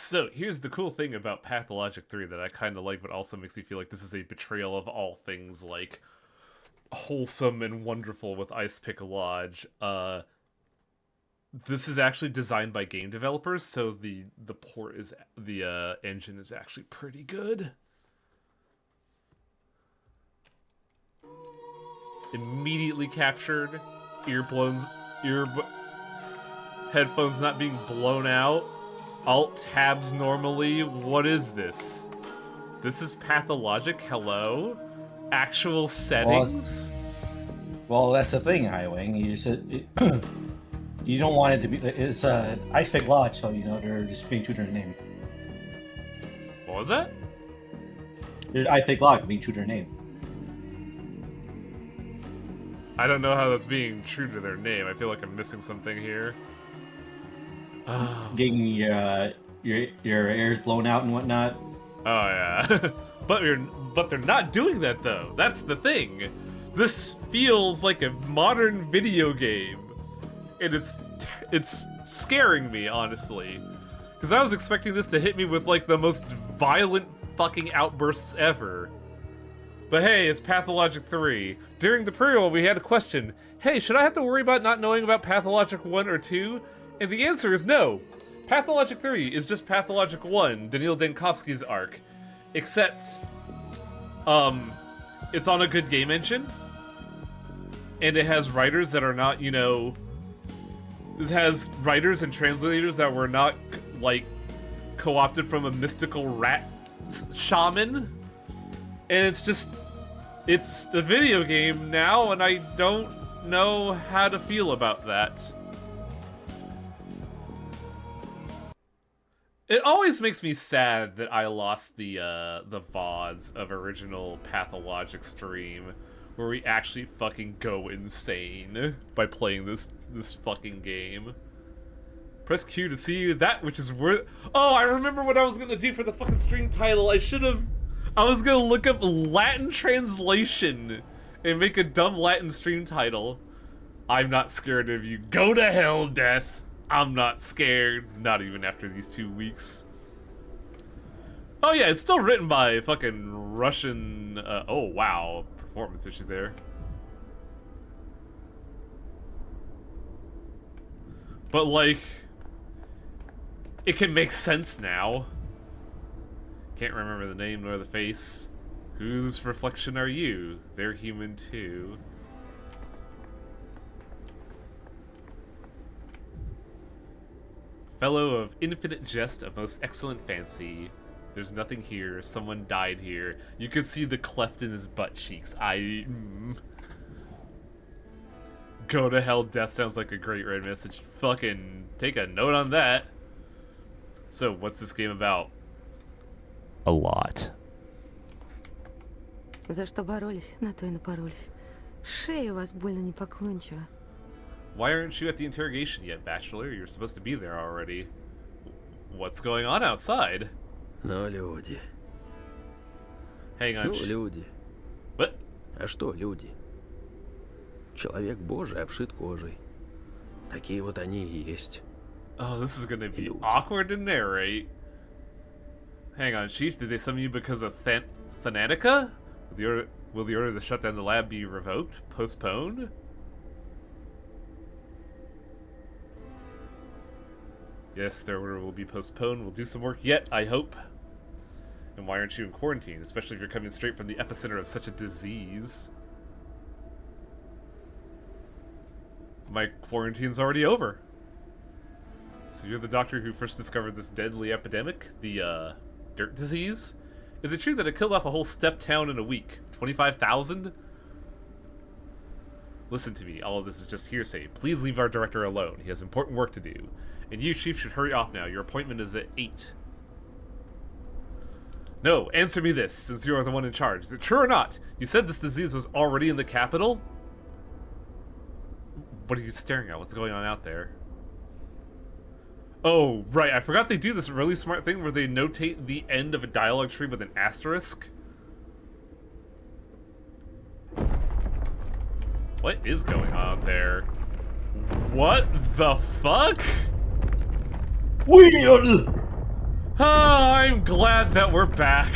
So here's the cool thing about Pathologic 3 that I kind of like, but also makes me feel like this is a betrayal of all things like wholesome and wonderful with Ice Pick Lodge. This is actually designed by game developers, so the port is the engine is actually pretty good. Immediately captured, headphones not being blown out. Alt tabs normally. What is this? This is Pathologic. Hello? Actual settings? Well, that's the thing, Highwing. You don't want it to be. It's Ice Pick Lodge, so they're just being true to their name. What was that? Ice Pick Lodge being true to their name. I don't know how that's being true to their name. I feel like I'm missing something here. Getting your ears blown out and whatnot. Oh yeah, but they're not doing that though. That's the thing. This feels like a modern video game, and it's scaring me honestly, because I was expecting this to hit me with like the most violent fucking outbursts ever. But hey, it's Pathologic 3. During the pre-roll, we had a question. Hey, should I have to worry about not knowing about Pathologic 1 or 2? And the answer is no. Pathologic 3 is just Pathologic 1, Daniil Dankovsky's arc. Except, it's on a good game engine. And it has writers that are not, it has writers and translators that were not, like, co-opted from a mystical rat shaman. And it's a video game now, and I don't know how to feel about that. It always makes me sad that I lost the VODs of original Pathologic stream, where we actually fucking go insane by playing this fucking game. Press Q to see that which is worth. Oh, I remember what I was gonna do for the fucking stream title. I was gonna look up Latin translation and make a dumb Latin stream title. I'm not scared of you. Go to hell, Death. I'm not scared. Not even after these 2 weeks. Oh yeah, it's still written by fucking Russian... oh wow, performance issue there. But like... it can make sense now. Can't remember the name nor the face. Whose reflection are you? They're human too. Fellow of infinite jest of most excellent fancy. There's nothing here. Someone died here. You could see the cleft in his butt cheeks. Go to hell, Death sounds like a great red message. Fucking take a note on that. So, what's this game about? A lot. За что боролись, на то и напоролись. Шея у вас больно не поклончива. Why aren't you at the interrogation yet, Bachelor? You're supposed to be there already. What's going on outside? Ну, люди. Hang on. Ну, люди. What? А что люди? Человек Божий обшит кожей. Такие вот они и есть. Oh, this is gonna be Люди. awkward to narrate. Hang on, Chief. Did they summon you because of Thanatica? Will the order to shut down the lab be revoked? Postponed? Yes, their order will be postponed. We'll do some work yet, I hope. And why aren't you in quarantine? Especially if you're coming straight from the epicenter of such a disease. My quarantine's already over. So you're the doctor who first discovered this deadly epidemic? The, dirt disease? Is it true that it killed off a whole step town in a week? 25,000? Listen to me, all of this is just hearsay. Please leave our director alone. He has important work to do. And you, Chief, should hurry off now. Your appointment is at 8. No, answer me this, since you are the one in charge. Is it true or not? You said this disease was already in the capital? What are you staring at? What's going on out there? Oh, right, I forgot they do this really smart thing where they notate the end of a dialogue tree with an asterisk. What is going on there? What the fuck? Weird! Oh, I'm glad that we're back.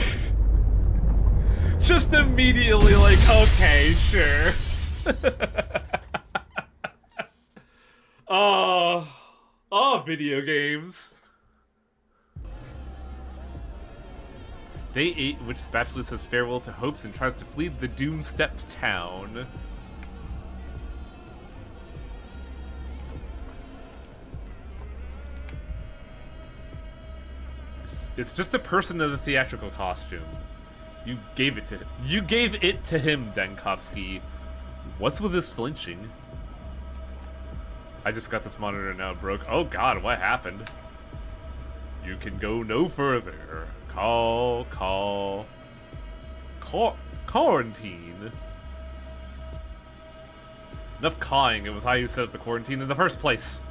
Just immediately like, okay, sure. Oh, video games. Day 8, in which Spatula says farewell to hopes and tries to flee the doom-stepped town. It's just a person in a theatrical costume. You gave it to him. You gave it to him, Dankovsky. What's with this flinching? I just got this monitor now broke. Oh god, what happened? You can go no further. Quarantine. Enough cawing, it was how you set up the quarantine in the first place.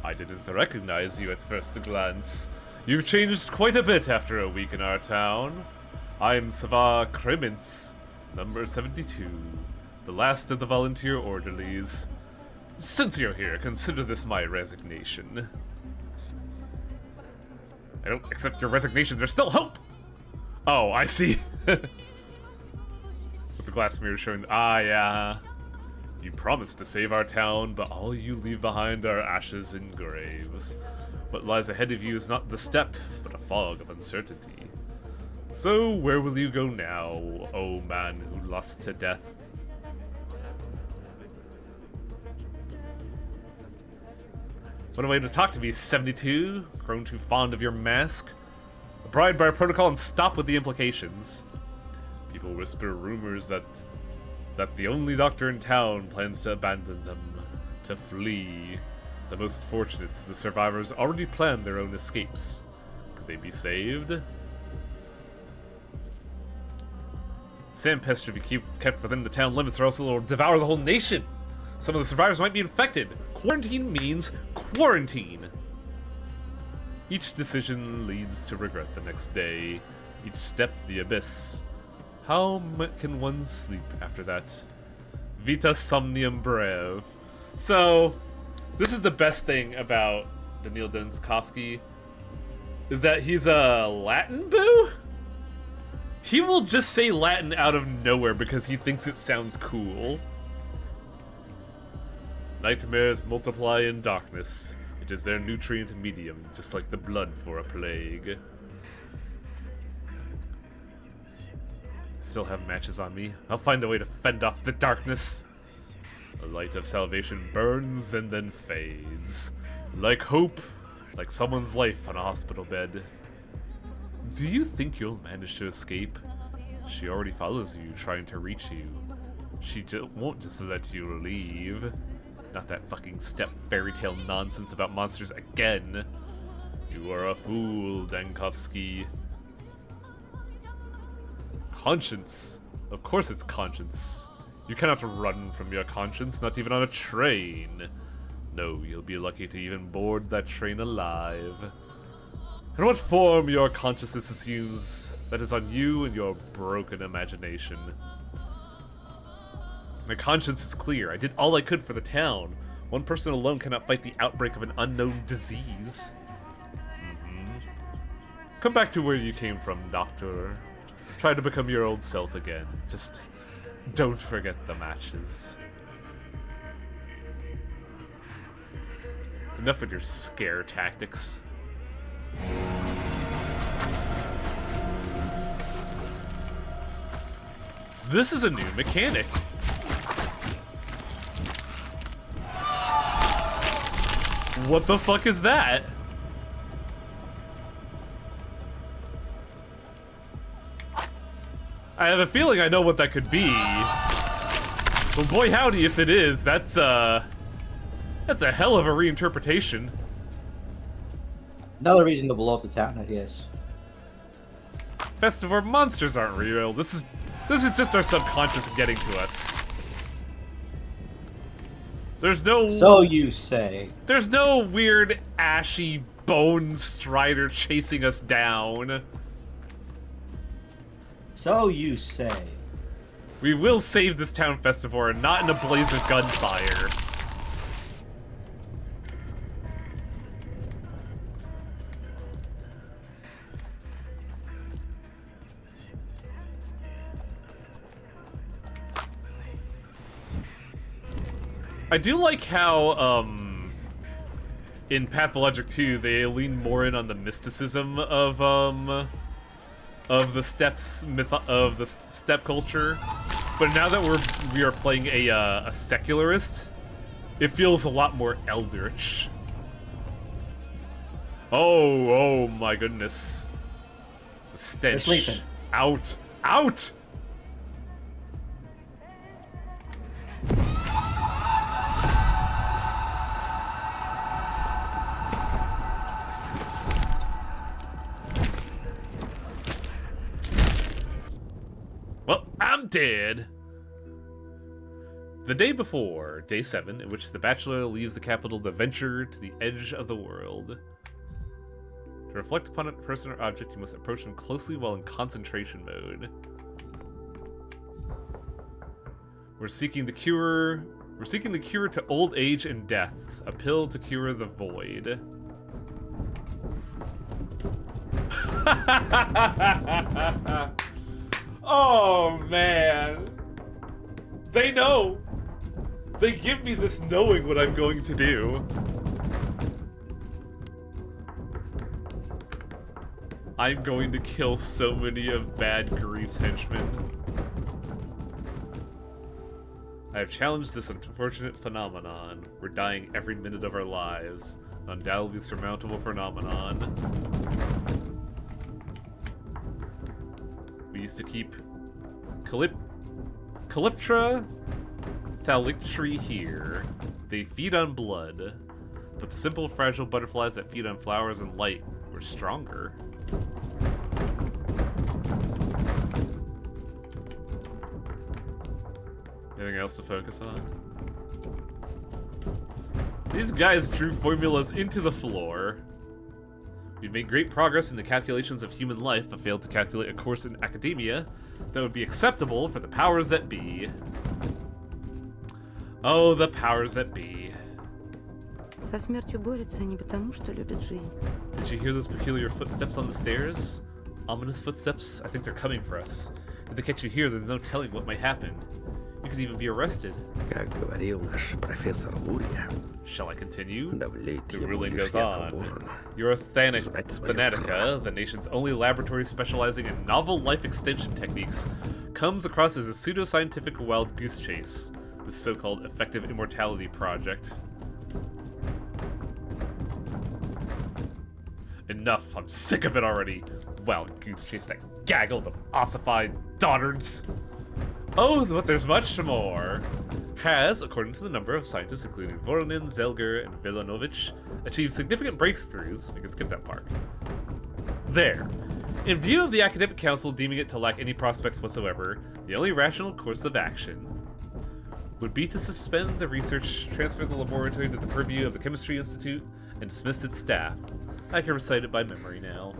I didn't recognize you at first glance. You've changed quite a bit after a week in our town. I'm Sava Kremens, number 72, the last of the volunteer orderlies. Since you're here, consider this my resignation. I don't accept your resignation, there's still hope! Oh, I see. With the glass mirror showing, yeah. You promised to save our town, but all you leave behind are ashes and graves. What lies ahead of you is not the step, but a fog of uncertainty. So, where will you go now, oh man who lost to death? What a way to talk to me, 72, grown too fond of your mask. Abide by protocol and stop with the implications. People whisper rumors that the only doctor in town plans to abandon them, to flee. The most fortunate, the survivors already planned their own escapes. Could they be saved? Sand pests should be kept within the town limits or else it will devour the whole nation. Some of the survivors might be infected. Quarantine means quarantine. Each decision leads to regret the next day. Each step the abyss. How can one sleep after that? Vita somnium breve. So, this is the best thing about Daniil Dankovsky, is that he's a Latin boo? He will just say Latin out of nowhere because he thinks it sounds cool. Nightmares multiply in darkness. It is their nutrient medium, just like the blood for a plague. Still have matches on me. I'll find a way to fend off the darkness. The light of salvation burns and then fades. Like hope, like someone's life on a hospital bed. Do you think you'll manage to escape? She already follows you, trying to reach you. She won't just let you leave. Not that fucking step fairy tale nonsense about monsters again. You are a fool, Dankovsky. Conscience. Of course it's conscience. You cannot run from your conscience, not even on a train. No, you'll be lucky to even board that train alive. And what form your consciousness assumes, that is on you and your broken imagination. My conscience is clear. I did all I could for the town. One person alone cannot fight the outbreak of an unknown disease. Come back to where you came from, Doctor. Try to become your old self again. Just don't forget the matches. Enough with your scare tactics. This is a new mechanic. What the fuck is that? I have a feeling I know what that could be. But boy howdy if it is, that's a hell of a reinterpretation. Another reason to blow up the town, I guess. Festivore monsters aren't real. This is just our subconscious getting to us. There's no... So you say. There's no weird, ashy bone strider chasing us down. So you say. We will save this town, Festivore, and not in a blaze of gunfire. I do like how, in Pathologic 2, they lean more in on the mysticism of the steppe culture. But now that we are playing a secularist, it feels a lot more eldritch. Oh my goodness. The stench. They're sleeping. Out! Out! Well, I'm dead. The day before, day 7, in which the Bachelor leaves the capital to venture to the edge of the world. To reflect upon a person or object, you must approach them closely while in concentration mode. We're seeking the cure to old age and death. A pill to cure the void. Oh, man. They know. They give me this knowing what I'm going to do. I'm going to kill so many of Bad Grief's henchmen. I have challenged this unfortunate phenomenon. We're dying every minute of our lives. An undoubtedly surmountable phenomenon. We used to keep Calyptra thalictri here. They feed on blood, but the simple, fragile butterflies that feed on flowers and light were stronger. Anything else to focus on? These guys drew formulas into the floor. We've made great progress in the calculations of human life, but failed to calculate a course in academia that would be acceptable for the powers that be. Oh, the powers that be. Со смертью борются не потому, что любят жизнь. Did you hear those peculiar footsteps on the stairs? Ominous footsteps? I think they're coming for us. If they catch you here, there's no telling what might happen. You could even be arrested. Как говорил наш профессор Лурия, Shall I continue? давлеть The ему ruling лишь goes яко on. можно. You're a Знать свою Thanatica, кровь. the nation's only laboratory specializing in novel life extension techniques, comes across as a pseudoscientific wild goose chase, this so-called effective immortality project. Enough, I'm sick of it already. Wild goose chase, that gaggle of ossified dotards. Oh, but there's much more. Has, according to the number of scientists including Voronin, Zelger, and Vilanovich, achieved significant breakthroughs. We can skip that part. There. In view of the Academic Council deeming it to lack any prospects whatsoever, the only rational course of action would be to suspend the research, transfer the laboratory to the purview of the Chemistry Institute, and dismiss its staff. I can recite it by memory now.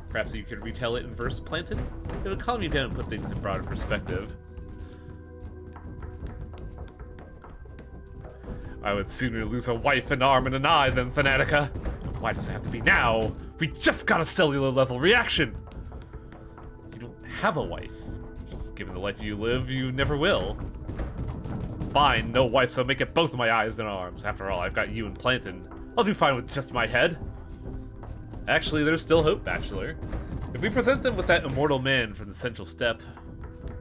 Perhaps you could retell it in verse, Planton? It would calm you down and put things in broader perspective. I would sooner lose a wife, an arm, and an eye than Thanatica. Why does it have to be now? We just got a cellular level reaction! You don't have a wife. Given the life you live, you never will. Fine, no wife, so make it both my eyes and arms. After all, I've got you and Planton. I'll do fine with just my head. Actually, there's still hope, Bachelor. If we present them with that immortal man from the Central Steppe...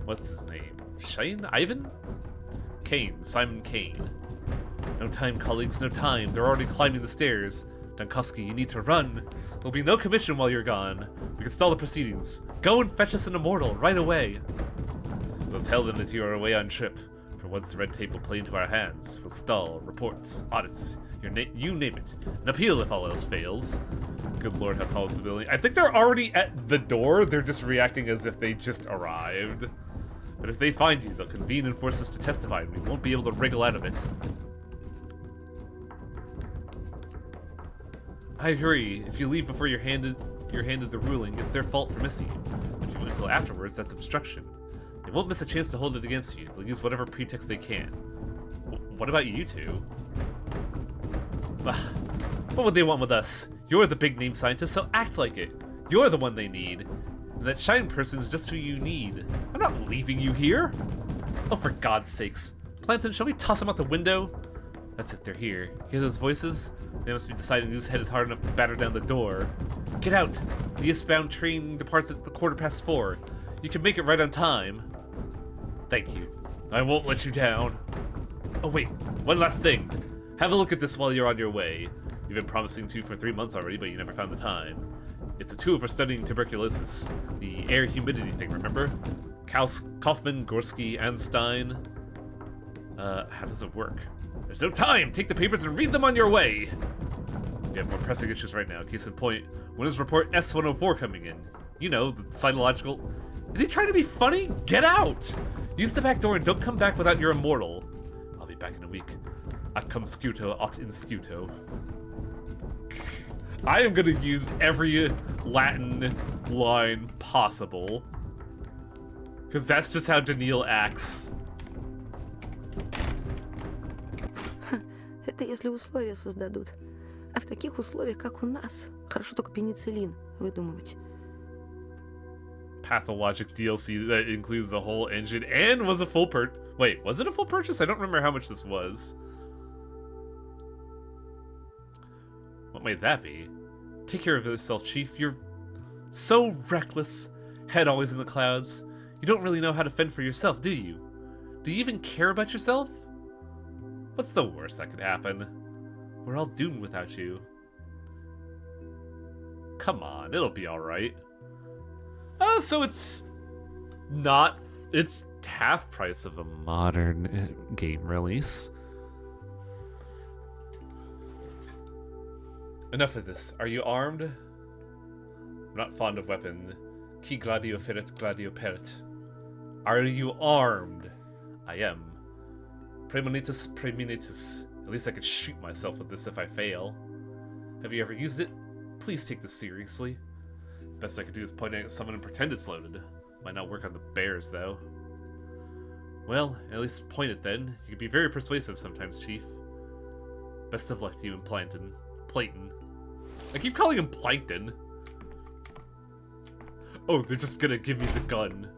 What's his name? Shane? Ivan? Kane. Simon Kane. No time, colleagues, no time. They're already climbing the stairs. Dunkowski, you need to run. There'll be no commission while you're gone. We can stall the proceedings. Go and fetch us an immortal, right away. We'll tell them that you are away on trip. For once the red tape will play into our hands. We'll stall, reports, audits, you name it. An appeal if all else fails. Good lord, how tall is the building? I think they're already at the door. They're just reacting as if they just arrived. But if they find you, they'll convene and force us to testify, and we won't be able to wriggle out of it. I agree. If you leave before you're handed the ruling, it's their fault for missing you. If you wait until afterwards, that's obstruction. They won't miss a chance to hold it against you. They'll use whatever pretext they can. What about you two? What would they want with us? You're the big-name scientist, so act like it. You're the one they need. And that Shine person's just who you need. I'm not leaving you here. Oh, for God's sakes. Planton, shall we toss him out the window? That's it, they're here. Hear those voices? They must be deciding whose head is hard enough to batter down the door. Get out! The eastbound train departs at 4:15. You can make it right on time. Thank you. I won't let you down. Oh wait, one last thing. Have a look at this while you're on your way. You've been promising to for 3 months already, but you never found the time. It's a tool for studying tuberculosis. The air humidity thing, remember? Kaufman, Gorski, and Stein. How does it work? There's no time! Take the papers and read them on your way! We have more pressing issues right now. Case in point, when is report S-104 coming in? You know, the cytological... Is he trying to be funny? Get out! Use the back door and don't come back without your immortal. I'll be back in a week. At cum scuto, aut in scuto. I am gonna use every Latin line possible. Because that's just how Daniil acts. Это если условия создадут. А в таких условиях, как у нас, хорошо только пенициллин выдумывать. Pathologic DLC that includes the whole engine and was a full Wait, was it a full purchase? I don't remember how much this was. What might that be? Take care of yourself, Chief. You're so reckless. Head always in the clouds. You don't really know how to fend for yourself, do you? Do you even care about yourself? What's the worst that could happen? We're all doomed without you. Come on, it'll be alright. So it's not... It's half price of a modern game release. Enough of this. Are you armed? I'm not fond of weapon. Qui gladio feret, gladio peret. Are you armed? I am. Premonitus, premonitus. At least I could shoot myself with this if I fail. Have you ever used it? Please take this seriously. Best I could do is point at someone and pretend it's loaded. Might not work on the bears, though. Well, at least point it then. You can be very persuasive sometimes, Chief. Best of luck to you and Plankton. I keep calling him Plankton. Oh, they're just gonna give me the gun.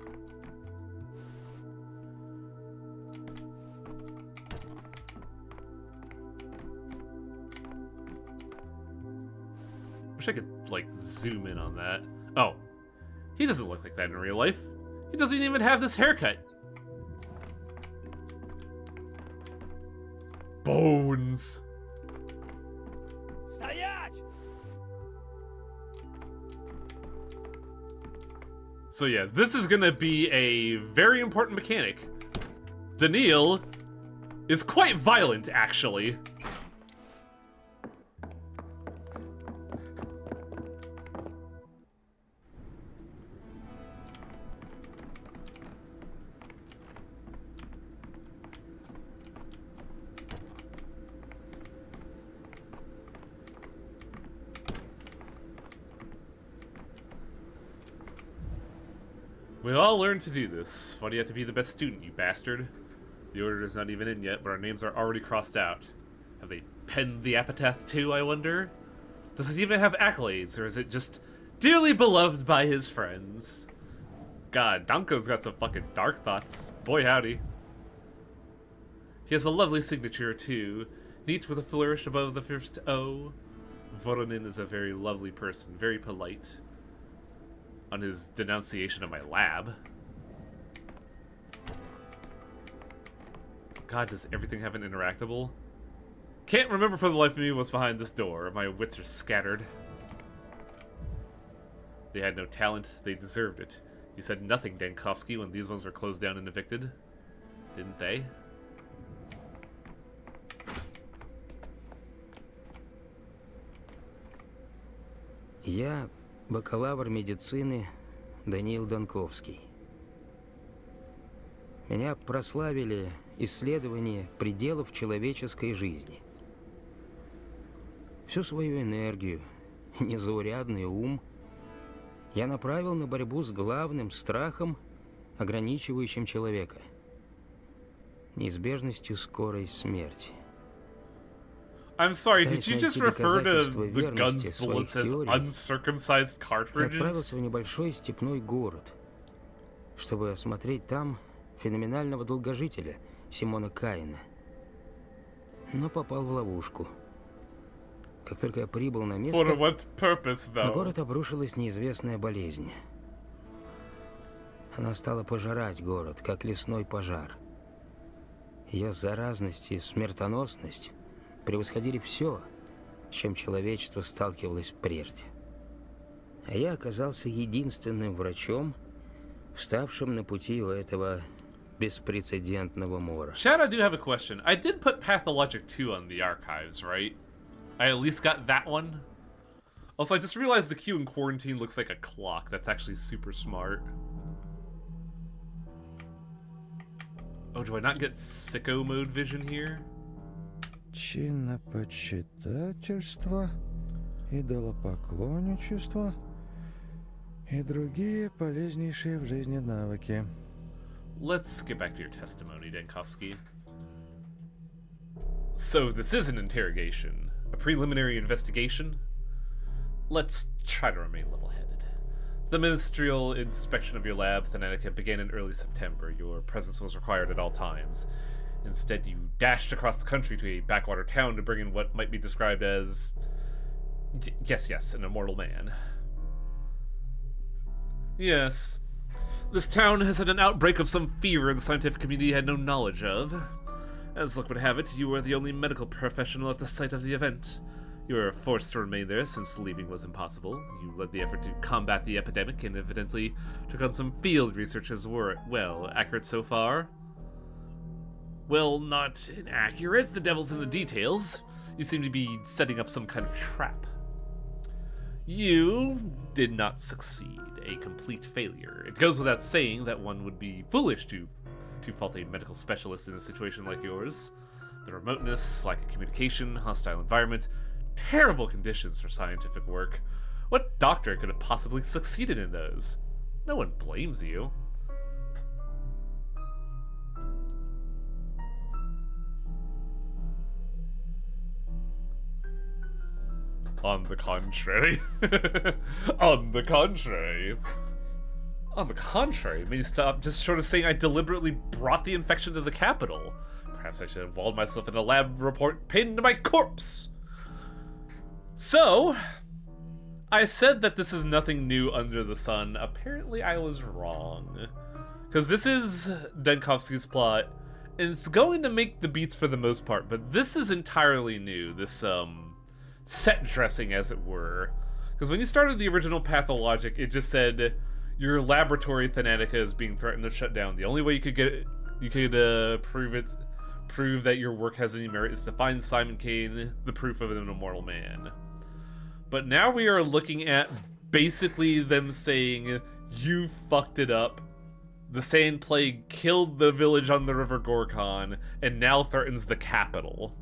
Wish I could, like, zoom in on that. Oh. He doesn't look like that in real life. He doesn't even have this haircut. Bones. So yeah, this is gonna be a very important mechanic. Daniil is quite violent, actually. We all learned to do this. Why do you have to be the best student, you bastard? The order is not even in yet, but our names are already crossed out. Have they penned the epitaph too, I wonder? Does it even have accolades, or is it just dearly beloved by his friends? God, Danko's got some fucking dark thoughts. Boy howdy. He has a lovely signature, too. Neat with a flourish above the first O. Voronin is a very lovely person, very polite. On his denunciation of my lab. God, does everything have an interactable? Can't remember for the life of me what's behind this door. My wits are scattered. They had no talent. They deserved it. You said nothing, Dankovsky, when these ones were closed down and evicted. Didn't they? Я бакалавр медицины Даниил Данковский. Меня прославили исследования пределов человеческой жизни. Всю свою энергию и незаурядный ум я направил на борьбу с главным страхом, ограничивающим человека – неизбежностью скорой смерти. I'm sorry, did you just refer to the gun's bullets as uncircumcised Я cartridges? отправился в небольшой степной город, чтобы осмотреть там феноменального долгожителя Симона Каина. но попал в ловушку. Как только я прибыл на For место, what purpose, на though? город обрушилась неизвестная болезнь. Она стала пожирать город, как лесной пожар. Ее заразность и смертоносность превосходили все, с чем человечество сталкивалось прежде. А я оказался единственным врачом, вставшим на пути у этого беспрецедентного мора. Chad, I do have a question. I did put Pathologic 2 on the archives, right? I at least got that one. Also, I just realized the queue in quarantine looks like a clock. That's actually super smart. Oh, do I not get sicko mode vision here? Чинопочитательство, идолопоклонничество и другие полезнейшие в жизни навыки. Let's get back to your testimony, Denkovsky. So, this is an interrogation. A preliminary investigation? Let's try to remain level-headed. The ministerial inspection of your lab, Thanatica, began in early September. Your presence was required at all times. Instead, you dashed across the country to a backwater town to bring in what might be described as... Yes, an immortal man. Yes. This town has had an outbreak of some fever the scientific community had no knowledge of. As luck would have it, you were the only medical professional at the site of the event. You were forced to remain there since leaving was impossible. You led the effort to combat the epidemic and evidently took on some field research as well. Accurate so far? Well, not inaccurate. The devil's in the details. You seem to be setting up some kind of trap. You did not succeed. A complete failure. It goes without saying that one would be foolish to fault a medical specialist in a situation like yours. The remoteness, lack of communication, hostile environment, terrible conditions for scientific work. What doctor could have possibly succeeded in those? No one blames you. On the contrary. On the contrary. On the contrary, may you stop just short of saying I deliberately brought the infection to the capital. Perhaps I should have walled myself in a lab report pinned to my corpse. So, I said that this is nothing new under the sun. Apparently I was wrong. Because this is Denkovsky's plot, and it's going to make the beats for the most part, but this is entirely new. This, set dressing, as it were. Because when you started the original Pathologic, it just said your laboratory Thanatica is being threatened to shut down. The only way you could prove that your work has any merit is to find Simon Kane, the proof of an immortal man. But now we are looking at basically them saying, you fucked it up. The Sand Plague killed the village on the River Gorkon, and now threatens the capital.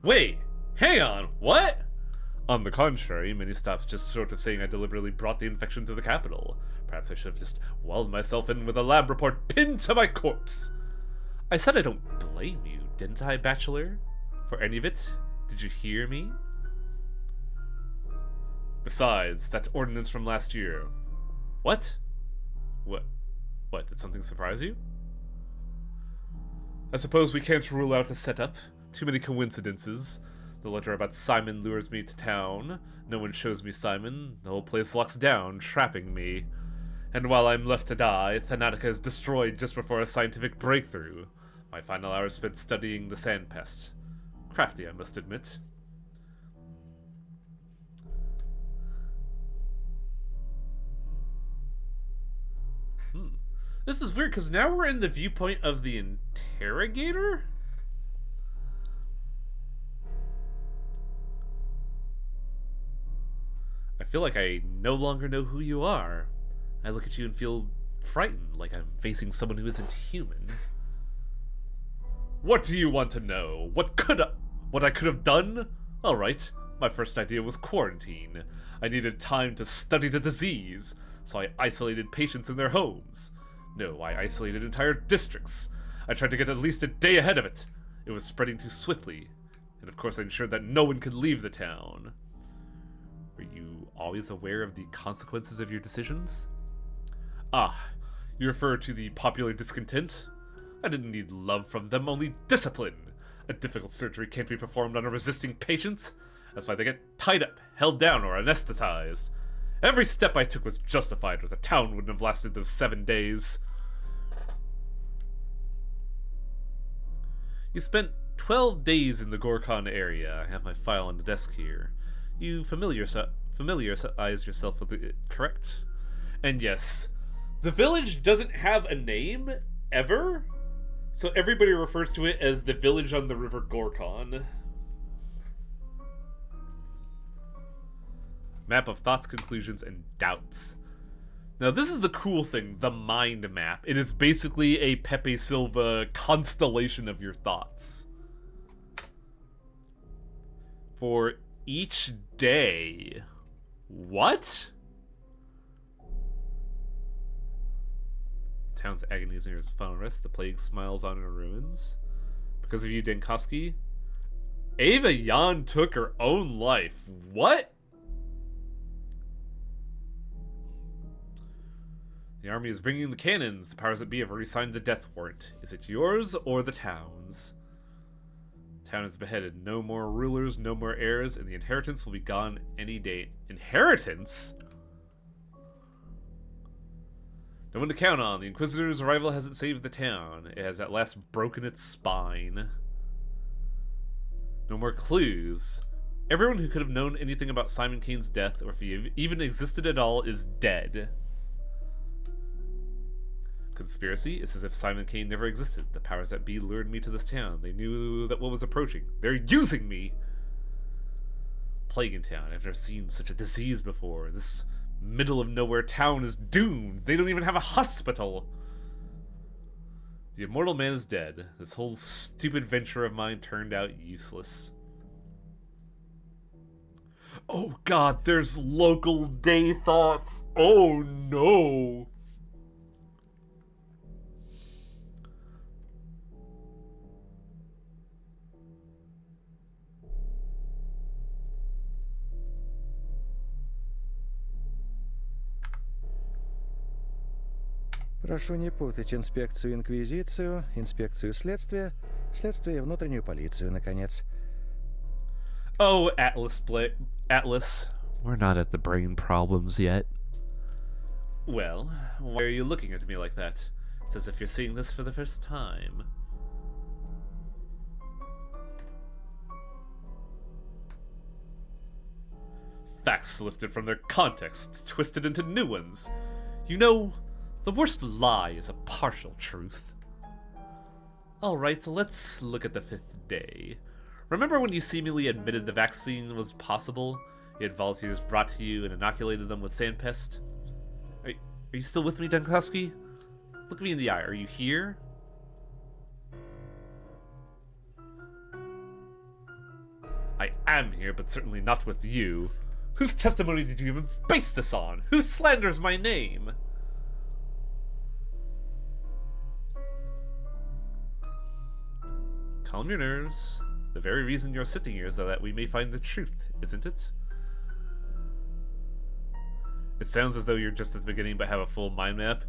Wait, hang on, what? On the contrary, Minnie stops just short of saying I deliberately brought the infection to the capital. Perhaps I should have just walled myself in with a lab report pinned to my corpse. I said I don't blame you, didn't I, Bachelor? For any of it? Did you hear me? Besides, that ordinance from last year. What? What, did something surprise you? I suppose we can't rule out a setup. Too many coincidences. The letter about Simon lures me to town. No one shows me Simon. The whole place locks down, trapping me. And while I'm left to die, Thanatica is destroyed just before a scientific breakthrough. My final hours spent studying the sand pest. Crafty, I must admit. This is weird, because now we're in the viewpoint of the interrogator? I feel like I no longer know who you are. I look at you and feel frightened, like I'm facing someone who isn't human. What do you want to know? What I could have done? Alright, my first idea was quarantine. I needed time to study the disease, so I isolated patients in their homes. No, I isolated entire districts. I tried to get at least a day ahead of it. It was spreading too swiftly, and of course I ensured that no one could leave the town. Were you always aware of the consequences of your decisions? Ah, you refer to the popular discontent? I didn't need love from them, only discipline. A difficult surgery can't be performed on a resisting patient. That's why they get tied up, held down, or anesthetized. Every step I took was justified, or the town wouldn't have lasted those 7 days. You spent 12 days in the Gorkon area. I have my file on the desk here. You familiarize yourself with it, correct? And yes, the village doesn't have a name, ever. So everybody refers to it as the village on the river Gorkon. Map of thoughts, conclusions, and doubts. Now this is the cool thing, the mind map. It is basically a Pepe Silva constellation of your thoughts. For each day. What? Town's agonies near his final rest. The plague smiles on her ruins. Because of you, Denkovsky. Ava Yan took her own life. What? The army is bringing the cannons. The powers that be have already signed the death warrant. Is it yours or the town's? The town is beheaded. No more rulers, no more heirs, and the inheritance will be gone any day. Inheritance? No one to count on. The Inquisitor's arrival hasn't saved the town. It has at last broken its spine. No more clues. Everyone who could have known anything about Simon Kane's death, or if he even existed at all, is dead. Conspiracy? It's as if Simon Kane never existed. The powers that be lured me to this town. They knew that what was approaching. They're using me! Plague in town. I've never seen such a disease before. This middle of nowhere town is doomed. They don't even have a hospital. The immortal man is dead. This whole stupid venture of mine turned out useless. Oh god, there's local day thoughts. Oh no. Прошу не путать инспекцию Инквизицию, инспекцию следствия, следствие и внутреннюю полицию, наконец. Oh, Atlas. We're not at the brain problems yet. Well, why are you looking at me like that? It's as if you're seeing this for the first time. Facts lifted from their contexts, twisted into new ones. You know, the worst lie is a partial truth. Alright, let's look at the 5th day. Remember when you seemingly admitted the vaccine was possible? You had volunteers brought to you and inoculated them with sandpest? Are you still with me, Denkovsky? Look me in the eye. Are you here? I am here, but certainly not with you. Whose testimony did you even base this on? Who slanders my name? Calm your nerves. The very reason you're sitting here is so that we may find the truth, isn't it? It sounds as though you're just at the beginning but have a full mind map.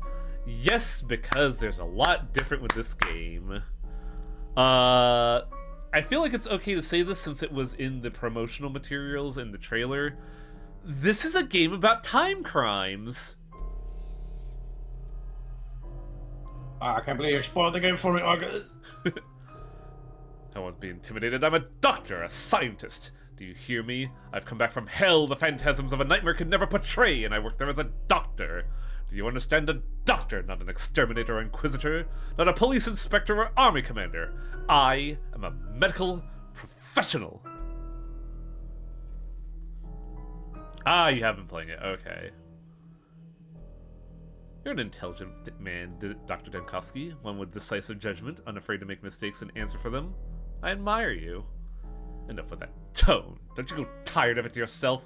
Yes, because there's a lot different with this game. I feel like it's okay to say this since it was in the promotional materials in the trailer. This is a game about time crimes. I can't believe you spoiled the game for me, Arga. I won't be intimidated. I'm a doctor, a scientist. Do you hear me? I've come back from hell the phantasms of a nightmare could never portray, and I work there as a doctor. Do you understand? A doctor, not an exterminator or inquisitor, not a police inspector or army commander. I am a medical professional. Ah, you have been playing it. Okay. You're an intelligent man, Dr. Denkovsky, one with decisive judgment, unafraid to make mistakes and answer for them. I admire you. Enough with that tone. Don't you go tired of it yourself?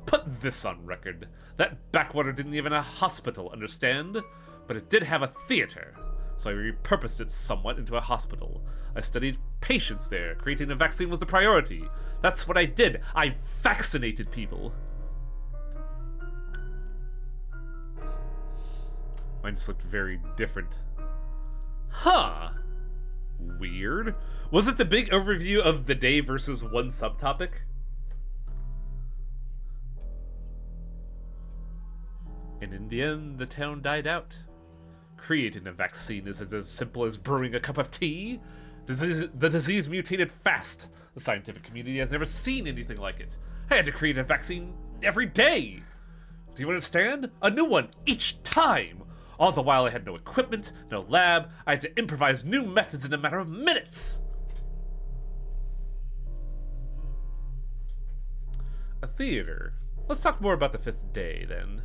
Put this on record. That backwater didn't even have a hospital, understand? But it did have a theater, so I repurposed it somewhat into a hospital. I studied patients there. Creating a vaccine was the priority. That's what I did. I vaccinated people. Mine just looked very different. Huh. Weird. Was it the big overview of the day versus one subtopic? And in the end, the town died out. Creating a vaccine isn't as simple as brewing a cup of tea. The disease mutated fast. The scientific community has never seen anything like it. I had to create a vaccine every day. Do you understand? A new one each time. All the while I had no equipment, no lab. I had to improvise new methods in a matter of minutes. A theater. Let's talk more about the fifth day, then.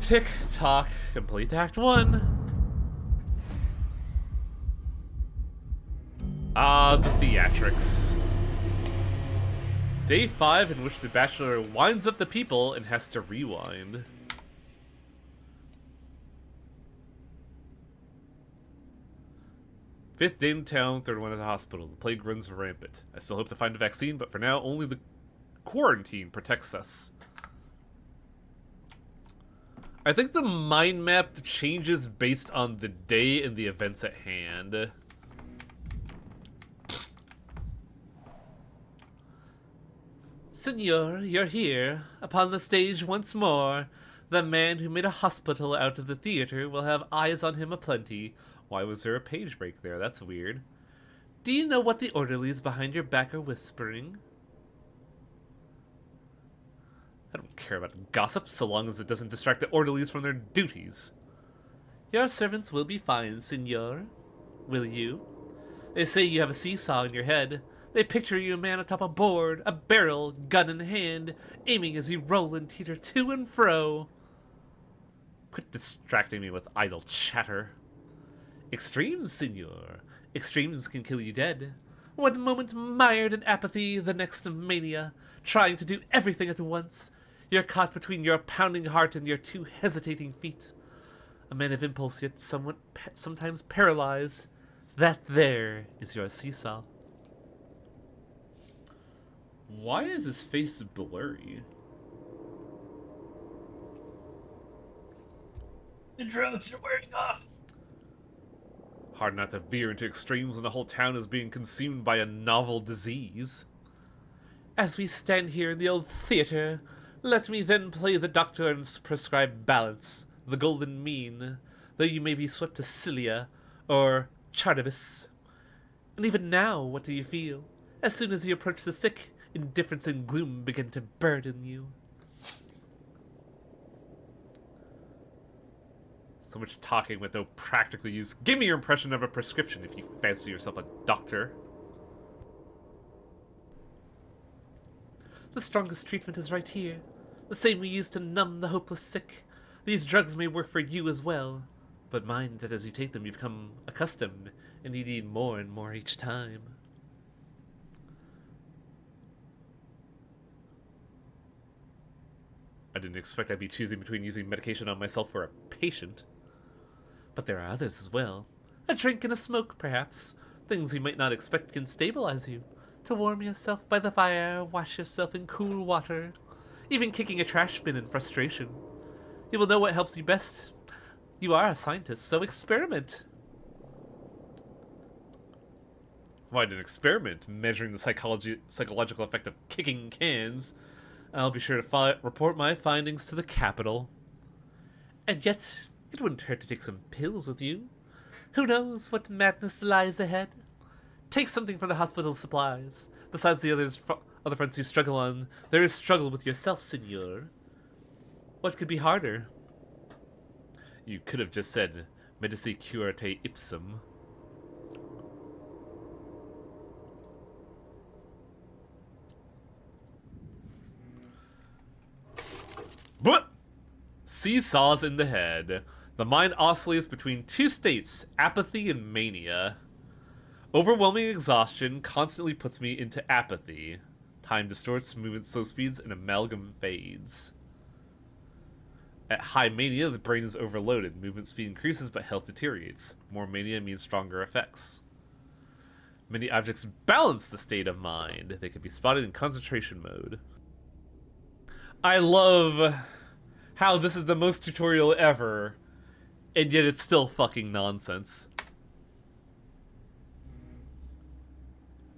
Tick tock, complete Act 1. Ah, the theatrics. Day 5, in which the Bachelor winds up the people and has to rewind. Fifth day in town, third one at the hospital. The plague runs rampant. I still hope to find a vaccine, but for now, only the quarantine protects us. I think the mind map changes based on the day and the events at hand. Senor, you're here, upon the stage once more. The man who made a hospital out of the theater will have eyes on him aplenty. Why was there a page break there? That's weird. Do you know what the orderlies behind your back are whispering? I don't care about gossip so long as it doesn't distract the orderlies from their duties. Your servants will be fine, senor. Will you? They say you have a seesaw in your head. They picture you a man atop a board, a barrel, gun in hand, aiming as you roll and teeter to and fro. Quit distracting me with idle chatter. Extremes, senor. Extremes can kill you dead. One moment mired in apathy, the next mania, trying to do everything at once. You're caught between your pounding heart and your two hesitating feet. A man of impulse, yet sometimes paralyzed. That there is your seesaw. Why is his face blurry? The drugs are wearing off. Hard not to veer into extremes when the whole town is being consumed by a novel disease. As we stand here in the old theater, let me then play the doctor and prescribe balance, the golden mean, though you may be swept to Cilia or Chartibus. And even now, what do you feel? As soon as you approach the sick, indifference and gloom begin to burden you. So much talking with no practical use. Give me your impression of a prescription if you fancy yourself a doctor. The strongest treatment is right here. The same we use to numb the hopeless sick. These drugs may work for you as well. But mind that as you take them, you become accustomed, and you need more and more each time. I didn't expect I'd be choosing between using medication on myself or a patient. But there are others as well. A drink and a smoke, perhaps. Things you might not expect can stabilize you. To warm yourself by the fire, wash yourself in cool water. Even kicking a trash bin in frustration. You will know what helps you best. You are a scientist, so experiment. Why an experiment measuring the psychological effect of kicking cans? I'll be sure to report my findings to the capital. And yet, it wouldn't hurt to take some pills with you. Who knows what madness lies ahead? Take something from the hospital's supplies. Besides the other fronts you struggle on, there is struggle with yourself, senor. What could be harder? You could have just said, medici curate ipsum. But seesaws in the head. The mind oscillates between two states, apathy and mania. Overwhelming exhaustion constantly puts me into apathy. Time distorts, movement slow speeds, and amalgam fades. At high mania, the brain is overloaded. Movement speed increases, but health deteriorates. More mania means stronger effects. Many objects balance the state of mind. They can be spotted in concentration mode. I love how this is the most tutorial ever, and yet it's still fucking nonsense.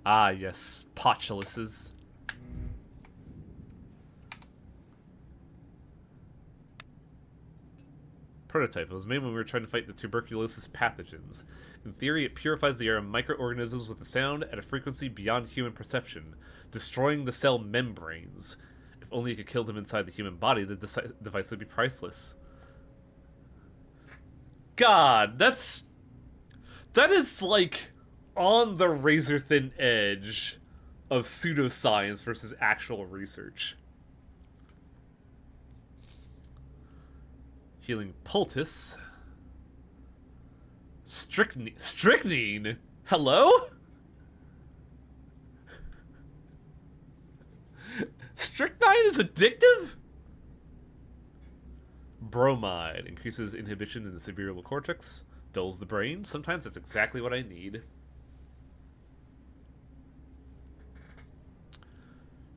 Ah, yes, potuluses. Prototype. It was made when we were trying to fight the tuberculosis pathogens. In theory, it purifies the air of microorganisms with a sound at a frequency beyond human perception, destroying the cell membranes. If only it could kill them inside the human body, the device would be priceless. God, that is like on the razor-thin edge of pseudoscience versus actual research. Healing poultice. Strychnine? Hello? Strychnine is addictive? Bromide increases inhibition in the cerebral cortex, dulls the brain. Sometimes that's exactly what I need.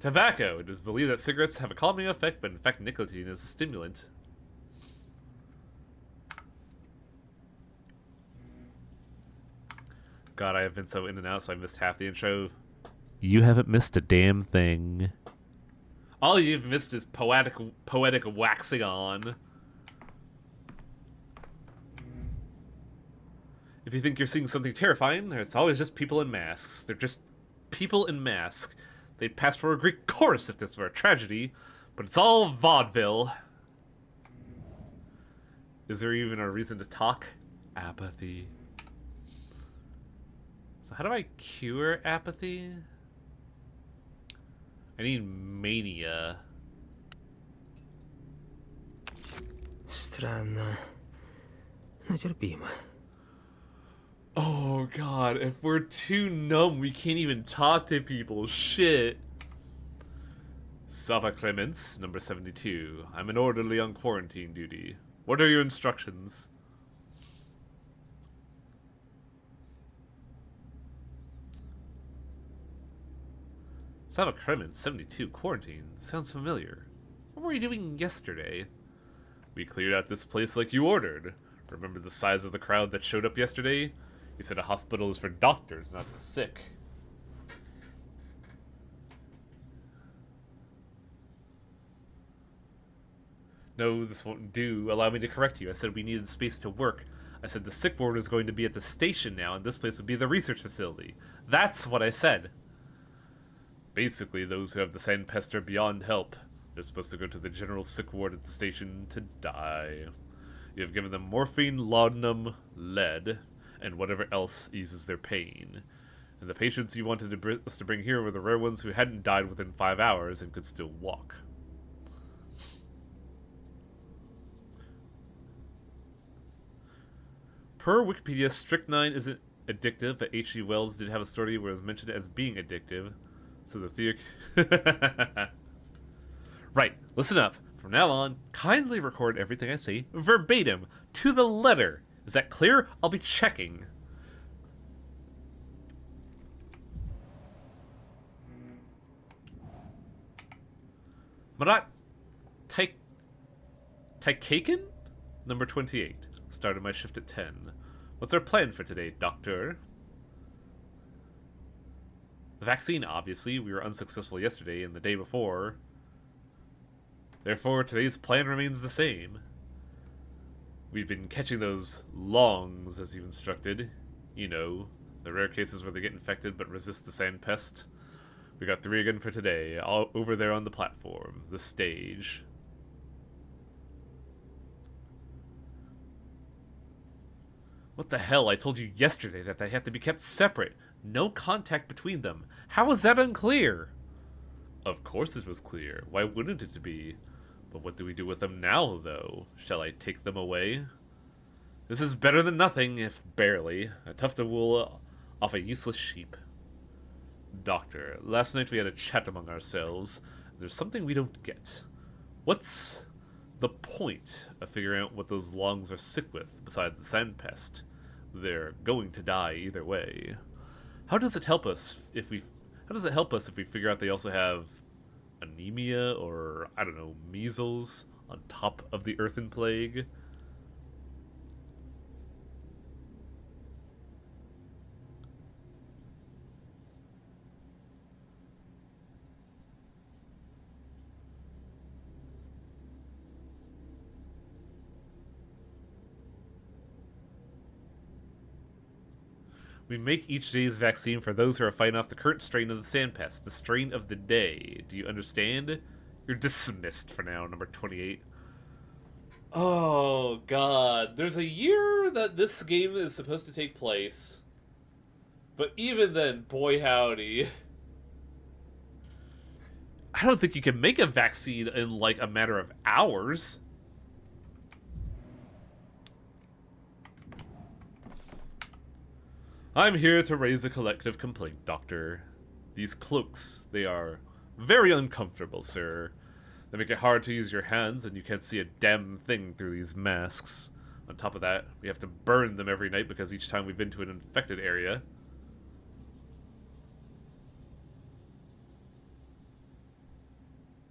Tobacco. It is believed that cigarettes have a calming effect, but in fact nicotine is a stimulant. God, I have been so in and out, so I missed half the intro. You haven't missed a damn thing. All you've missed is poetic waxing on. If you think you're seeing something terrifying, it's always just people in masks. They're just people in masks. They'd pass for a Greek chorus if this were a tragedy, but it's all vaudeville. Is there even a reason to talk? Apathy. So how do I cure apathy? I need mania. Странно, но терпимо. Oh god, if we're too numb, we can't even talk to people. Shit. Sava Clements, number 72. I'm an orderly on quarantine duty. What are your instructions? Sava Clements, 72. Quarantine. Sounds familiar. What were you doing yesterday? We cleared out this place like you ordered. Remember the size of the crowd that showed up yesterday? You said a hospital is for doctors, not the sick. No, this won't do. Allow me to correct you. I said we needed space to work. I said the sick ward is going to be at the station now, and this place would be the research facility. That's what I said. Basically, those who have the sandpest are beyond help. They're supposed to go to the general sick ward at the station to die. You have given them morphine, laudanum, lead, and whatever else eases their pain. And the patients you wanted us to bring here were the rare ones who hadn't died within 5 hours and could still walk. Per Wikipedia, strychnine isn't addictive, but H.G. Wells did have a story where it was mentioned as being addictive. So the theory... Right, listen up. From now on, kindly record everything I say verbatim, to the letter. Is that clear? I'll be checking. Marat Taikaken? Number 28. Started my shift at 10. What's our plan for today, Doctor? The vaccine, obviously. We were unsuccessful yesterday and the day before. Therefore, today's plan remains the same. We've been catching those longs, as you instructed. You know, the rare cases where they get infected but resist the sand pest. We got 3 again for today, all over there on the platform, the stage. What the hell? I told you yesterday that they have to be kept separate. No contact between them. How was that unclear? Of course it was clear. Why wouldn't it be? But what do we do with them now, though? Shall I take them away? This is better than nothing, if barely. A tuft of wool off a useless sheep. Doctor, last night we had a chat among ourselves. There's something we don't get. What's the point of figuring out what those longs are sick with, besides the sand pest? They're going to die either way. How does it help us if we? How does it help us if we figure out they also have anemia or I don't know, measles on top of the earthen plague? We make each day's vaccine for those who are fighting off the current strain of the sandpest, the strain of the day. Do you understand? You're dismissed for now, number 28. Oh, God. There's a year that this game is supposed to take place. But even then, boy howdy. I don't think you can make a vaccine in, like, a matter of hours. I'm here to raise a collective complaint, Doctor. These cloaks, they are very uncomfortable, sir. They make it hard to use your hands, and you can't see a damn thing through these masks. On top of that, we have to burn them every night because each time we've been to an infected area.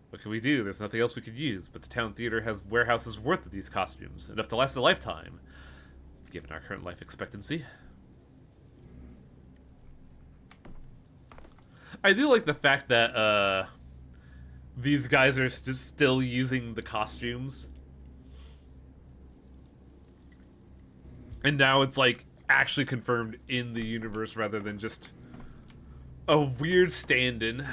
What can we do? There's nothing else we could use, but the town theater has warehouses worth of these costumes, enough to last a lifetime, given our current life expectancy. I do like the fact that these guys are still using the costumes. And now it's like actually confirmed in the universe rather than just a weird stand-in.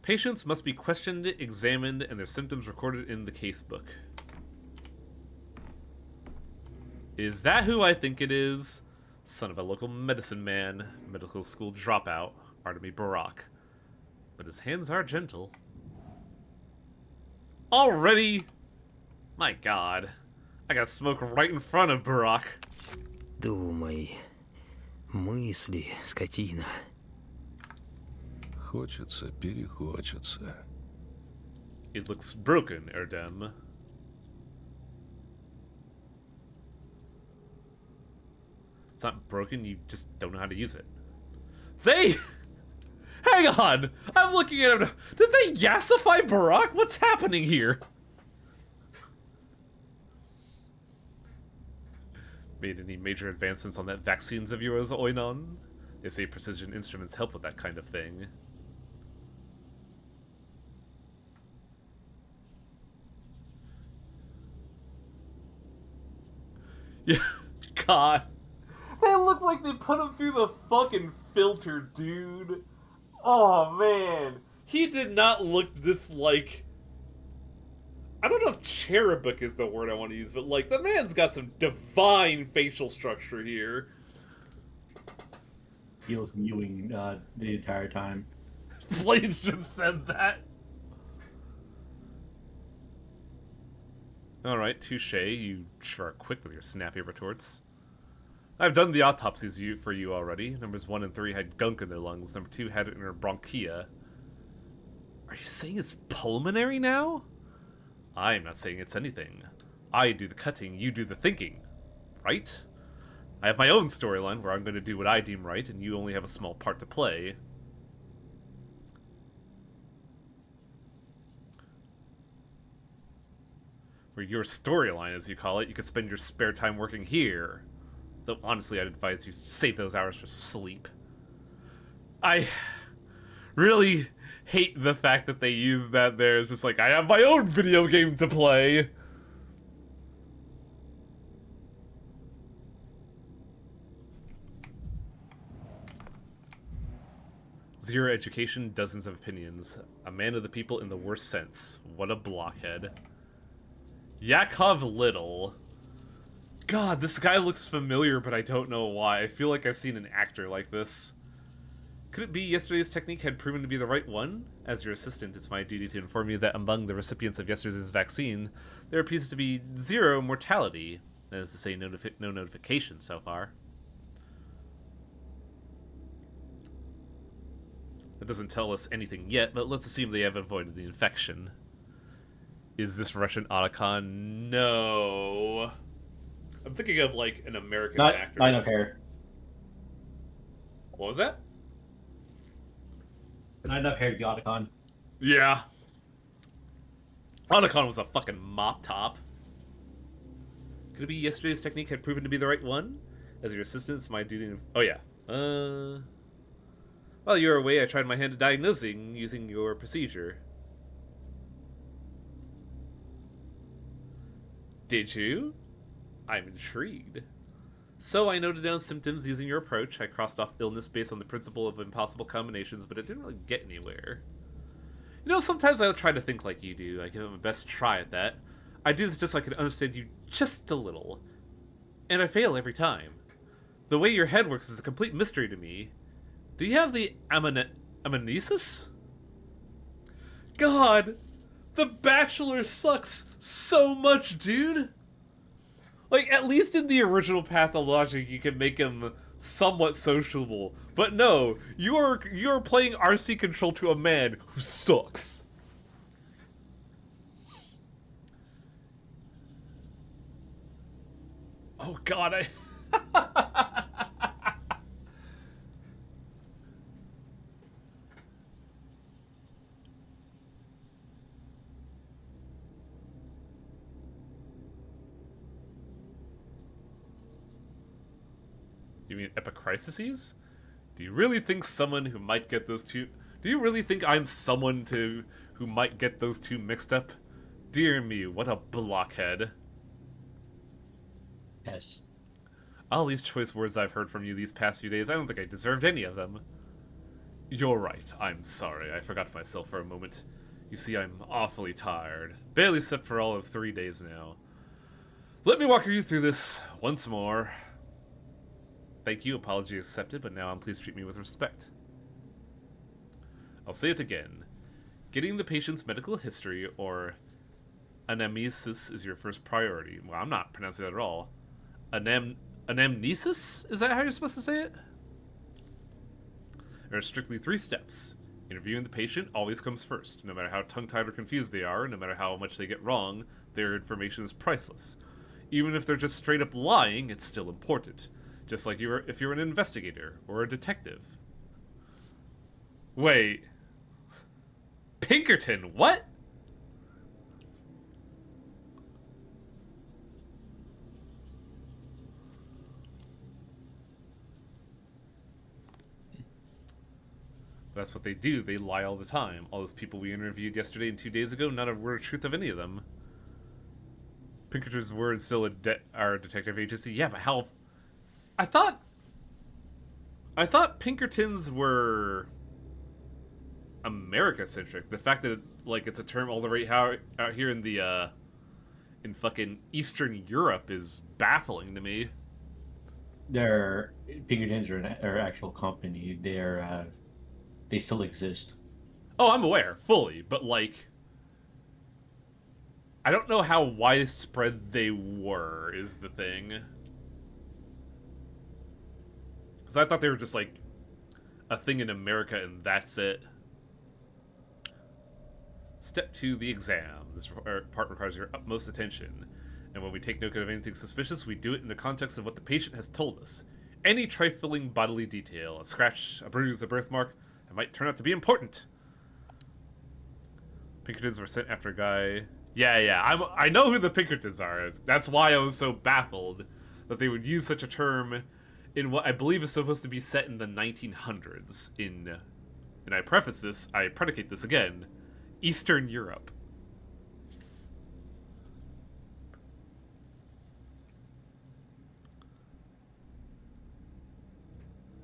Patients must be questioned, examined, and their symptoms recorded in the casebook. Is that who I think it is? Son of a local medicine man, medical school dropout, Artemy Barak. But his hands are gentle. Already? My God. I got smoke right in front of Barak. Думай. Мысли, скотина. Хочется, перехочется. It looks broken, Erdem. It's not broken, you just don't know how to use it. They... Hang on! I'm looking at him. Did they yassify Barak? What's happening here? Made any major advancements on that vaccines of yours, Oinon? They say precision instruments help with that kind of thing. Yeah, God. They look like they put him through the fucking filter, dude. Oh, man. He did not look this, like... I don't know if cherubic is the word I want to use, but, like, the man's got some divine facial structure here. He was mewing the entire time. Blaze just said that. Alright, touche. You sure are quick with your snappy retorts. I've done the autopsies for you already. Numbers 1 and 3 had gunk in their lungs. Number 2 had it in her bronchia. Are you saying it's pulmonary now? I'm not saying it's anything. I do the cutting, you do the thinking. Right? I have my own storyline where I'm going to do what I deem right, and you only have a small part to play. For your storyline, as you call it, you could spend your spare time working here. Though, honestly, I'd advise you save those hours for sleep. I really hate the fact that they use that there. It's just like, I have my own video game to play. Zero education, dozens of opinions. A man of the people in the worst sense. What a blockhead. Yakov Little. God, this guy looks familiar, but I don't know why. I feel like I've seen an actor like this. Could it be yesterday's technique had proven to be the right one? As your assistant, it's my duty to inform you that among the recipients of yesterday's vaccine, there appears to be 0 mortality. That is to say, no notification so far. That doesn't tell us anything yet, but let's assume they have avoided the infection. Is this Russian Otacon? No. I'm thinking of like an American Not actor. I don't care. What was that? Not enough hair to be Otacon. Yeah. Otacon was a fucking mop top. Could it be yesterday's technique had proven to be the right one? As your assistant, it's my duty to... Oh, yeah. While you were away, I tried my hand at diagnosing using your procedure. Did you? I'm intrigued. So I noted down symptoms using your approach. I crossed off illness based on the principle of impossible combinations, but it didn't really get anywhere. You know, sometimes I try to think like you do. I give it my best try at that. I do this just so I can understand you just a little. And I fail every time. The way your head works is a complete mystery to me. Do you have the amnesis? God, The Bachelor sucks so much, dude. Like, at least in the original Pathologic, you can make him somewhat sociable. But no, you're playing RC Control to a man who sucks. Oh god, You mean epicrises? Do you really think someone who might get those two... Do you really think I'm someone who might get those two mixed up? Dear me, what a blockhead. Yes. All these choice words I've heard from you these past few days, I don't think I deserved any of them. You're right, I'm sorry, I forgot myself for a moment. You see, I'm awfully tired. Barely slept for all of 3 days now. Let me walk you through this once more. Thank you, apology accepted, but now please treat me with respect. I'll say it again. Getting the patient's medical history, or anamnesis, is your first priority. Well, I'm not pronouncing that at all. Anamnesis? Is that how you're supposed to say it? There are strictly 3 steps. Interviewing the patient always comes first. No matter how tongue-tied or confused they are, no matter how much they get wrong, their information is priceless. Even if they're just straight up lying, it's still important. Just like if you're an investigator or a detective. Wait. Pinkerton, what? That's what they do. They lie all the time. All those people we interviewed yesterday and 2 days ago, not a word of truth of any of them. Pinkerton's word still are a detective agency. Yeah, but how... I thought Pinkertons were America-centric. The fact that like it's a term all the way out here in the in fucking Eastern Europe is baffling to me. Pinkertons are an actual company. They still exist. Oh, I'm aware fully, but like I don't know how widespread they were is the thing. I thought they were just like a thing in America and that's it. Step 2, the exam. This part requires your utmost attention. And when we take note of anything suspicious, we do it in the context of what the patient has told us. Any trifling bodily detail, a scratch, a bruise, a birthmark, that might turn out to be important. Pinkertons were sent after a guy... Yeah, I know who the Pinkertons are. That's why I was so baffled that they would use such a term in what I believe is supposed to be set in the 1900s in, and I predicate this again, Eastern Europe.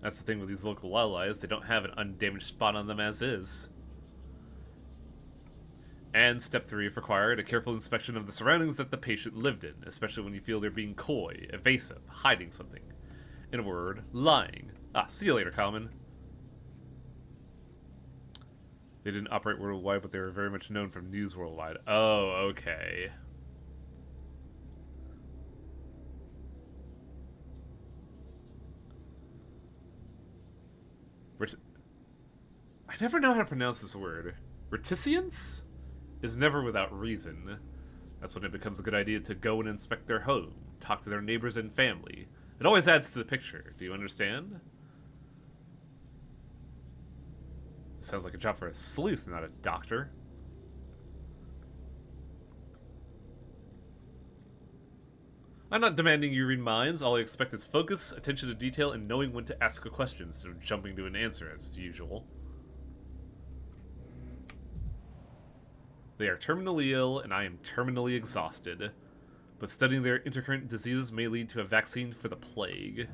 That's the thing with these local wildlife, they don't have an undamaged spot on them as is. And step 3, if required, a careful inspection of the surroundings that the patient lived in, especially when you feel they're being coy, evasive, hiding something. In a word, lying. See you later, Common. They didn't operate worldwide, but they were very much known from news worldwide. Oh, okay. I never know how to pronounce this word. Reticence? is never without reason. That's when it becomes a good idea to go and inspect their home, talk to their neighbors and family. It always adds to the picture. Do you understand? It sounds like a job for a sleuth, not a doctor. I'm not demanding you read minds. All I expect is focus, attention to detail, and knowing when to ask a question instead of jumping to an answer as usual. They are terminally ill, and I am terminally exhausted. But studying their intercurrent diseases may lead to a vaccine for the plague.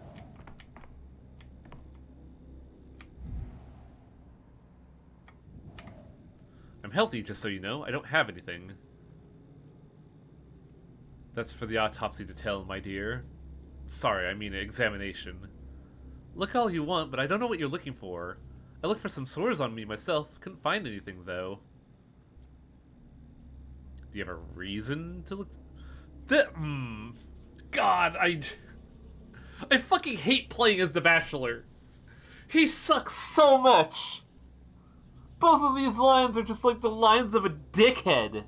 I'm healthy, just so you know. I don't have anything. That's for the autopsy to tell, my dear. Sorry, I mean examination. Look all you want, but I don't know what you're looking for. I looked for some sores on me myself. Couldn't find anything, though. Do you have a reason to look? God, I fucking hate playing as the Bachelor. He sucks so much. Both of these lines are just like the lines of a dickhead.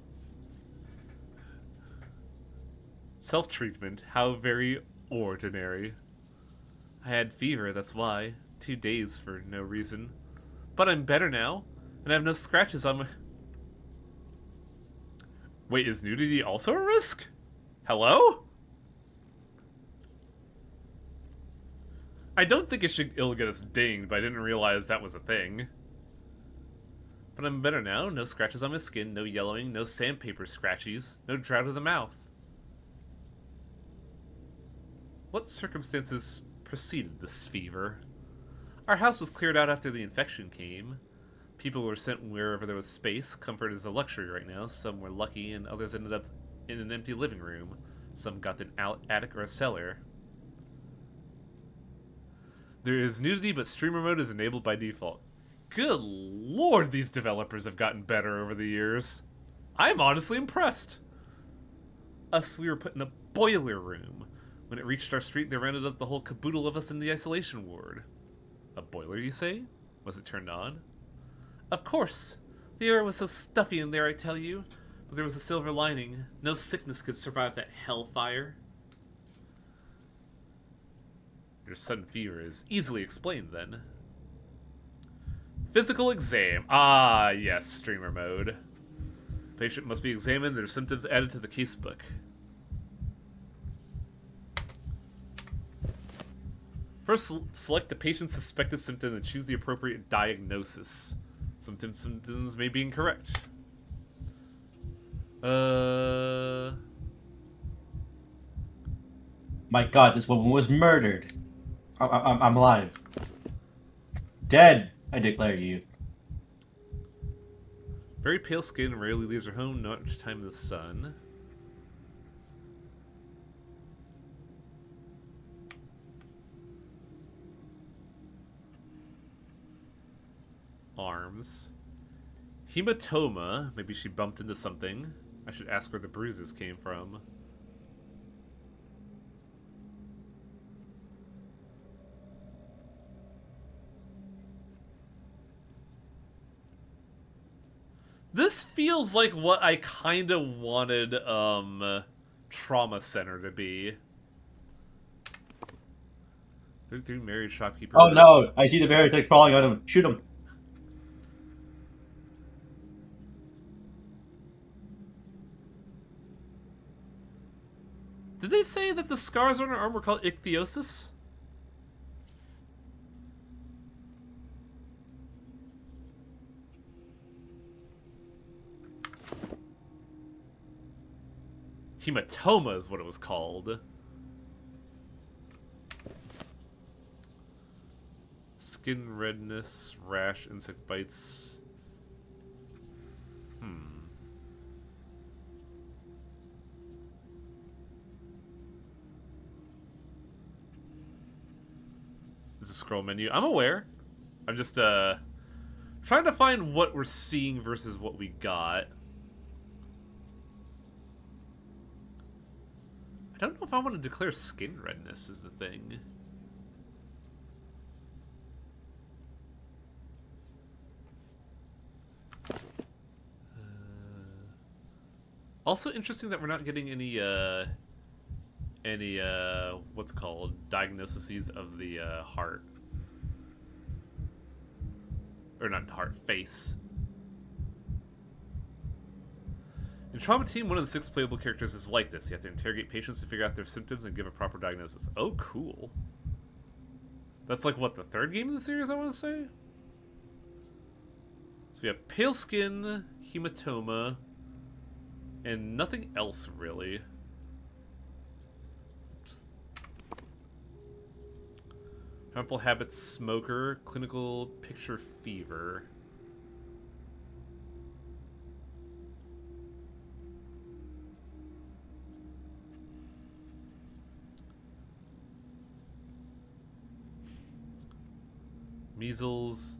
Self-treatment, how very ordinary. I had fever, that's why. 2 days for no reason. But I'm better now, and I have no scratches on my... Wait, is nudity also a risk? Hello? I don't think it'll get us dinged, but I didn't realize that was a thing. But I'm better now, no scratches on my skin, no yellowing, no sandpaper scratchies, no drought of the mouth. What circumstances preceded this fever? Our house was cleared out after the infection came. People were sent wherever there was space. Comfort is a luxury right now. Some were lucky, and others ended up in an empty living room. Some got an attic or a cellar. There is nudity, but streamer mode is enabled by default. Good lord, these developers have gotten better over the years. I'm honestly impressed. We were put in a boiler room. When it reached our street, they rounded up the whole caboodle of us in the isolation ward. A boiler, you say? Was it turned on? Of course. The air was so stuffy in there, I tell you. But there was a silver lining. No sickness could survive that hellfire. Your sudden fever is easily explained, then. Physical exam. Ah, yes, streamer mode. Patient must be examined, their symptoms added to the casebook. First, select the patient's suspected symptom and choose the appropriate diagnosis. Some symptoms may be incorrect. My God, this woman was murdered. I'm alive. Dead, I declare you. Very pale skin, rarely leaves her home, not much time in the sun. Arms. Hematoma. Maybe she bumped into something. I should ask where the bruises came from. This feels like what I kind of wanted, Trauma Center to be. 33 married shopkeeper. Oh no, I see the bear thing crawling on him. Shoot him. Did they say that the scars on her arm were called ichthyosis? Hematoma is what it was called. Skin redness, rash, insect bites. There's a scroll menu. I'm aware. I'm just trying to find what we're seeing versus what we got. I don't know if I want to declare skin redness is the thing. Also interesting that we're not getting any what's it called, diagnoses of the heart. Or not heart, face. In Trauma Team, one of the 6 playable characters is like this. You have to interrogate patients to figure out their symptoms and give a proper diagnosis. Oh, cool. That's like, what, the 3rd game in the series, I want to say? So we have pale skin, hematoma, and nothing else, really. Harmful habits, smoker, clinical picture, fever. Measles,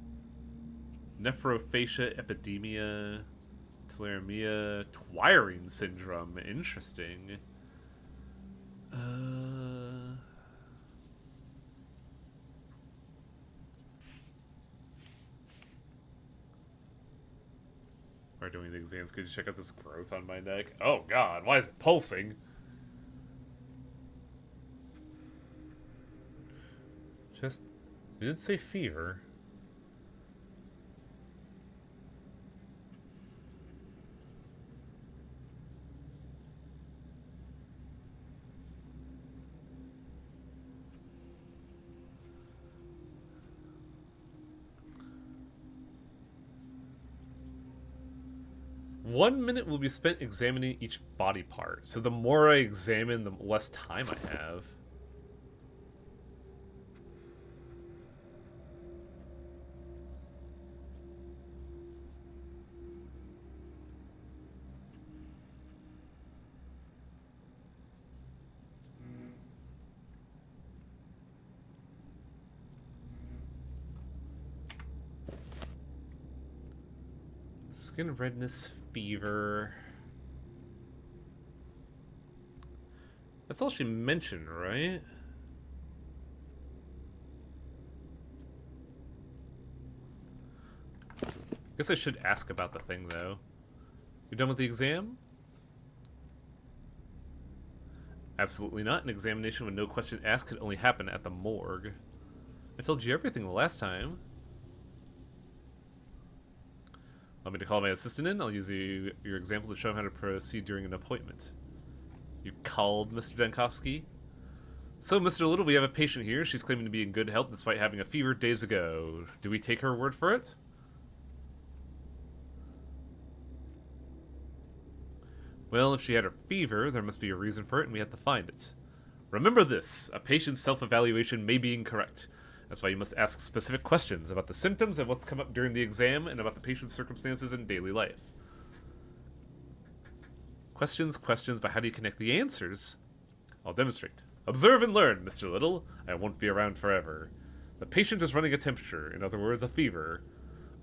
nephrophasia epidemia, tularemia, Twiring syndrome. Interesting. While doing the exams, could you check out this growth on my neck? Oh god, why is it pulsing? Just, it didn't say fever. One minute will be spent examining each body part. So the more I examine, the less time I have. Skin redness, fever. That's all she mentioned, right? Guess I should ask about the thing, though. You done with the exam? Absolutely not. An examination with no question asked could only happen at the morgue. I told you everything the last time. Want me to call my assistant in? I'll use your example to show him how to proceed during an appointment. You called, Mr. Denkovsky? So, Mr. Little, we have a patient here. She's claiming to be in good health despite having a fever days ago. Do we take her word for it? Well, if she had a fever, there must be a reason for it, and we have to find it. Remember this. A patient's self-evaluation may be incorrect. That's why you must ask specific questions about the symptoms and what's come up during the exam and about the patient's circumstances in daily life. Questions, but how do you connect the answers? I'll demonstrate. Observe and learn, Mr. Little. I won't be around forever. The patient is running a temperature, in other words, a fever.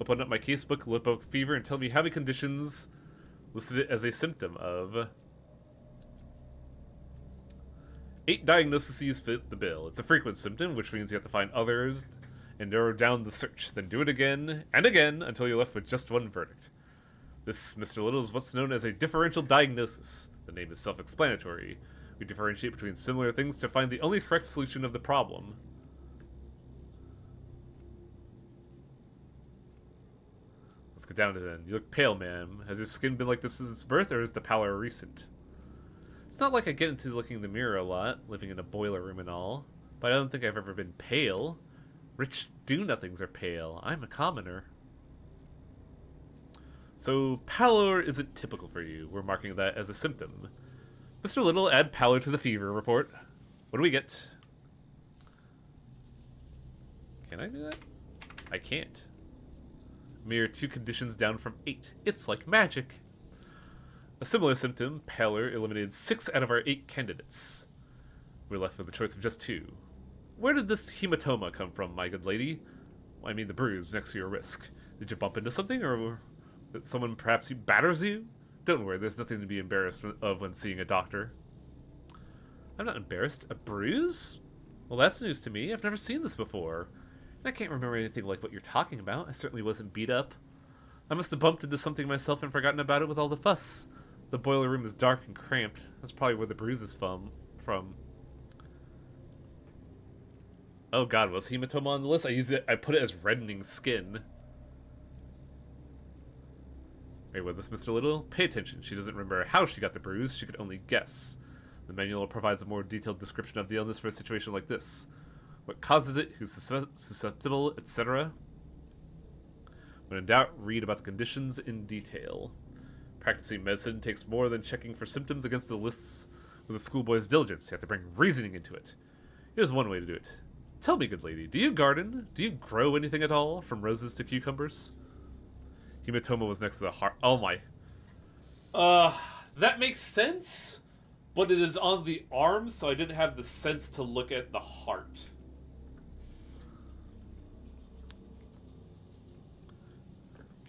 Open up my casebook, look up fever, and tell me how many conditions listed it as a symptom of. 8 diagnoses fit the bill. It's a frequent symptom, which means you have to find others and narrow down the search. Then do it again and again until you're left with just one verdict. This, Mr. Little, is what's known as a differential diagnosis. The name is self-explanatory. We differentiate between similar things to find the only correct solution of the problem. Let's get down to it then. You look pale, ma'am. Has your skin been like this since birth, or is the pallor recent? It's not like I get into looking in the mirror a lot, living in a boiler room and all, but I don't think I've ever been pale. Rich do-nothings are pale. I'm a commoner. So, pallor isn't typical for you. We're marking that as a symptom. Mr. Little, add pallor to the fever report. What do we get? Can I do that? I can't. Mere 2 conditions down from 8. It's like magic. A similar symptom, pallor, eliminated 6 out of our 8 candidates. We're left with a choice of just 2. Where did this hematoma come from, my good lady? Well, I mean the bruise next to your wrist. Did you bump into something, or that someone perhaps batters you? Don't worry, there's nothing to be embarrassed of when seeing a doctor. I'm not embarrassed. A bruise? Well, that's news to me. I've never seen this before. And I can't remember anything like what you're talking about. I certainly wasn't beat up. I must have bumped into something myself and forgotten about it with all the fuss. The boiler room is dark and cramped. That's probably where the bruise is from. Oh god, was hematoma on the list? I put it as reddening skin. Wait, with this, Mr. Little? Pay attention. She doesn't remember how she got the bruise. She could only guess. The manual provides a more detailed description of the illness for a situation like this. What causes it, who's susceptible, etc. When in doubt, read about the conditions in detail. Practicing medicine takes more than checking for symptoms against the lists with a schoolboy's diligence. You have to bring reasoning into it. Here's one way to do it. Tell me, good lady, do you garden? Do you grow anything at all, from roses to cucumbers? Hematoma was next to the heart. Oh my. That makes sense, but it is on the arm, so I didn't have the sense to look at the heart.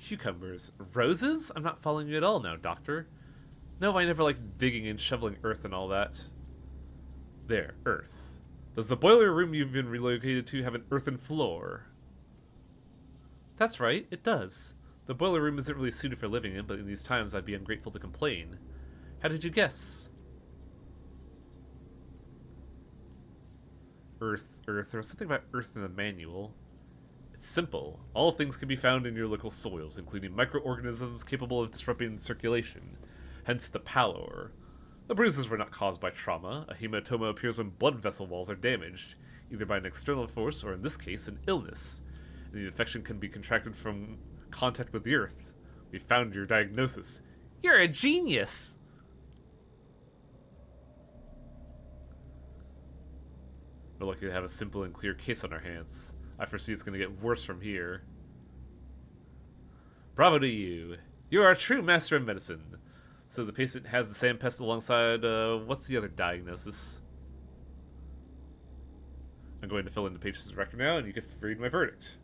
Cucumbers. Roses? I'm not following you at all now, doctor. No, I never liked digging and shoveling earth and all that. There, earth. Does the boiler room you've been relocated to have an earthen floor? That's right, it does. The boiler room isn't really suited for living in, but in these times I'd be ungrateful to complain. How did you guess? Earth. There was something about earth in the manual. It's simple. All things can be found in your local soils, including microorganisms capable of disrupting circulation. Hence the pallor. The bruises were not caused by trauma. A hematoma appears when blood vessel walls are damaged, either by an external force or, in this case, an illness. And the infection can be contracted from contact with the earth. We found your diagnosis. You're a genius! We're lucky to have a simple and clear case on our hands. I foresee it's going to get worse from here. Bravo to you. You are a true master of medicine. So the patient has the same pest alongside, what's the other diagnosis? I'm going to fill in the patient's record now, and you can read my verdict.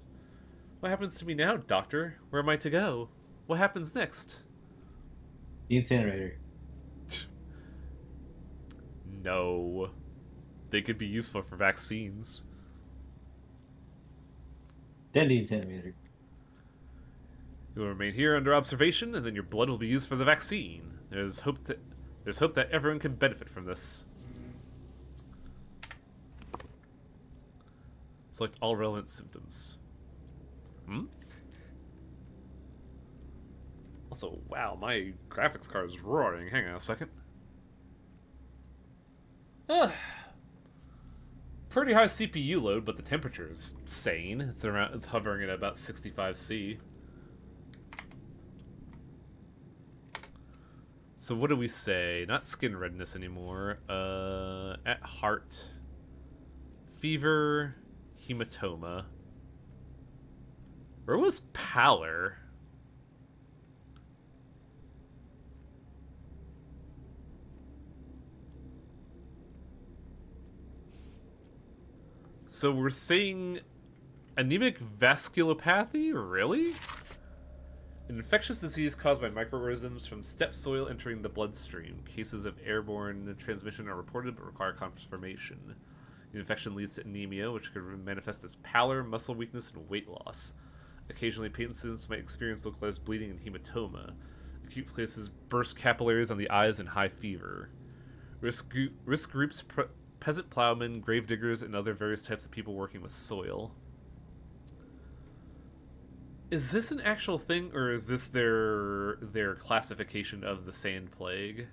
What happens to me now, doctor? Where am I to go? What happens next? The incinerator. No. They could be useful for vaccines. Then the incinerator. You will remain here under observation, and then your blood will be used for the vaccine. There's hope that everyone can benefit from this. Select all relevant symptoms. Also, wow, my graphics card is roaring. Hang on a second. Pretty high CPU load, but the temperature is sane. It's hovering at about 65°C. So what do we say? Not skin redness anymore. At heart. Fever. Hematoma. Where was pallor? So we're saying anemic vasculopathy? Really? An infectious disease caused by microorganisms from steppe soil entering the bloodstream. Cases of airborne transmission are reported but require confirmation. The infection leads to anemia, which could manifest as pallor, muscle weakness, and weight loss. Occasionally, patients might experience localized bleeding and hematoma. Acute cases burst capillaries on the eyes and high fever. Risk groups, peasant plowmen, gravediggers, and other various types of people working with soil. Is this an actual thing, or is this their classification of the sand plague?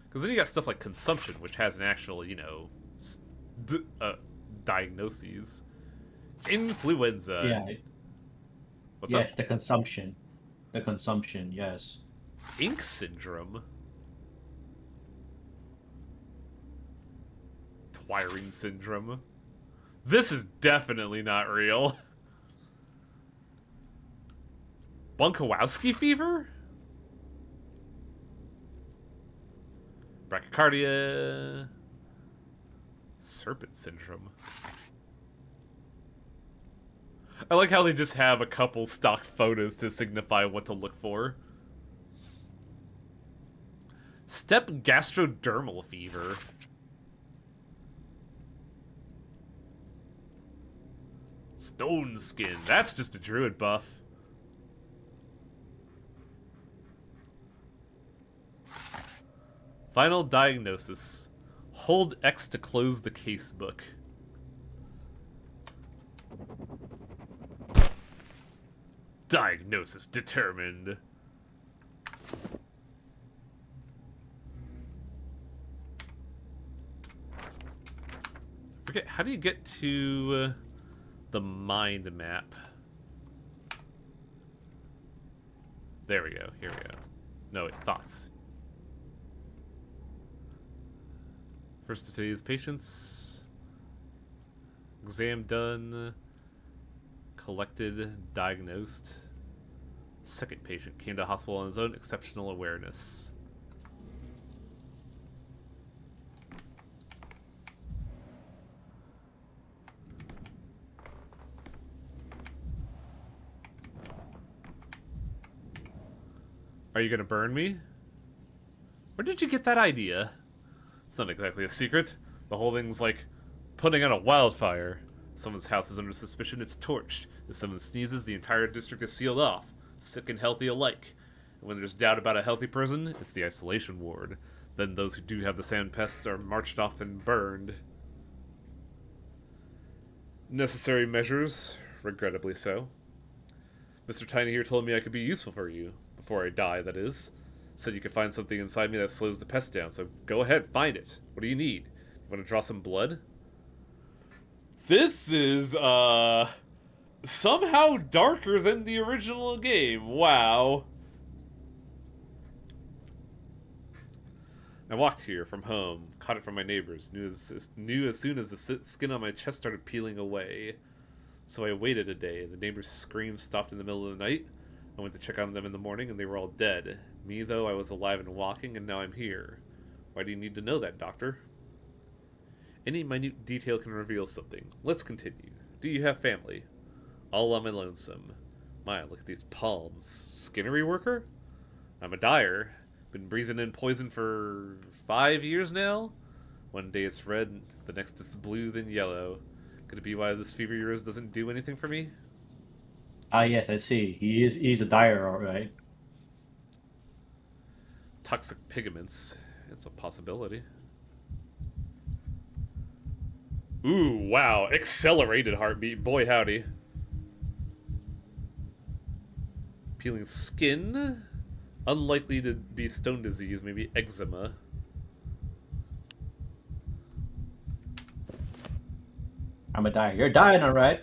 Because then you got stuff like consumption, which has an actual, diagnoses. Influenza. Yeah. What's up? Yes, the consumption. The consumption, yes. Ink syndrome. Twirling syndrome. This is definitely not real. Bunkowski fever? Brachycardia. Serpent syndrome. I like how they just have a couple stock photos to signify what to look for. Steppe gastrodermal fever. Stone skin. That's just a druid buff. Final diagnosis. Hold X to close the casebook. Diagnosis determined. Forget, how do you get to the mind map? There we go. Here we go. No, wait, thoughts. First to today's patients. Exam done. Collected. Diagnosed. Second patient came to hospital on his own. Exceptional awareness. Are you gonna burn me? Where did you get that idea? It's not exactly a secret. The whole thing's like putting out a wildfire. Someone's house is under suspicion, it's torched. If someone sneezes, the entire district is sealed off. Sick and healthy alike. And when there's doubt about a healthy person, it's the isolation ward. Then those who do have the sand pests are marched off and burned. Necessary measures, regrettably so. Mr. Tiny here told me I could be useful for you. Before I die, that is. Said you could find something inside me that slows the pest down, so go ahead, find it. What do you need? You want to draw some blood? This is, somehow darker than the original game. Wow. I walked here from home, caught it from my neighbors, knew as soon as the skin on my chest started peeling away. So I waited a day. The neighbors' screams stopped in the middle of the night. I went to check on them in the morning, and they were all dead. Me, though, I was alive and walking, and now I'm here. Why do you need to know that, Doctor? Any minute detail can reveal something. Let's continue. Do you have family? All on my lonesome. My, look at these palms. Skinnery worker? I'm a dyer. Been breathing in poison for 5 years now? One day it's red, the next it's blue, then yellow. Could it be why this fever of yours doesn't do anything for me? Ah, yes, I see. He's a dyer, all right. Toxic pigments. It's a possibility. Ooh, wow. Accelerated heartbeat. Boy, howdy. Peeling skin. Unlikely to be stone disease. Maybe eczema. I'm a dyer. You're dying, all right.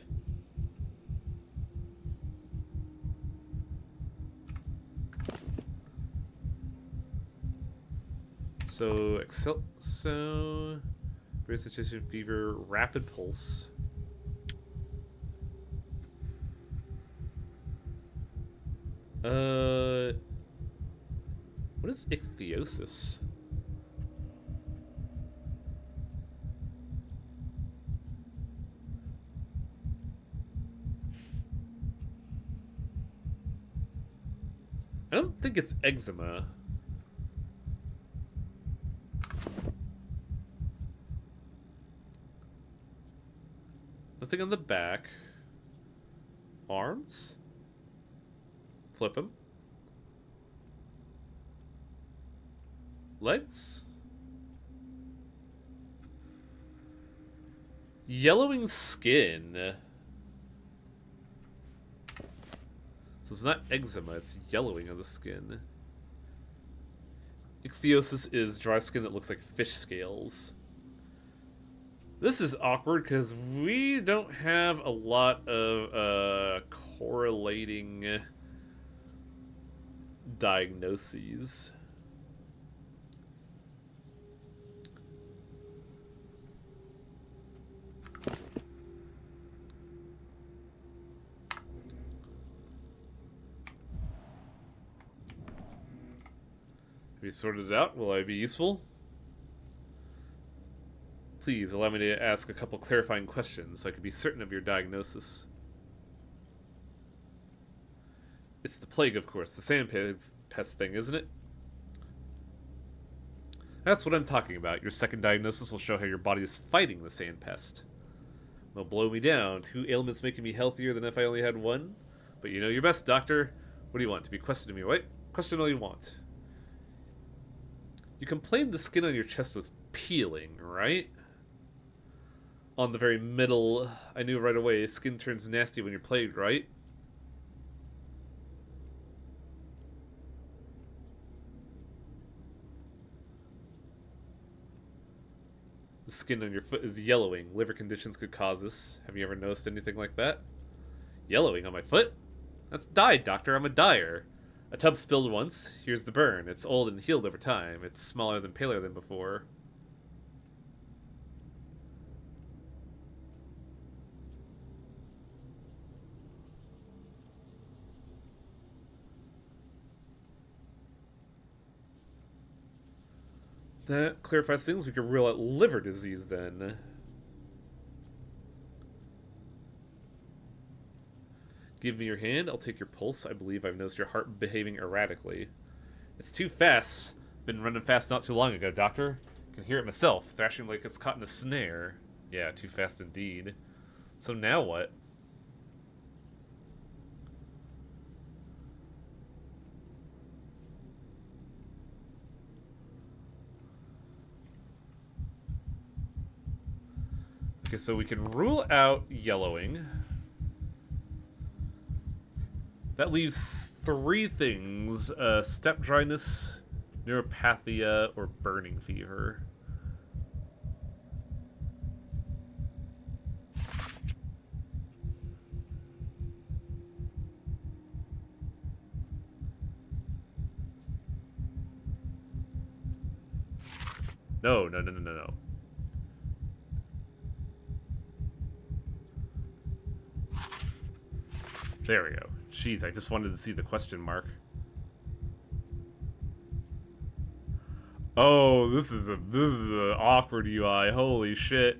So, recitation, fever, rapid pulse. What is ichthyosis? I don't think it's eczema. Nothing on the back. Arms? Flip him. Legs? Yellowing skin. So it's not eczema, it's yellowing of the skin. Ichthyosis is dry skin that looks like fish scales. This is awkward because we don't have a lot of correlating diagnoses. Have you sorted it out? Will I be useful? Please allow me to ask a couple clarifying questions so I can be certain of your diagnosis. It's the plague, of course. The sand pest thing, isn't it? That's what I'm talking about. Your second diagnosis will show how your body is fighting the sand pest. It'll blow me down. 2 ailments making me healthier than if I only had one. But you know your best, Doctor. What do you want? To be questioned me, right? Question all you want. You complained the skin on your chest was peeling, right? On the very middle, I knew right away, skin turns nasty when you're plagued, right? The skin on your foot is yellowing. Liver conditions could cause this. Have you ever noticed anything like that? Yellowing on my foot? That's dye, doctor. I'm a dyer. A tub spilled once. Here's the burn. It's old and healed over time. It's smaller than paler than before. That clarifies things. We could rule out liver disease then. Give me your hand. I'll take your pulse. I believe I've noticed your heart behaving erratically. It's too fast. Been running fast not too long ago, doctor. Can hear it myself. Thrashing like it's caught in a snare. Yeah, too fast indeed. So now what? Okay, so we can rule out yellowing. That leaves 3 things. Step dryness, neuropathia, or burning fever. No. There we go. Jeez, I just wanted to see the question mark. Oh, this is a awkward UI. Holy shit.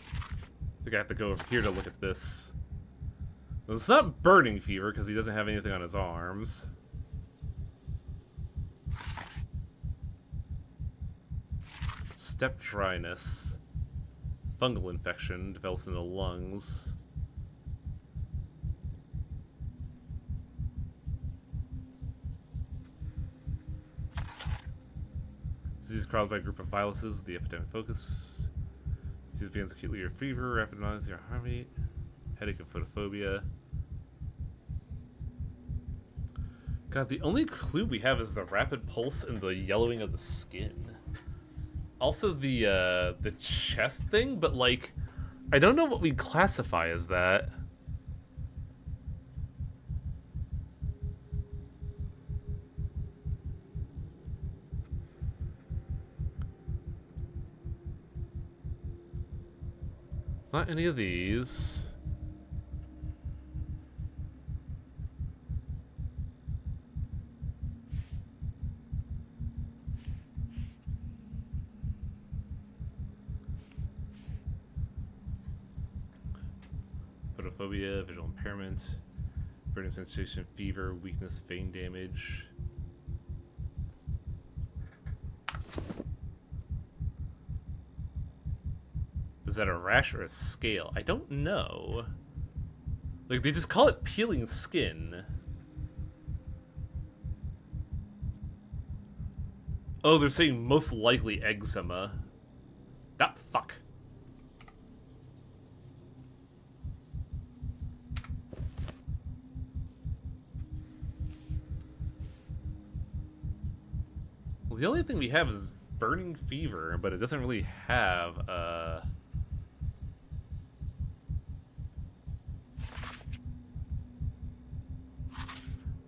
I think I have to go over here to look at this. Well, it's not burning fever because he doesn't have anything on his arms. Step dryness. Fungal infection develops in the lungs. Disease caused by a group of viruses, the epidemic focus. Disease begins acutely your fever, rapid noise, your heart rate, headache and photophobia. God, the only clue we have is the rapid pulse and the yellowing of the skin. Also the chest thing, but like, I don't know what we classify as that. It's not any of these. Photophobia, visual impairment, burning sensation, fever, weakness, vein damage. Is that a rash or a scale? I don't know. Like, they just call it peeling skin. Oh, they're saying most likely eczema. That fuck. Well, the only thing we have is burning fever, but it doesn't really have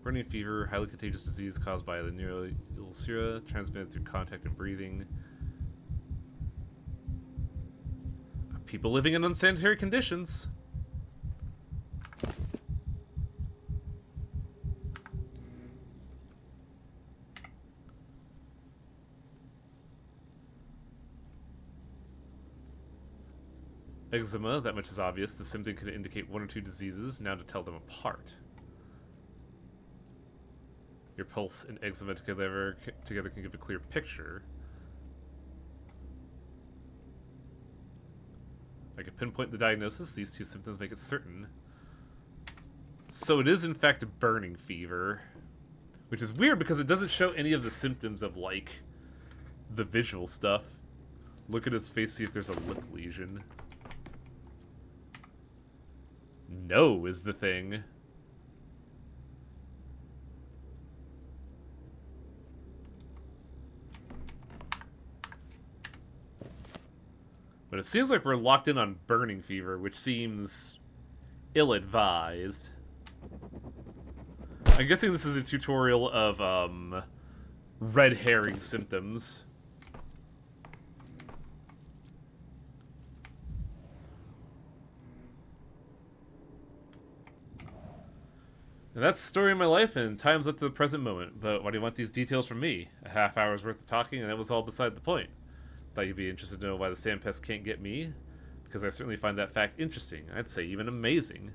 burning fever, highly contagious disease caused by the neuroulcera, transmitted through contact and breathing. People living in unsanitary conditions. Eczema, that much is obvious. The symptom could indicate 1 or 2 diseases. Now to tell them apart. Your pulse and eczema together can give a clear picture. I could pinpoint the diagnosis. These 2 symptoms make it certain. So it is in fact a burning fever, which is weird because it doesn't show any of the symptoms of, like, the visual stuff. Look at his face, see if there's a lip lesion. No is the thing. But it seems like we're locked in on burning fever, which seems ill-advised. I'm guessing this is a tutorial of, red herring symptoms. And that's the story of my life, and time's up to the present moment. But why do you want these details from me? A half hour's worth of talking, and that was all beside the point. Thought you'd be interested to know why the sandpest can't get me? Because I certainly find that fact interesting. I'd say even amazing.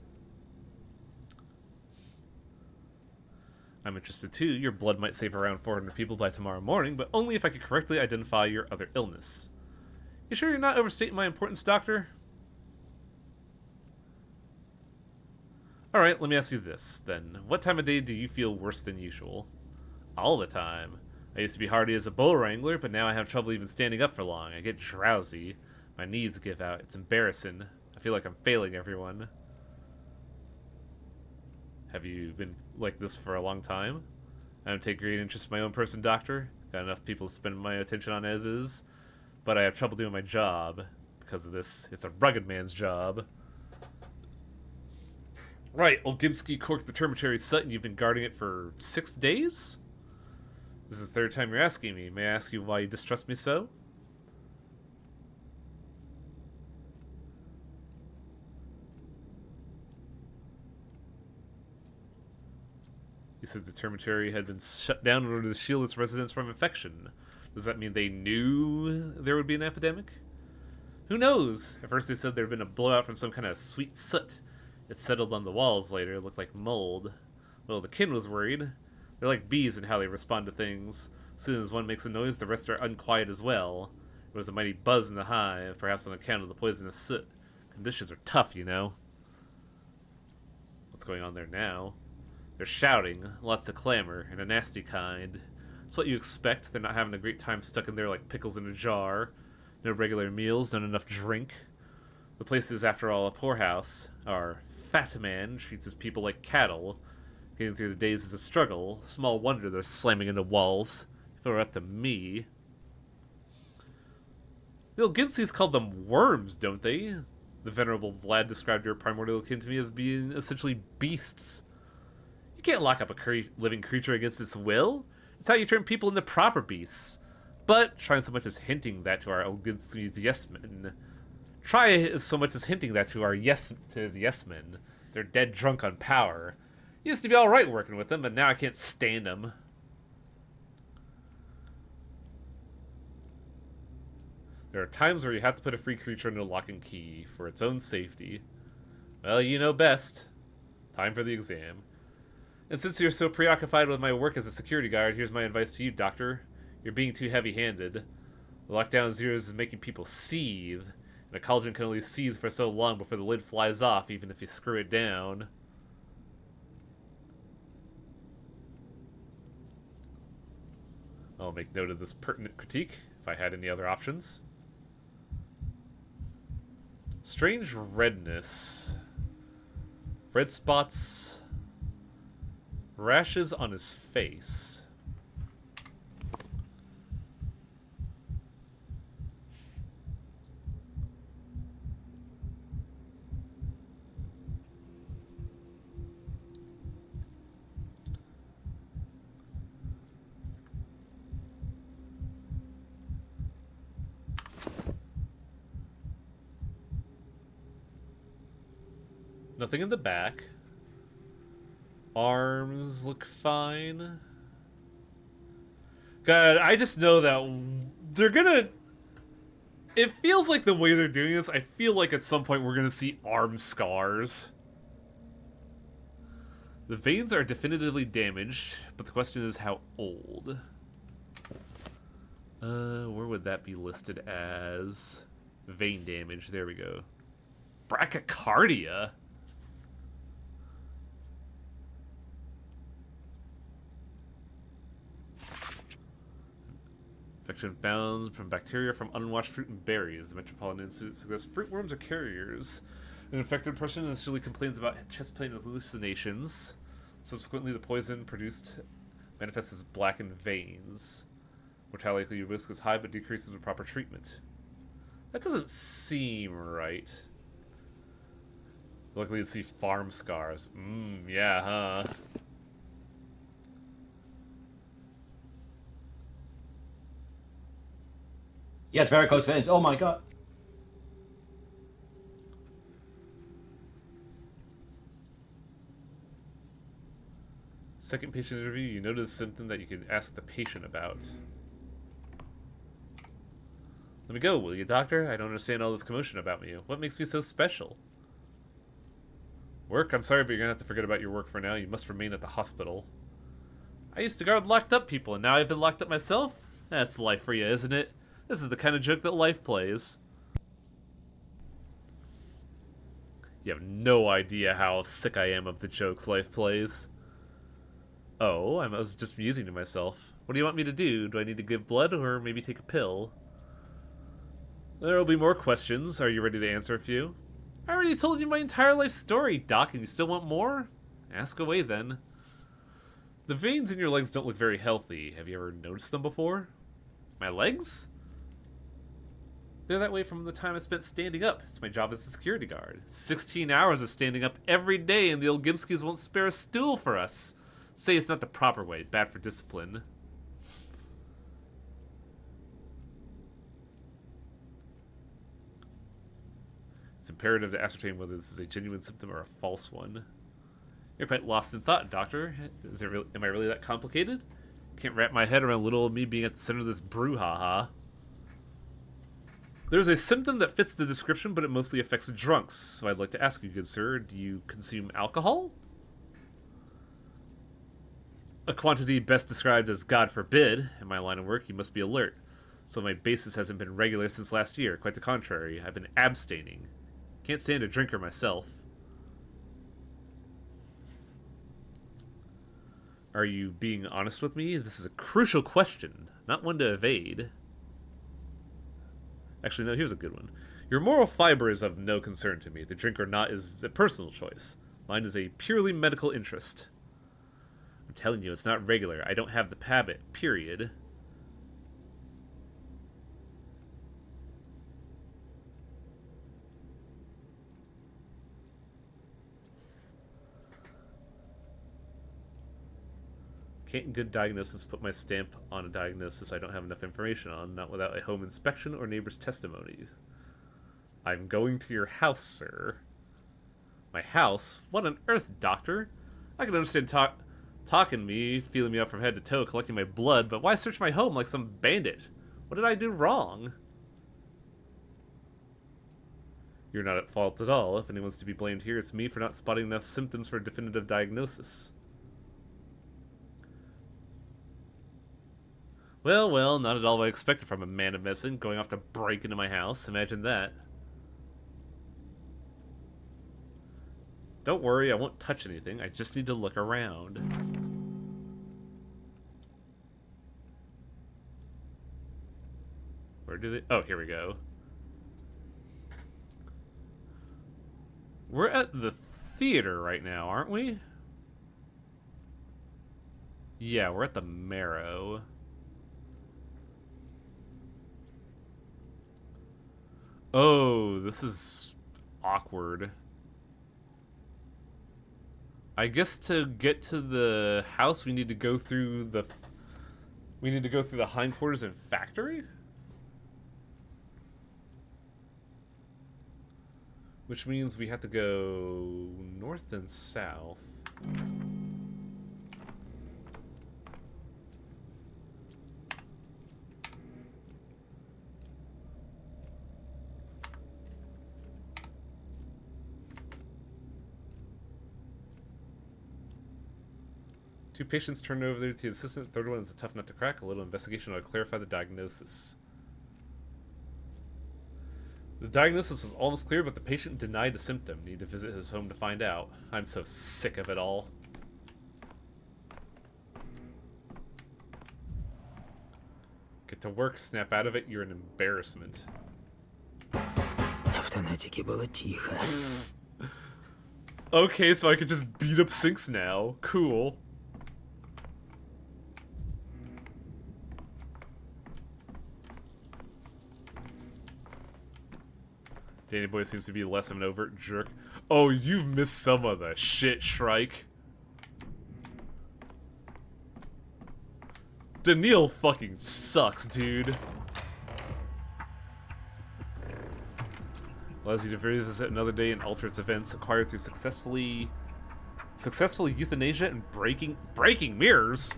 I'm interested too. Your blood might save around 400 people by tomorrow morning, but only if I could correctly identify your other illness. You sure you're not overstating my importance, Doctor? Alright, let me ask you this, then. What time of day do you feel worse than usual? All the time. I used to be hardy as a bull wrangler, but now I have trouble even standing up for long. I get drowsy. My knees give out. It's embarrassing. I feel like I'm failing everyone. Have you been like this for a long time? I don't take great interest in my own person, Doctor. Got enough people to spend my attention on as is. But I have trouble doing my job. Because of this, it's a rugged man's job. Right, Olgimsky corked the termitary sut and you've been guarding it for 6 days? This is the third time you're asking me. May I ask you why you distrust me so? You said the termitary had been shut down in order to shield its residents from infection. Does that mean they knew there would be an epidemic? Who knows? At first they said there had been a blowout from some kind of sweet soot. It settled on the walls later. It looked like mold. Well, the kin was worried. They're like bees in how they respond to things. As soon as one makes a noise, the rest are unquiet as well. There was a mighty buzz in the hive, perhaps on account of the poisonous soot. Conditions are tough, you know. What's going on there now? They're shouting, lots of clamor, and a nasty kind. It's what you expect. They're not having a great time stuck in there like pickles in a jar. No regular meals, not enough drink. The place is, after all, a poorhouse. Our fat man treats his people like cattle. Getting through the days is a struggle. Small wonder they're slamming into walls. If it were up to me... The Gimsies called them worms, don't they? The venerable Vlad described your primordial kin to me as being essentially beasts. You can't lock up a living creature against its will. It's how you turn people into proper beasts. But trying so much as hinting that to our Gimsies yes-men. Try so much as hinting that to his yes-men. They're dead drunk on power. Used to be alright working with them, but now I can't stand them. There are times where you have to put a free creature under lock and key for its own safety. Well, you know best. Time for the exam. And since you're so preoccupied with my work as a security guard, here's my advice to you, Doctor. You're being too heavy-handed. The lockdown zeros is making people seethe, and a cauldron can only seethe for so long before the lid flies off, even if you screw it down. I'll make note of this pertinent critique, if I had any other options. Strange redness. Red spots. Rashes on his face. Nothing in the back. Arms look fine. God, I just know that they're gonna... It feels like the way they're doing this, I feel like at some point we're gonna see arm scars. The veins are definitively damaged, but the question is how old. Where would that be listed as? Vein damage, there we go. Brachycardia? Infection found from bacteria from unwashed fruit and berries. The Metropolitan Institute suggests fruit worms are carriers. An infected person initially complains about chest pain and hallucinations. Subsequently, the poison produced manifests as blackened veins. Mortality risk is high but decreases with proper treatment. That doesn't seem right. Luckily, you see farm scars. Yeah, huh? Yeah, it's varicose veins. Oh my god. Second patient interview, you notice something that you can ask the patient about. Let me go, will you, doctor? I don't understand all this commotion about me. What makes me so special? Work? I'm sorry, but you're gonna have to forget about your work for now. You must remain at the hospital. I used to guard locked up people, and now I've been locked up myself? That's life for you, isn't it? This is the kind of joke that life plays. You have no idea how sick I am of the jokes life plays. Oh, I was just musing to myself. What do you want me to do? Do I need to give blood or maybe take a pill? There will be more questions. Are you ready to answer a few? I already told you my entire life story, Doc, and you still want more? Ask away, then. The veins in your legs don't look very healthy. Have you ever noticed them before? My legs? They're that way from the time I spent standing up. It's my job as a security guard. 16 hours of standing up every day, and the old Gimskis won't spare a stool for us. Say it's not the proper way. Bad for discipline. It's imperative to ascertain whether this is a genuine symptom or a false one. You're quite lost in thought, Doctor. Am I really that complicated? Can't wrap my head around little old me being at the center of this brouhaha. There's a symptom that fits the description, but it mostly affects drunks. So I'd like to ask you, good sir, do you consume alcohol? A quantity best described as God forbid. In my line of work, you must be alert. So my basis hasn't been regular since last year. Quite the contrary. I've been abstaining. Can't stand a drinker myself. Are you being honest with me? This is a crucial question, not one to evade. Actually, no, here's a good one. Your moral fiber is of no concern to me. The drink or not is a personal choice. Mine is a purely medical interest. I'm telling you, it's not regular. I don't have the habit, period. Can't in good diagnosis put my stamp on a diagnosis I don't have enough information on, not without a home inspection or neighbor's testimony. I'm going to your house, sir. My house? What on earth, doctor? I can understand talking me, feeling me up from head to toe, collecting my blood, but why search my home like some bandit? What did I do wrong? You're not at fault at all. If anyone's to be blamed here, it's me for not spotting enough symptoms for a definitive diagnosis. Well, well, not at all what I expected from a man of medicine, going off to break into my house. Imagine that. Don't worry, I won't touch anything. I just need to look around. Where do they... Oh, here we go. We're at the theater right now, aren't we? Yeah, we're at the Marrow. Oh, this is awkward. I guess to get to the house, we need to go through the hindquarters and factory, which means we have to go north and south. Two patients turned over to the assistant. Third one is a tough nut to crack. A little investigation will clarify the diagnosis. The diagnosis was almost clear, but the patient denied the symptom. Need to visit his home to find out. I'm so sick of it all. to work, snap out of it, you're an embarrassment. В Танатике было тихо. Okay, so I could just beat up sinks now. Cool. Danny Boy seems to be less of an overt jerk. Oh, you've missed some of the shit, Shrike. Daniil fucking sucks, dude. Allows you to visit another day and alter its events acquired through successfully euthanasia and breaking mirrors.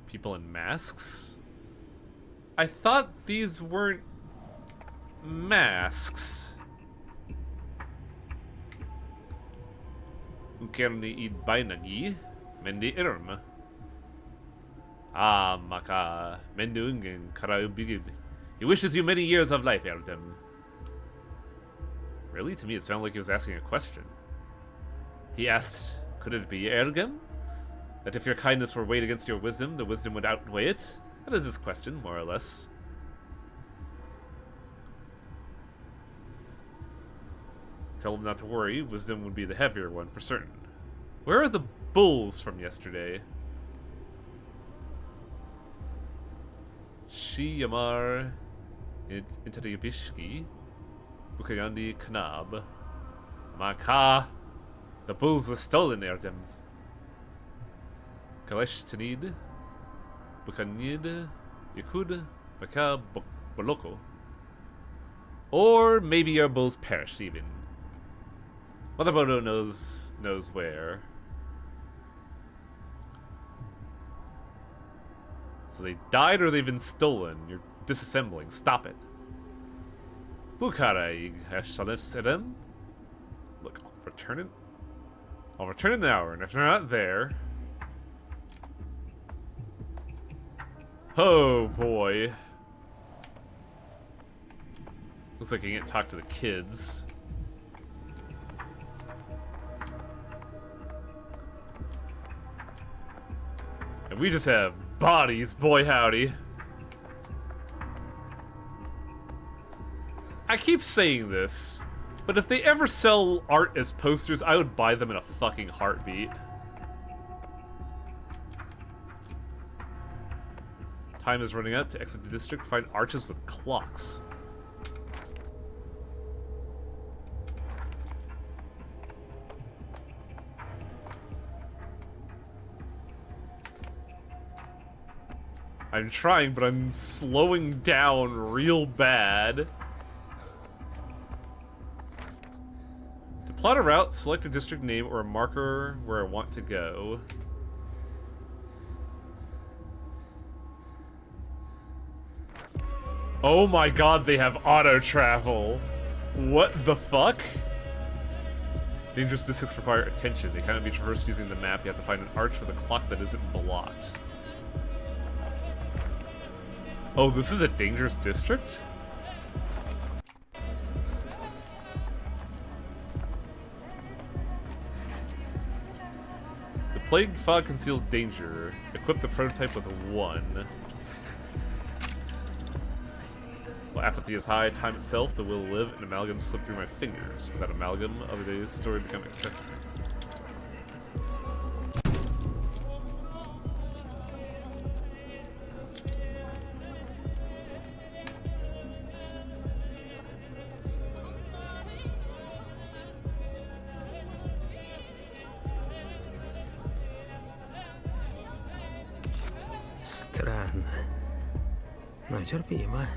People in masks? I thought these weren't masks. Ukerni id bainagi, mendi irm. Ah, Maka, Menduungen, Karaubigib. He wishes you many years of life, Erdem. Really? To me, it sounded like he was asking a question. He asked, could it be Ergem? That if your kindness were weighed against your wisdom, the wisdom would outweigh it? That is his question, more or less. Tell him not to worry, wisdom would be the heavier one for certain. Where are the bulls from yesterday? Shi Yamar Interyabishki Bukayandi Knab Maka. The bulls were stolen, Erdem. Kalesh Tanid Bukanid Yakud Baka Boloko. Or maybe your bulls perished even. Mother Bodo knows where. So they died or they've been stolen. You're disassembling. Stop it. Bukhara Yigashalesedem. Look, I'll return it. I'll return in an hour, and if they're not there. Oh boy. Looks like I can't talk to the kids. And we just have bodies, boy howdy. I keep saying this, but if they ever sell art as posters, I would buy them in a fucking heartbeat. Time is running out. To exit the district, find arches with clocks. I'm trying, but I'm slowing down real bad. To plot a route, select a district name or a marker where I want to go. Oh my god, they have auto travel. What the fuck? Dangerous districts require attention. They cannot be traversed using the map. You have to find an arch with a clock that isn't blocked. Oh, this is a dangerous district? The plague fog conceals danger. Equip the prototype with 1. While apathy is high, time itself, the will live, and amalgam slip through my fingers. Without amalgam, other days story become accessible. Странно, но терпимо.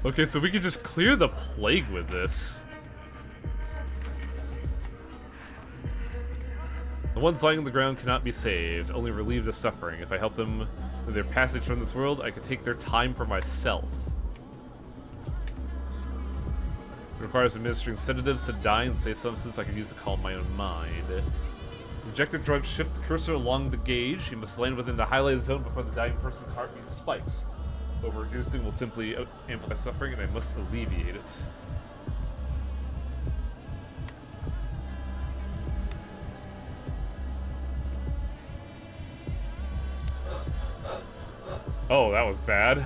Okay, so we can just clear the plague with this. The ones lying on the ground cannot be saved, only relieve the suffering. If I help them with their passage from this world, I can take their time for myself. It requires administering sedatives to die and say substance I can use to calm my own mind. Injected drugs shift the cursor along the gauge. You must land within the highlighted zone before the dying person's heartbeat spikes. Overdosing will simply amplify suffering, and I must alleviate it. Oh, that was bad.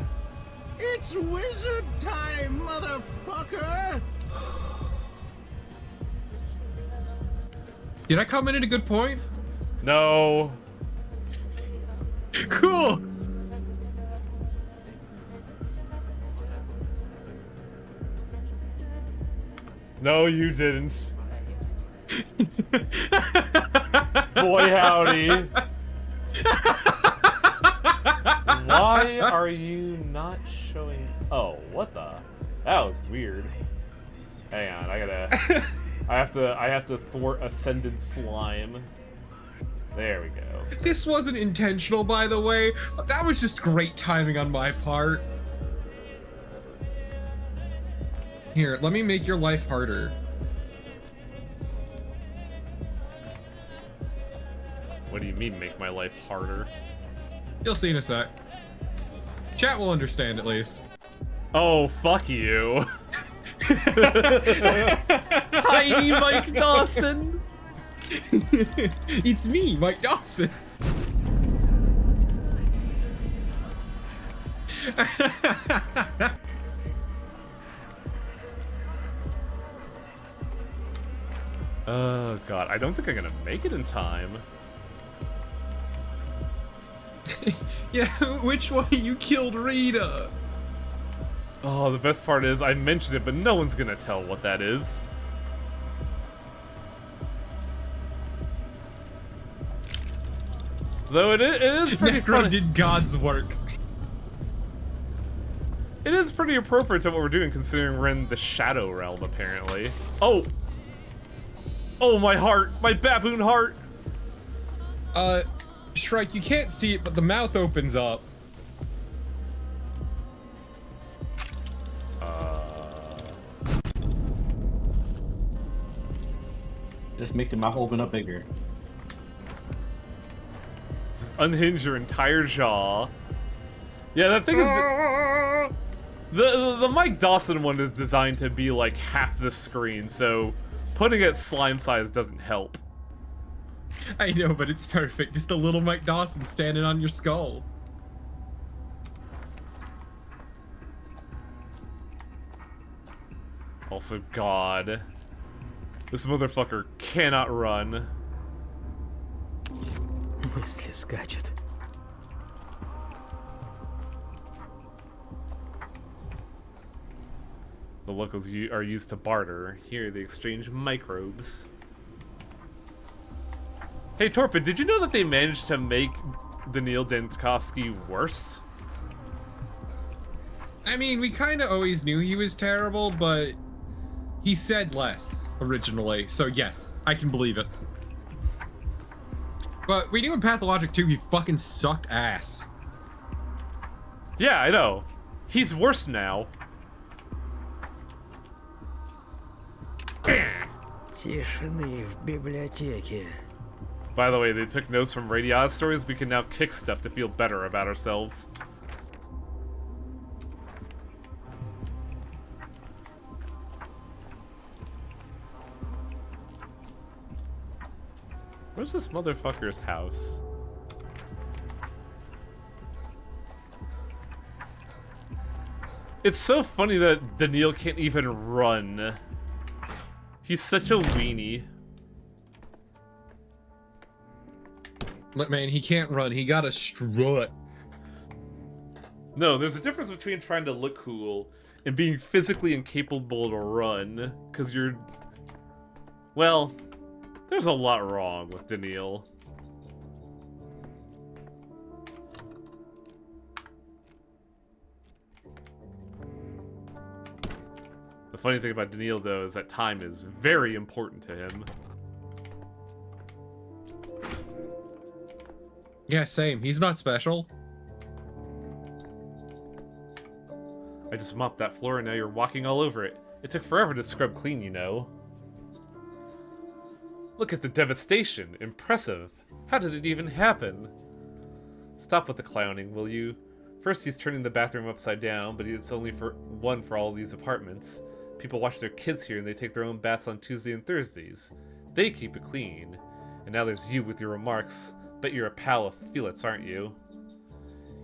It's wizard time, motherfucker! Did I come in at a good point? No. Cool. No, you didn't. Boy, howdy. Why are you not showing... Oh, what the... That was weird. Hang on, I have to thwart ascended slime. There we go. This wasn't intentional, by the way. That was just great timing on my part. Here, let me make your life harder. What do you mean, make my life harder? You'll see in a sec. Chat will understand, at least. Oh, fuck you. Tiny Mike Dawson. It's me, Mike Dawson. Oh god, I don't think I'm gonna make it in time. Yeah, which one? You killed Rita. Oh, the best part is I mentioned it, but no one's gonna tell what that is. Though it is pretty Necro funny. did God's work. It is pretty appropriate to what we're doing, considering we're in the Shadow Realm, apparently. Oh! Oh, my heart! My baboon heart! Shrike, you can't see it, but the mouth opens up. Just make the mouth open up bigger. Just unhinge your entire jaw. Yeah, that thing is... The Mike Dawson one is designed to be like half the screen, so putting it slime size doesn't help. I know, but it's perfect. Just a little Mike Dawson standing on your skull. Also, God. This motherfucker cannot run. Мысли скачут. The locals are used to barter. Here they exchange microbes. Hey Torpid, did you know that they managed to make Daniil Dentkovsky worse? I mean, we kind of always knew he was terrible, but he said less originally, so yes, I can believe it. But we knew in Pathologic 2 he fucking sucked ass. Yeah, I know. He's worse now. Тишины в библиотеке. By the way, they took notes from Radiata stories. We can now kick stuff to feel better about ourselves. Where's this motherfucker's house? It's so funny that Daniil can't even run. He's such a weenie. Look, man, he can't run. He got a strut. No, there's a difference between trying to look cool and being physically incapable to run, because you're... Well, there's a lot wrong with Daniil. The funny thing about Daniil, though, is that time is very important to him. Yeah, same. He's not special. I just mopped that floor and now you're walking all over it. It took forever to scrub clean, you know. Look at the devastation. Impressive. How did it even happen? Stop with the clowning, will you? First, he's turning the bathroom upside down, but it's only for one for all these apartments. People watch their kids here and they take their own baths on Tuesday and Thursdays. They keep it clean. And now there's you with your remarks. Bet you're a pal of Felix, aren't you?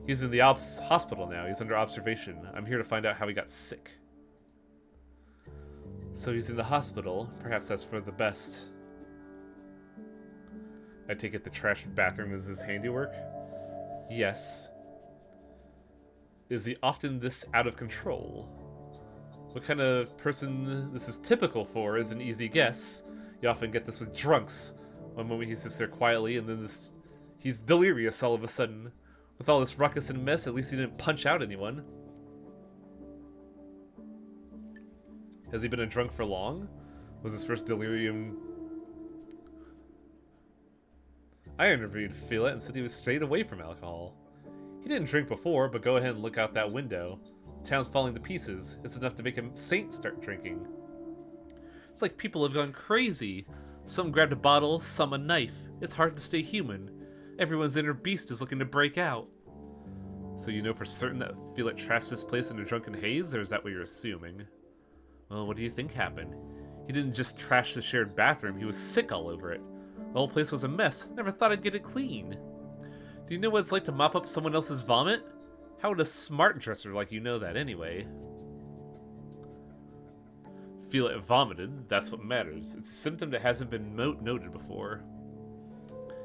He's in the hospital now. He's under observation. I'm here to find out how he got sick. So he's in the hospital. Perhaps that's for the best. I take it the trashed bathroom is his handiwork? Yes. Is he often this out of control? What kind of person this is typical for is an easy guess. You often get this with drunks. One moment he sits there quietly, and then he's delirious all of a sudden. With all this ruckus and mess, at least he didn't punch out anyone. Has he been a drunk for long? Was his first delirium... I interviewed Phila and said he was strayed away from alcohol. He didn't drink before, but go ahead and look out that window. Town's falling to pieces. It's enough to make a saint start drinking. It's like people have gone crazy. Some grabbed a bottle, some a knife. It's hard to stay human. Everyone's inner beast is looking to break out. So you know for certain that Felix trashed this place in a drunken haze, or is that what you're assuming? Well, what do you think happened? He didn't just trash the shared bathroom, he was sick all over it. The whole place was a mess. Never thought I'd get it clean. Do you know what it's like to mop up someone else's vomit? How would a smart dresser like you know that anyway? Felix vomited, that's what matters. It's a symptom that hasn't been noted before.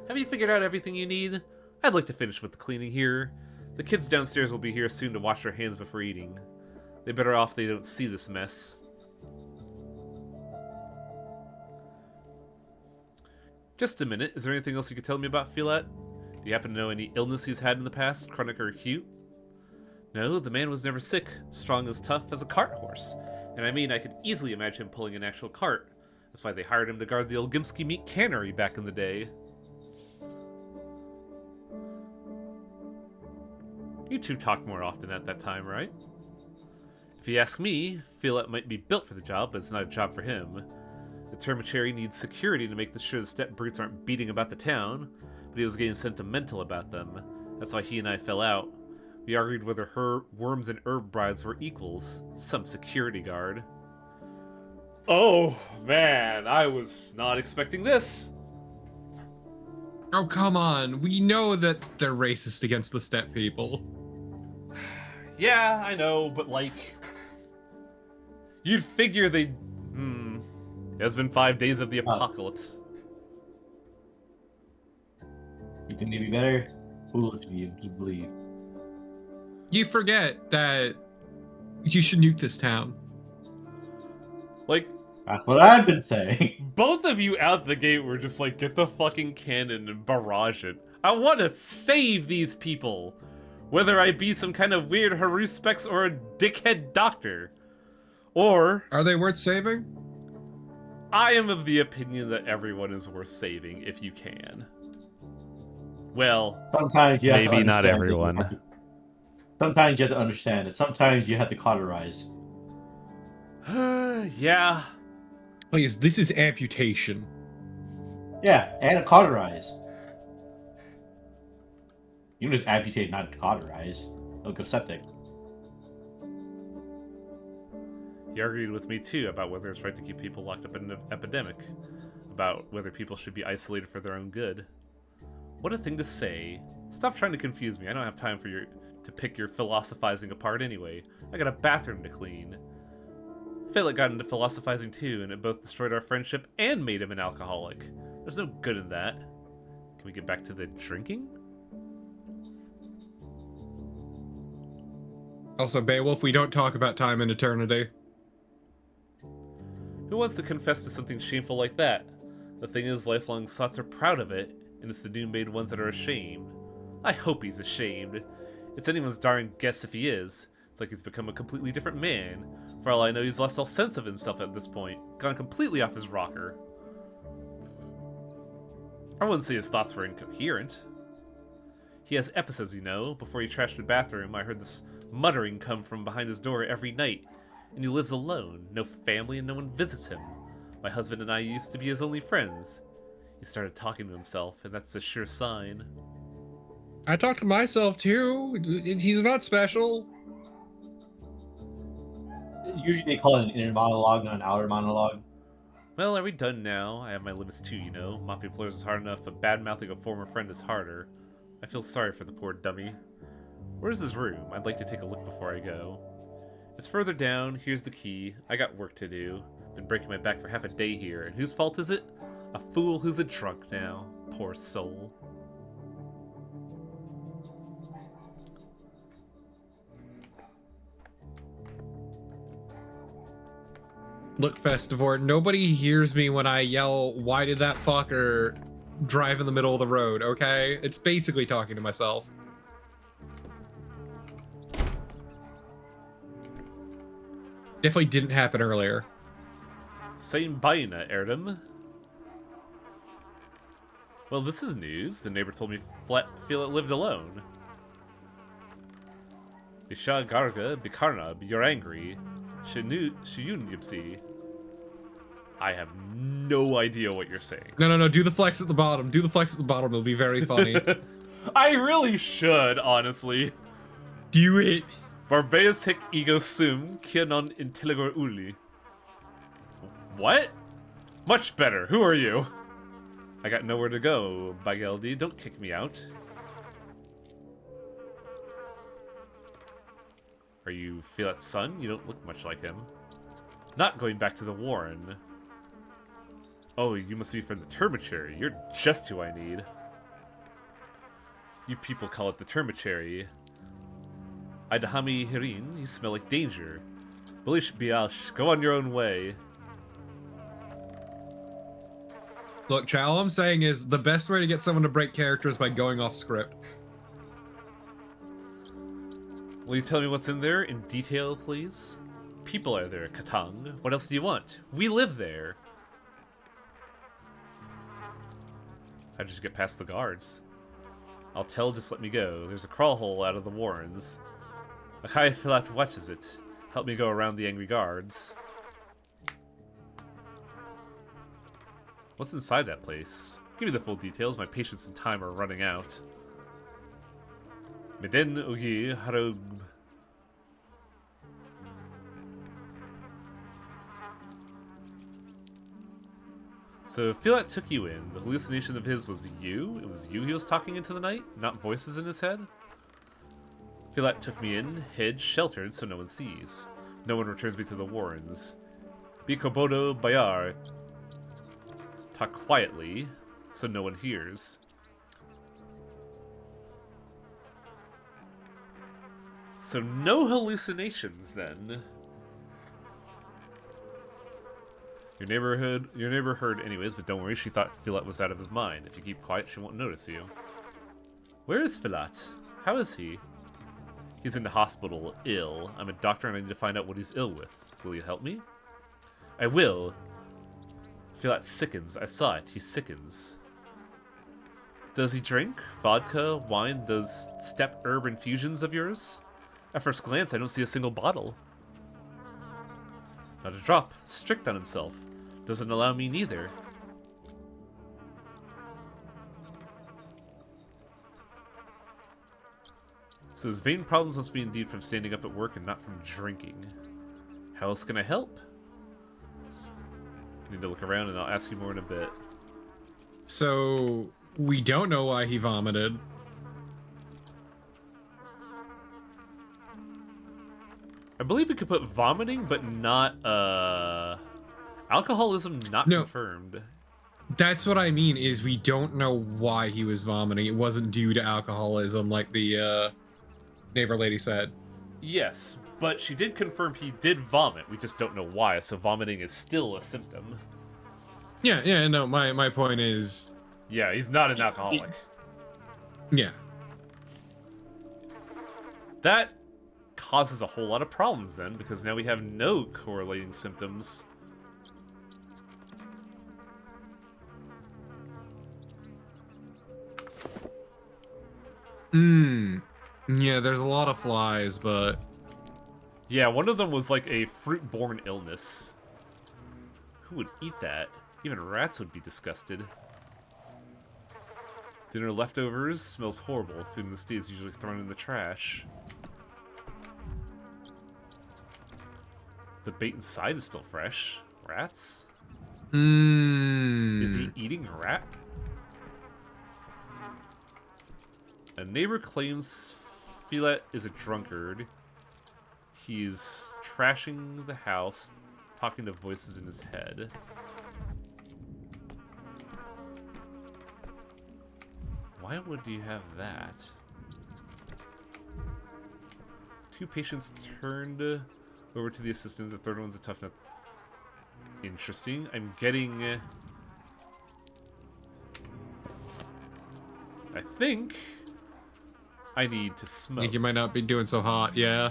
Have you figured out everything you need? I'd like to finish with the cleaning here. The kids downstairs will be here soon to wash their hands before eating. They're better off they don't see this mess. Just a minute, is there anything else you could tell me about Felix? Do you happen to know any illness he's had in the past, chronic or acute? No, the man was never sick, strong as tough as a cart horse. And I mean, I could easily imagine him pulling an actual cart. That's why they hired him to guard the old Gimsky meat cannery back in the day. You two talked more often at that time, right? If you ask me, Felix might be built for the job, but it's not a job for him. The Termitiary needs security to make sure the step brutes aren't beating about the town, but he was getting sentimental about them. That's why he and I fell out. We argued whether her worms and herb brides were equals. Some security guard. Oh, man, I was not expecting this. Oh, come on. We know that they're racist against the steppe people. Yeah, I know, but like... You'd figure they'd... It has been 5 days of the apocalypse. You think they'd be better? Foolish of you to believe. You forget that you should nuke this town. Like... That's what I've been saying. Both of you out the gate were just like, get the fucking cannon and barrage it. I want to save these people. Whether I be some kind of weird haruspex or a dickhead doctor. Or... Are they worth saving? I am of the opinion that everyone is worth saving if you can. Well, Sometimes you have maybe to not understand everyone. Sometimes you have to understand it. Sometimes you have to cauterize. yeah. Please, this is amputation. Yeah, and cauterize. You can just amputate, not cauterize. They'll go septic. He argued with me too about whether it's right to keep people locked up in an epidemic. About whether people should be isolated for their own good. What a thing to say. Stop trying to confuse me. I don't have time for to pick your philosophizing apart anyway. I got a bathroom to clean. Philip got into philosophizing too, and it both destroyed our friendship and made him an alcoholic. There's no good in that. Can we get back to the drinking? Also, Beowulf, we don't talk about time and eternity. Who wants to confess to something shameful like that? The thing is, lifelong thoughts are proud of it, and it's the new-made ones that are ashamed. I hope he's ashamed. It's anyone's darn guess if he is. It's like he's become a completely different man. For all I know, he's lost all sense of himself at this point, gone completely off his rocker. I wouldn't say his thoughts were incoherent. He has episodes, you know. Before he trashed the bathroom, I heard this muttering come from behind his door every night. And he lives alone, no family, and no one visits him. My husband and I used to be his only friends. He started talking to himself, and that's a sure sign. I talk to myself too. He's not special. Usually they call it an inner monologue, not an outer monologue. Well, are we done now? I have my limits too, you know. Mopping floors is hard enough, but bad-mouthing a former friend is harder. I feel sorry for the poor dummy. Where's his room? I'd like to take a look before I go. It's further down. Here's the key. I got work to do. Been breaking my back for half a day here, and whose fault is it? A fool who's a drunk now. Poor soul. Look, Festivore, nobody hears me when I yell, "Why did that fucker drive in the middle of the road?" Okay? It's basically talking to myself. Definitely didn't happen earlier. Same Baina, Erdem. Well, this is news. The neighbor told me Feel it lived alone. Bisha Garga, Bikarnab, you're angry. Shiyun Yipsi. I have no idea what you're saying. No. Do the flex at the bottom. Do the flex at the bottom. It'll be very funny. I really should, honestly. Do it. Barbeus hic ego sum, kianon intelligor uli. What? Much better. Who are you? I got nowhere to go, Bageldi. Don't kick me out. Are you Filat's son? You don't look much like him. Not going back to the Warren. Oh, you must be from the Termachary. You're just who I need. You people call it the Termachary. Idahami Hirin, you smell like danger. Bilish Biash, go on your own way. Look, Chow, all I'm saying is the best way to get someone to break character is by going off script. Will you tell me what's in there in detail, please? People are there, Katang. What else do you want? We live there. How'd you get past the guards? I'll tell, just let me go. There's a crawl hole out of the Warrens. Akai Filat watches it. Help me go around the angry guards. What's inside that place? Give me the full details. My patience and time are running out. Meden Ugi Harug. So Filat took you in. The hallucination of his was you? It was you he was talking into the night? Not voices in his head? Filat took me in, hid, sheltered so no one sees. No one returns me to the Warrens. Bikobodo Bayar. Talk quietly, so no one hears. So no hallucinations then. Your neighbor heard anyways, but don't worry, she thought Filat was out of his mind. If you keep quiet, she won't notice you. Where is Filat? How is he? He's in the hospital, ill. I'm a doctor and I need to find out what he's ill with. Will you help me? I will. Filat sickens. I saw it. He sickens. Does he drink? Vodka? Wine? Those step herb infusions of yours? At first glance, I don't see a single bottle. Not a drop. Strict on himself. Doesn't allow me neither. So his vein problems must be indeed from standing up at work and not from drinking. How else can I help? Need to look around and I'll ask you more in a bit. So, we don't know why he vomited. I believe we could put vomiting, but not, alcoholism not confirmed. That's what I mean, is we don't know why he was vomiting. It wasn't due to alcoholism, like the, neighbor lady said. Yes, but she did confirm he did vomit. We just don't know why, so vomiting is still a symptom. Yeah, no, my point is... Yeah, he's not an alcoholic. Yeah. That causes a whole lot of problems then, because now we have no correlating symptoms. Yeah, there's a lot of flies, but... Yeah, one of them was like a fruit-borne illness. Who would eat that? Even rats would be disgusted. Dinner leftovers smells horrible. Food in the state is usually thrown in the trash. The bait inside is still fresh. Rats? Is he eating a rat? A neighbor claims Filet is a drunkard. He's trashing the house, talking to voices in his head. Why would you have that? 2 patients turned over to the assistant. The third one's a tough nut. Interesting. I'm getting... I think I need to I smoke. think you might not be doing so hot, yeah.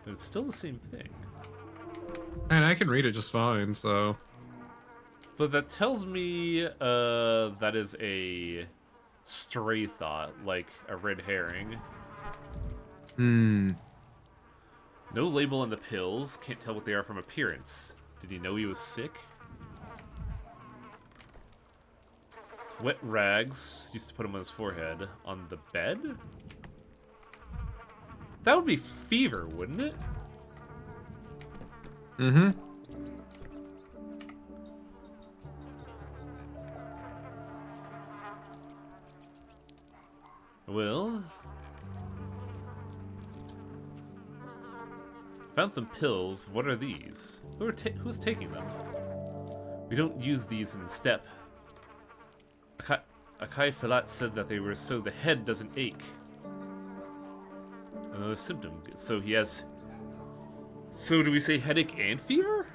But it's still the same thing. And I can read it just fine, so... But that tells me that is a stray thought, like a red herring. No label on the pills. Can't tell what they are from appearance. Did he know he was sick? Wet rags. Used to put him on his forehead. On the bed? That would be fever, wouldn't it? Mm-hmm. Well... Found some pills. What are these? Who's taking them? We don't use these in the step. Akai Filat said that they were so the head doesn't ache. Another symptom. So he has... So do we say headache and fever?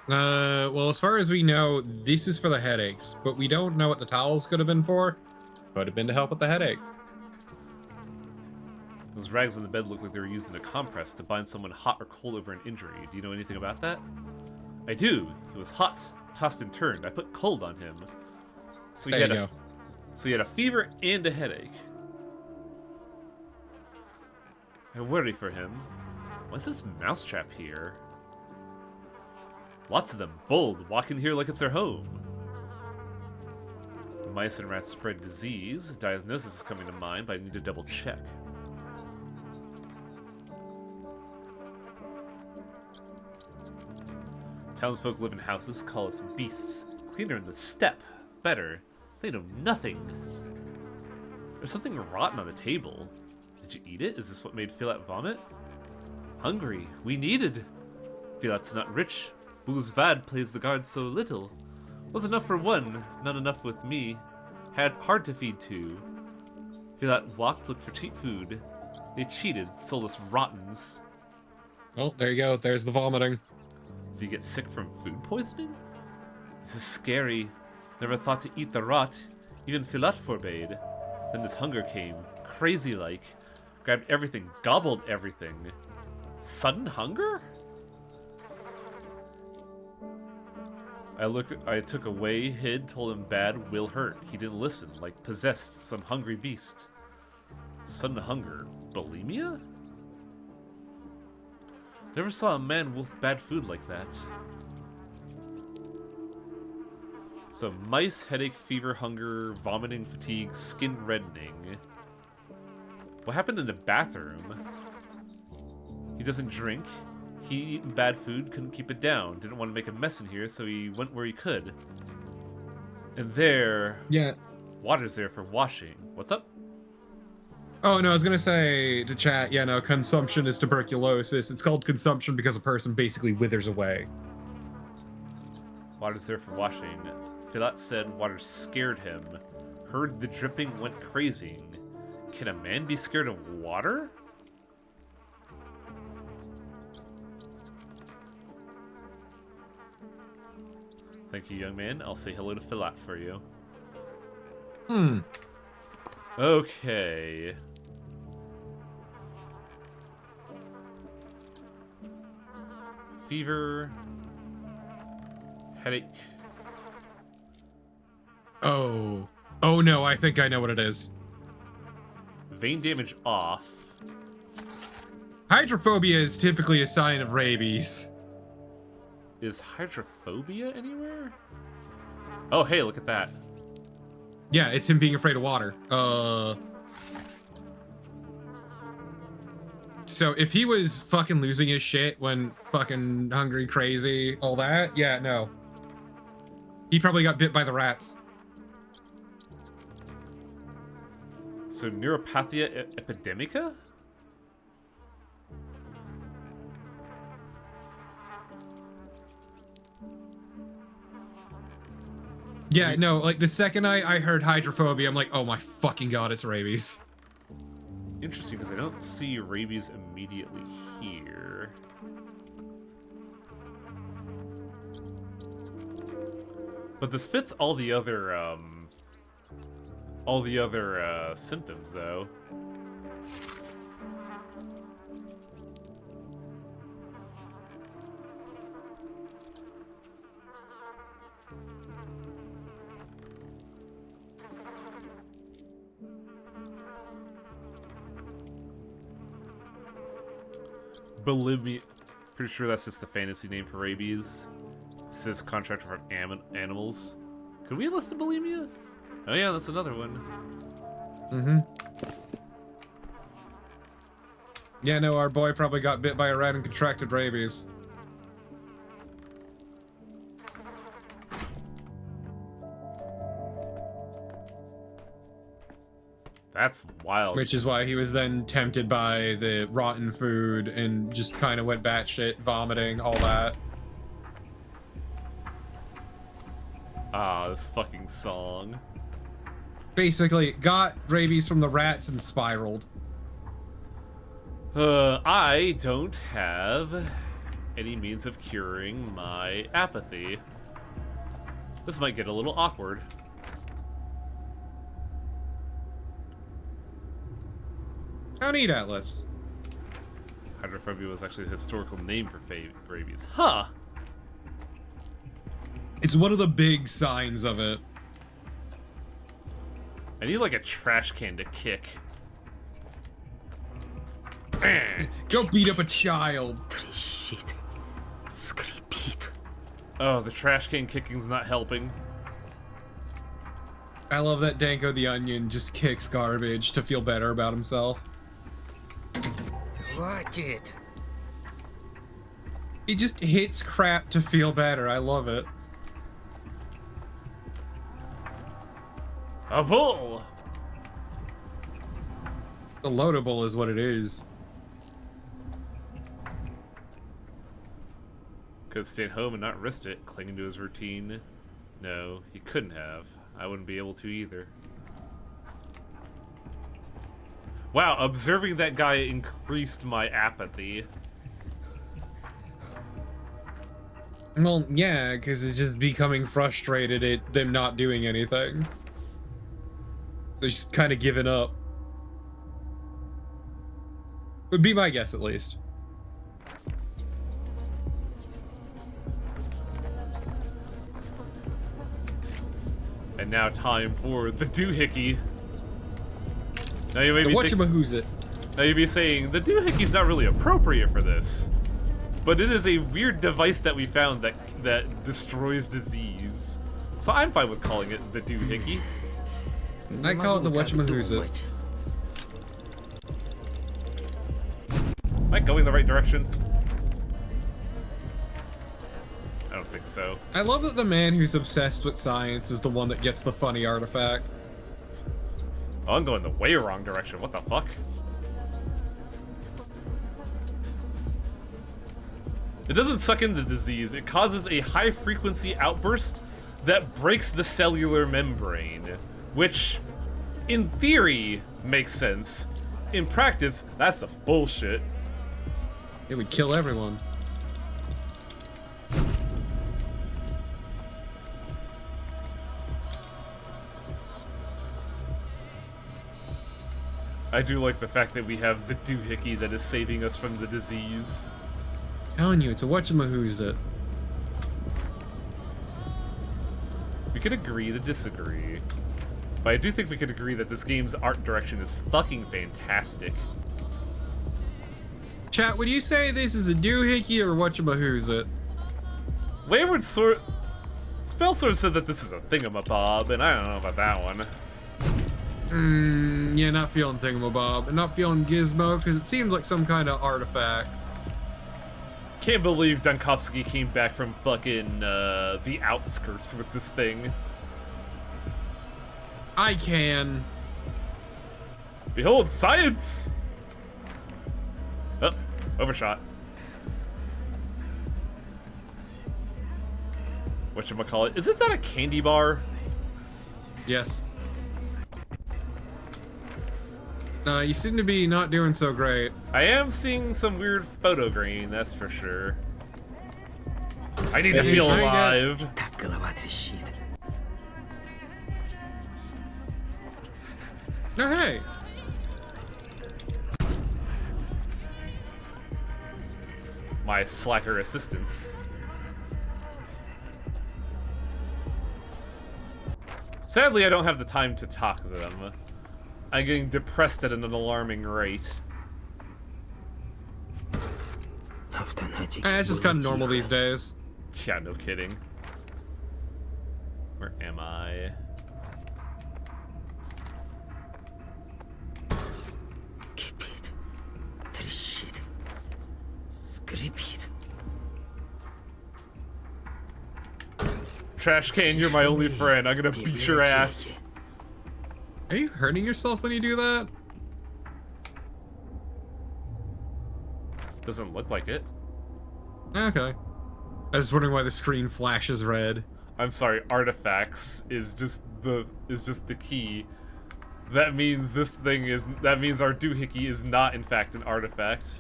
Well, as far as we know, this is for the headaches, but we don't know what the towels could have been for. Could have been to help with the headache. Those rags on the bed look like they were used in a compress to bind someone hot or cold over an injury. Do you know anything about that? I do. He was hot, tossed and turned. I put cold on him. So There you go. So he had a fever and a headache. I worry for him. What's this mousetrap here? Lots of them, bold, walk in here like it's their home. Mice and rats spread disease. Diagnosis is coming to mind, but I need to double check. Townsfolk live in houses, call us beasts. Cleaner in the steppe. Better. They know nothing. There's something rotten on the table. Did you eat it? Is this what made Filat vomit? Hungry. We needed. Filat's not rich. Bouzvad plays the guard so little. Was enough for one, not enough with me. Had hard to feed two. Filat walked, looked for cheap food. They cheated, sold us rottens. Oh, there you go. There's the vomiting. Do you get sick from food poisoning? This is scary. Never thought to eat the rot. Even Filat forbade. Then his hunger came, crazy-like. Grabbed everything, gobbled everything. Sudden hunger? I took away, hid, told him bad will hurt. He didn't listen, like possessed, some hungry beast. Sudden hunger. Bulimia? Never saw a man wolf bad food like that. So mice, headache, fever, hunger, vomiting, fatigue, skin reddening. What happened in the bathroom? He doesn't drink. He eaten bad food, couldn't keep it down. Didn't want to make a mess in here, so he went where he could. And there... Yeah. Water's there for washing. What's up? Oh, no, I was going to say to chat, yeah, no, consumption is tuberculosis. It's called consumption because a person basically withers away. Water's there for washing. Filat said water scared him. Heard the dripping, went crazy. Can a man be scared of water? Thank you, young man. I'll say hello to Filat for you. Okay. Fever. Headache. Oh. Oh, no, I think I know what it is. Vein damage off. Hydrophobia is typically a sign of rabies. Is hydrophobia anywhere? Oh, hey, look at that. Yeah, it's him being afraid of water. So if he was fucking losing his shit when fucking hungry, crazy, all that, yeah, no. He probably got bit by the rats. So neuropathia epidemica? Yeah, no, like the second I heard hydrophobia, I'm like, oh my fucking god, it's rabies. Interesting, because I don't see rabies immediately here. But this fits all the other symptoms, though. Bulimia. Pretty sure that's just the fantasy name for rabies. It says contract for animals. Could we list bulimia? Oh yeah, that's another one. Mm-hmm. Yeah, no, our boy probably got bit by a rat and contracted rabies. That's wild. Which is why he was then tempted by the rotten food and just kind of went batshit, vomiting, all that. Ah, this fucking song. Basically, got rabies from the rats and spiraled. I don't have any means of curing my apathy. This might get a little awkward. How neat, Atlas. Hydrophobia was actually the historical name for rabies. Huh! It's one of the big signs of it. I need like a trash can to kick. Go beat up a child. Трещит, скрипит. Oh, the trash can kicking's not helping. I love that Danko the Onion just kicks garbage to feel better about himself. Хватит. He just hits crap to feel better. I love it. A bull! The loadable is what it is. Could stay at home and not risk it, clinging to his routine. No, he couldn't have. I wouldn't be able to either. Wow, observing that guy increased my apathy. Well, yeah, because it's just becoming frustrated at them not doing anything. So he's just kind of giving up. Would be my guess, at least. And now time for the doohickey. Now you may be Whatchamahoo's now you be saying the doohickey's not really appropriate for this, but it is a weird device that we found that destroys disease. So I'm fine with calling it the doohickey. I call it the whatchamahoo's. Am I going the right direction? I don't think so. I love that the man who's obsessed with science is the one that gets the funny artifact. Oh, I'm going the way wrong direction. What the fuck? It doesn't suck in the disease. It causes a high-frequency outburst that breaks the cellular membrane, which, in theory, makes sense. In practice, that's a bullshit. It would kill everyone. I do like the fact that we have the doohickey that is saving us from the disease. Telling you, it's a whatchamahoo's it. We could agree to disagree. But I do think we could agree that this game's art direction is fucking fantastic. Chat, would you say this is a doohickey or whatchamahoo's it? Wayward Sword... Spell Sword said that this is a thingamabob, and I don't know about that one. Yeah, not feeling thingamabob, and not feeling gizmo, because it seems like some kind of artifact. Can't believe Dunkowski came back from fucking, the outskirts with this thing. I can. Behold, science! Oh, overshot. Whatchamacallit? Isn't that a candy bar? Yes. You seem to be not doing so great. I am seeing some weird photo green, that's for sure. I need to Hey, feel can I get- alive. Так голова трещит. Oh, hey. My slacker assistants. Sadly, I don't have the time to talk to them. I'm getting depressed at an alarming rate. Автонатики It's just было kind of normal тихо. these days. Yeah, no kidding. Where am I? Кипит. Трещит. Скрипит. Trash can, you're my only friend. I'm gonna beat your ass. Are you hurting yourself when you do that? Doesn't look like it. Okay. I was wondering why the screen flashes red. I'm sorry, artifacts is just the key. That means that means our doohickey is not in fact an artifact.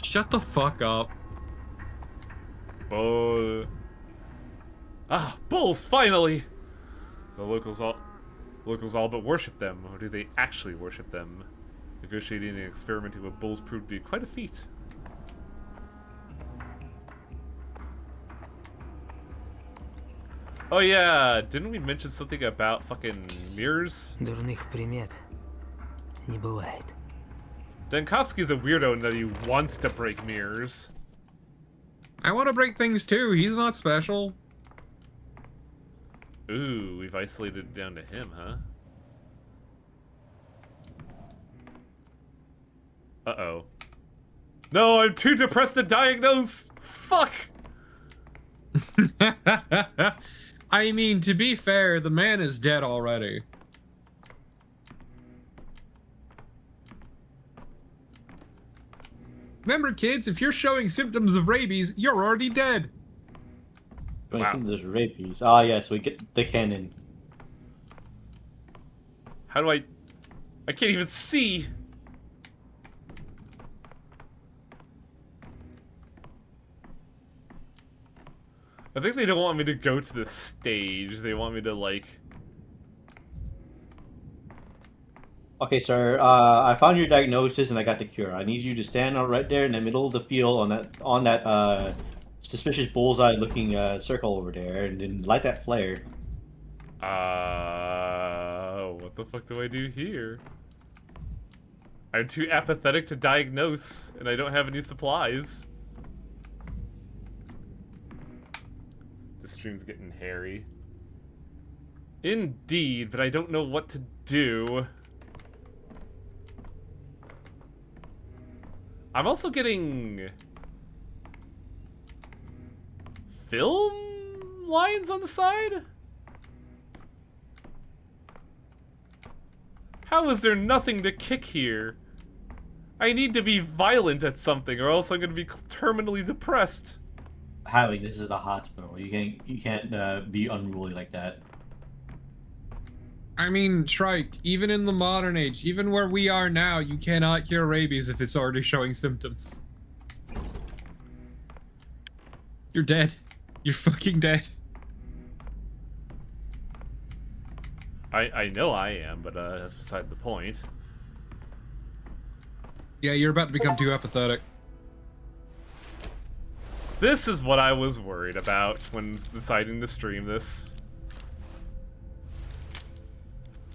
Shut the fuck up. Bull. Ah, bulls, finally! The locals all but worship them, or do they actually worship them? Negotiating and experimenting with bulls proved to be quite a feat. Oh yeah, didn't we mention something about fucking mirrors? Дурных примет не бывает. Dunkowski's a weirdo in that he wants to break mirrors. I want to break things too. He's not special. Ooh, we've isolated it down to him, huh? Uh-oh. No, I'm too depressed to diagnose! Fuck! I mean, to be fair, the man is dead already. Remember, kids, if you're showing symptoms of rabies, you're already dead. Wow. There's rabies. Ah, yes, we get the cannon. How do I can't even see! I think they don't want me to go to the stage. They want me to, like... Okay, sir. I found your diagnosis and I got the cure. I need you to stand right there in the middle of the field on that suspicious bullseye-looking circle over there, and then light that flare. What the fuck do I do here? I'm too apathetic to diagnose, and I don't have any supplies. This stream's getting hairy. Indeed, but I don't know what to do. I'm also getting... film lines on the side? How is there nothing to kick here? I need to be violent at something, or else I'm gonna be terminally depressed. Howie, this is a hospital. You can't be unruly like that. I mean, Shrike, even in the modern age, even where we are now, you cannot cure rabies if it's already showing symptoms. You're dead. You're fucking dead. I know I am, but that's beside the point. Yeah, you're about to become too apathetic. This is what I was worried about when deciding to stream this.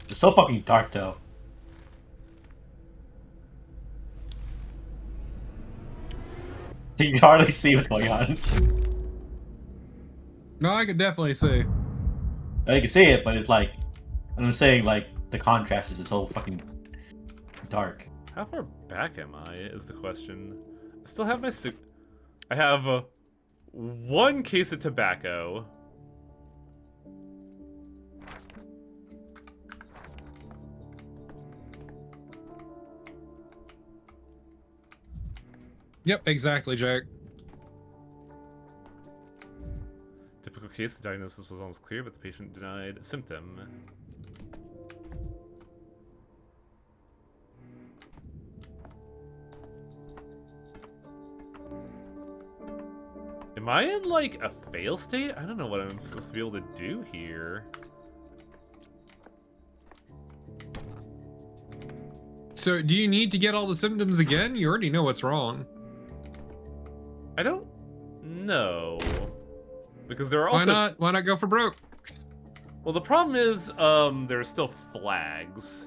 It's so fucking dark, though. You can hardly see what's going on. No, I can definitely see. I can see it, but it's like, I'm saying like the contrast is so fucking dark. How far back am I? Is the question. I still have my I have one case of tobacco. Yep, exactly, Jake. Difficult case. The diagnosis was almost clear, but the patient denied symptom. Am I in, like, a fail state? I don't know what I'm supposed to be able to do here. So, do you need to get all the symptoms again? You already know what's wrong. I don't know. Because there are also... Why not go for broke? Well, the problem is, there are still flags.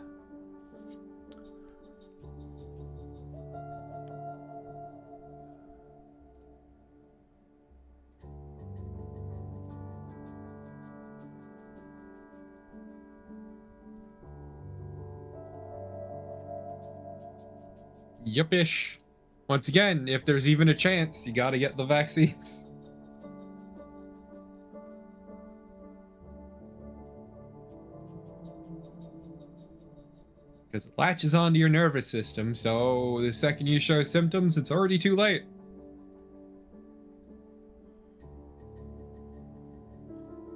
Yupish. Once again, if there's even a chance, you gotta get the vaccines. Because it latches onto your nervous system, so the second you show symptoms, it's already too late.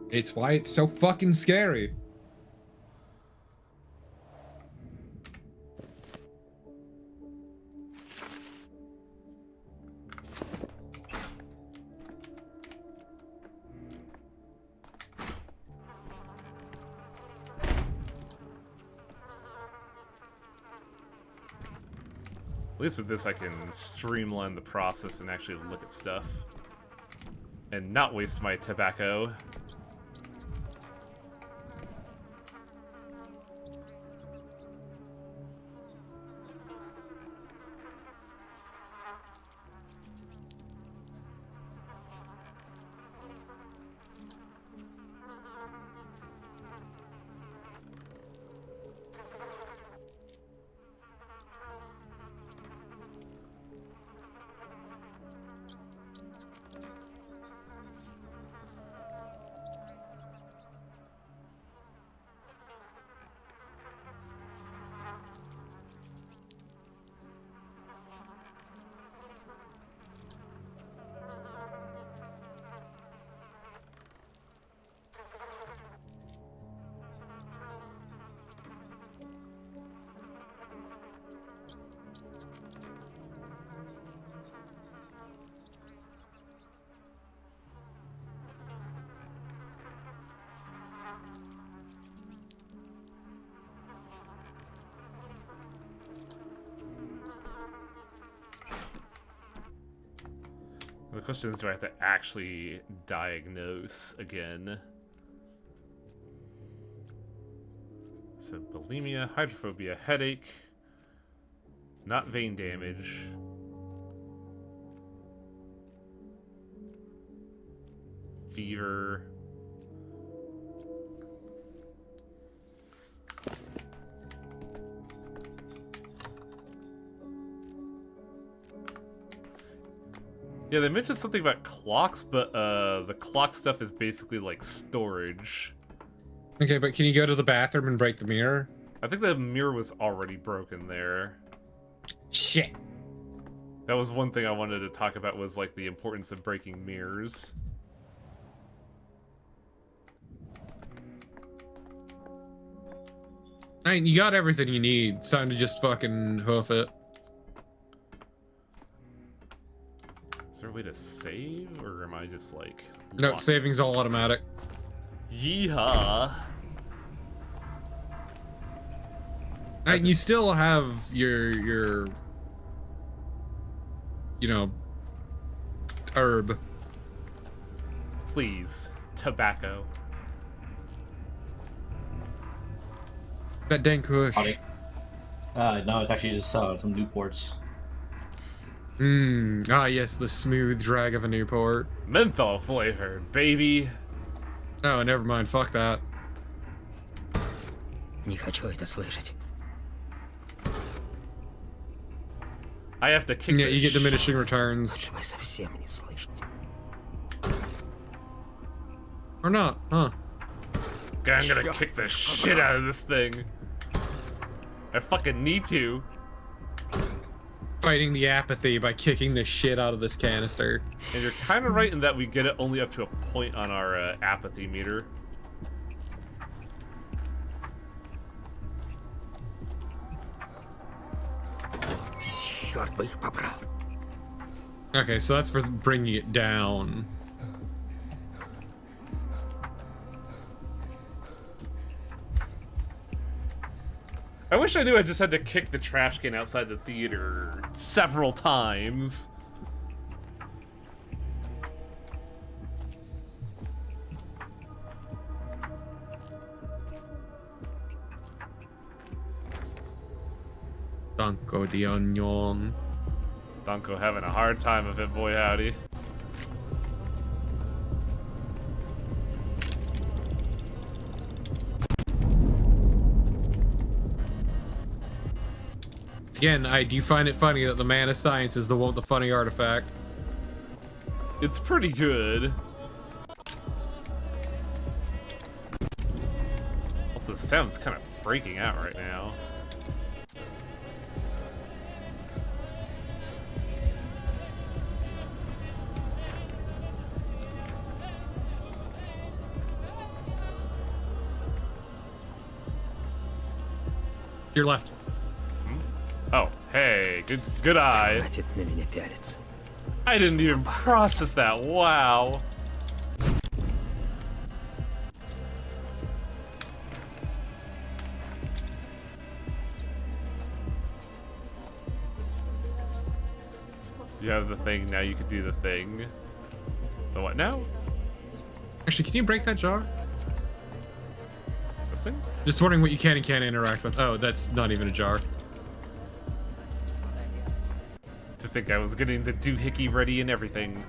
It's why it's so fucking scary. At least with this, I can streamline the process and actually look at stuff. And not waste my tobacco. The question is, do I have to actually diagnose again? So bulimia, hydrophobia, headache, not vein damage. Fever. Yeah, they mentioned something about clocks, but the clock stuff is basically like storage. Okay, but can you go to the bathroom and break the mirror? I think the mirror was already broken there. Shit. That was one thing I wanted to talk about, was like the importance of breaking mirrors. I mean, you got everything you need. It's time to just fucking hoof it. Is there a way to save, or am I just like... No, locked? saving's all automatic. Yeehaw! And you still have your you know, herb. Please, tobacco. That dang kush. No, it's actually just some Newports. Ah yes, the smooth drag of a Newport. Menthol flavored, baby. Oh, never mind. Fuck that. Не хочу это слышать. I have to kick Yeah, the you get sh- diminishing returns. Лучше бы совсем не слышать. Or not, huh? I'm gonna kick the shit out of this thing. I fucking need to. Fighting the apathy by kicking the shit out of this canister. And you're kind of right in that we get it only up to a point on our apathy meter. Черт бы их побрал. Okay, so that's for bringing it down. I wish I knew I just had to kick the trash can outside the theater several times. Danko the onion. Donko having a hard time of it, boy howdy. Again, I do find it funny that the man of science is the one with the funny artifact. It's pretty good. Also, Sam's kind of freaking out right now. Your left. Oh, hey, good eye. Хватит на меня пялиться. I didn't even process that. Wow. You have the thing, now you can do the thing. The what now? Actually, can you break that jar? This thing? Just wondering what you can and can't interact with. Oh, that's not even a jar. To think I was getting the doohickey ready and everything.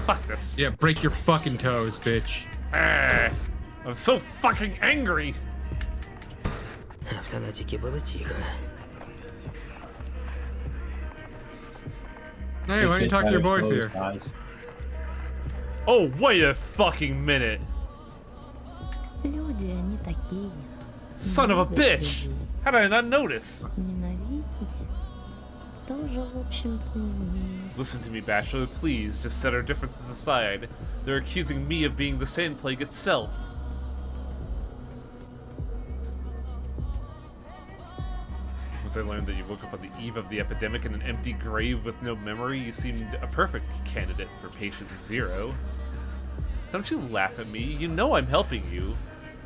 Fuck this. Yeah, break your fucking toes, bitch. Ah, I'm so fucking angry. В автоматике было тихо. Hey, why don't you talk to your boys here? Guys. Oh, wait a fucking minute. Люди, они такие. Son of a bitch. How did I not notice? Ненавидеть тоже, в общем-то, не умею. Listen to me, Bachelor, please, just set our differences aside. They're accusing me of being the Sand Plague itself. Once I learned that you woke up on the eve of the epidemic in an empty grave with no memory, you seemed a perfect candidate for patient zero. Don't you laugh at me, you know I'm helping you.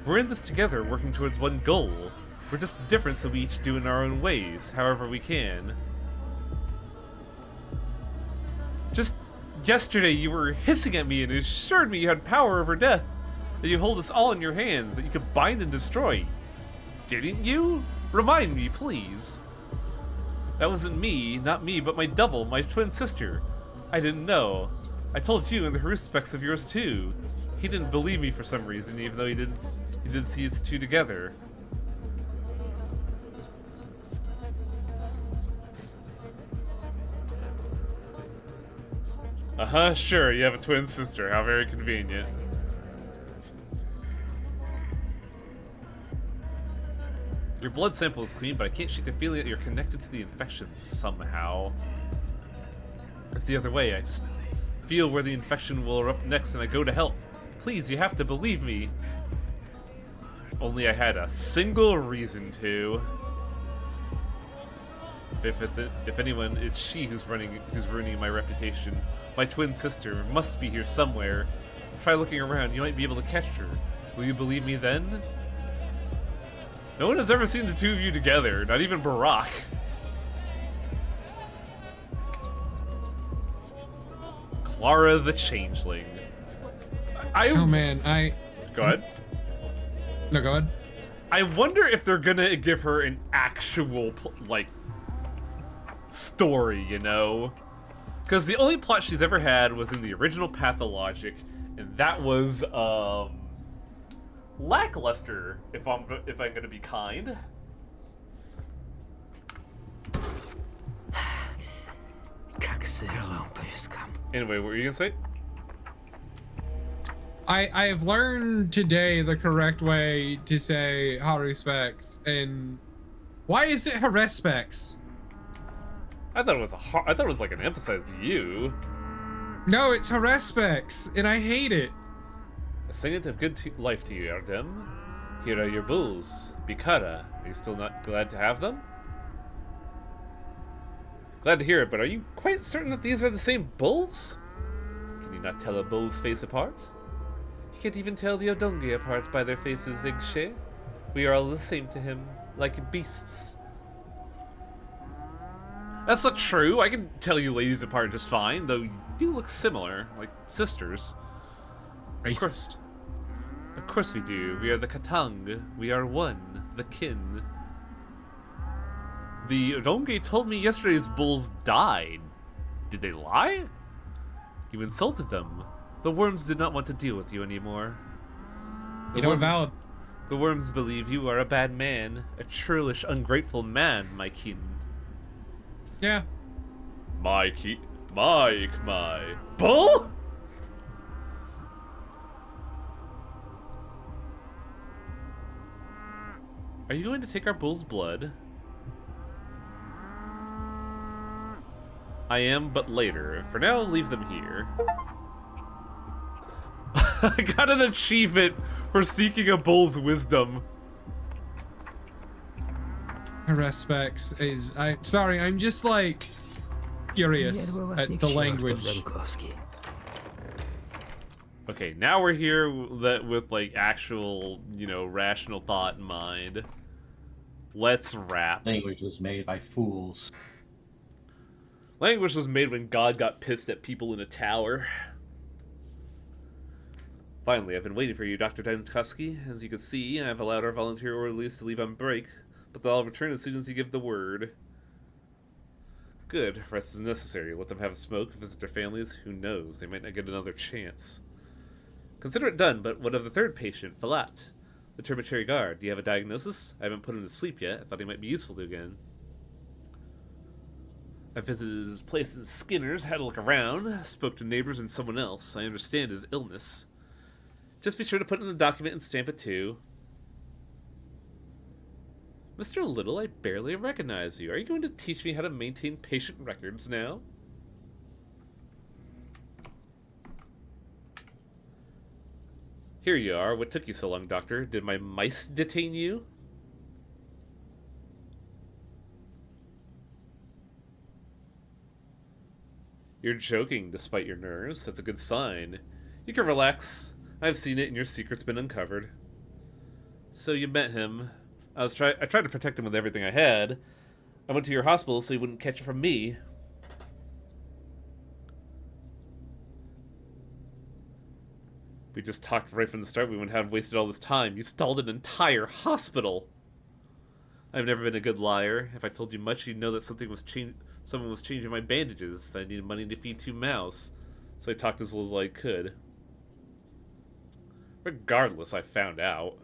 We're in this together, working towards one goal. We're just different, so we each do in our own ways, however we can. Just yesterday you were hissing at me and assured me you had power over death, that you hold us all in your hands, that you could bind and destroy. Didn't you? Remind me, please. That wasn't me, not me, but my double, my twin sister. I didn't know. I told you and the respects of yours too. He didn't believe me for some reason, even though he did see us two together. Uh-huh, sure, you have a twin sister. How very convenient. Your blood sample is clean, but I can't shake the feeling that you're connected to the infection somehow. It's the other way. I just feel where the infection will erupt next and I go to help. Please, you have to believe me. If only I had a single reason to. If anyone, it's she who's ruining my reputation. My twin sister must be here somewhere. Try looking around, you might be able to catch her. Will you believe me then? No one has ever seen the two of you together, not even Barack. Clara the Changeling. Oh man, Go ahead. No, go ahead. I wonder if they're gonna give her an actual, like, story, you know? Because the only plot she's ever had was in the original Pathologic, and that was, lackluster, if I'm gonna be kind. Как сверлом по вискам. Anyway, what were you gonna say? I have learned today the correct way to say Haruspex, and why is it Harespex? I thought it was like an emphasize to you. No, it's Harespex, and I hate it. A signet of good life to you, Ardem. Here are your bulls. Bikara, are you still not glad to have them? Glad to hear it, but are you quite certain that these are the same bulls? Can you not tell a bull's face apart? You can't even tell the Odongi apart by their faces, Zigshe. We are all the same to him, like beasts. That's not true. I can tell you ladies apart just fine, though you do look similar, like sisters. Racist. Of course we do. We are the Katang. We are one. The kin. The Odongi told me yesterday's bulls died. Did they lie? You insulted them. The worms did not want to deal with you anymore. Valid. The worms believe you are a bad man, a churlish, ungrateful man, my kin. Yeah. My bull? Are you going to take our bull's blood? I am, but later. For now, leave them here. I got an achievement for seeking a bull's wisdom. Harespex is... I'm just like... curious at the language. Okay, now we're here with like actual, rational thought in mind. Let's rap. Language was made by fools. Language was made when God got pissed at people in a tower. Finally, I've been waiting for you, Dr. Dankowski. As you can see, I have allowed our volunteer orderlies to leave on break, but they'll return as soon as you give the word. Good. Rest is necessary. Let them have a smoke, visit their families. Who knows? They might not get another chance. Consider it done, but what of the third patient, Falat? The Termitary Guard. Do you have a diagnosis? I haven't put him to sleep yet. I thought he might be useful to again. I visited his place in Skinner's, had a look around, spoke to neighbors and someone else. I understand his illness. Just be sure to put it in the document and stamp it too. Mr. Little, I barely recognize you. Are you going to teach me how to maintain patient records now? Here you are. What took you so long, Doctor? Did my mice detain you? You're joking despite your nerves. That's a good sign. You can relax. I've seen it and your secret's been uncovered. So you met him. I tried to protect him with everything I had. I went to your hospital so he wouldn't catch it from me. We just talked right from the start. We wouldn't have wasted all this time. You stalled an entire hospital. I've never been a good liar. If I told you much, you'd know that someone was changing my bandages. I needed money to feed 2 mouths. So I talked as little as I could. Regardless, I found out.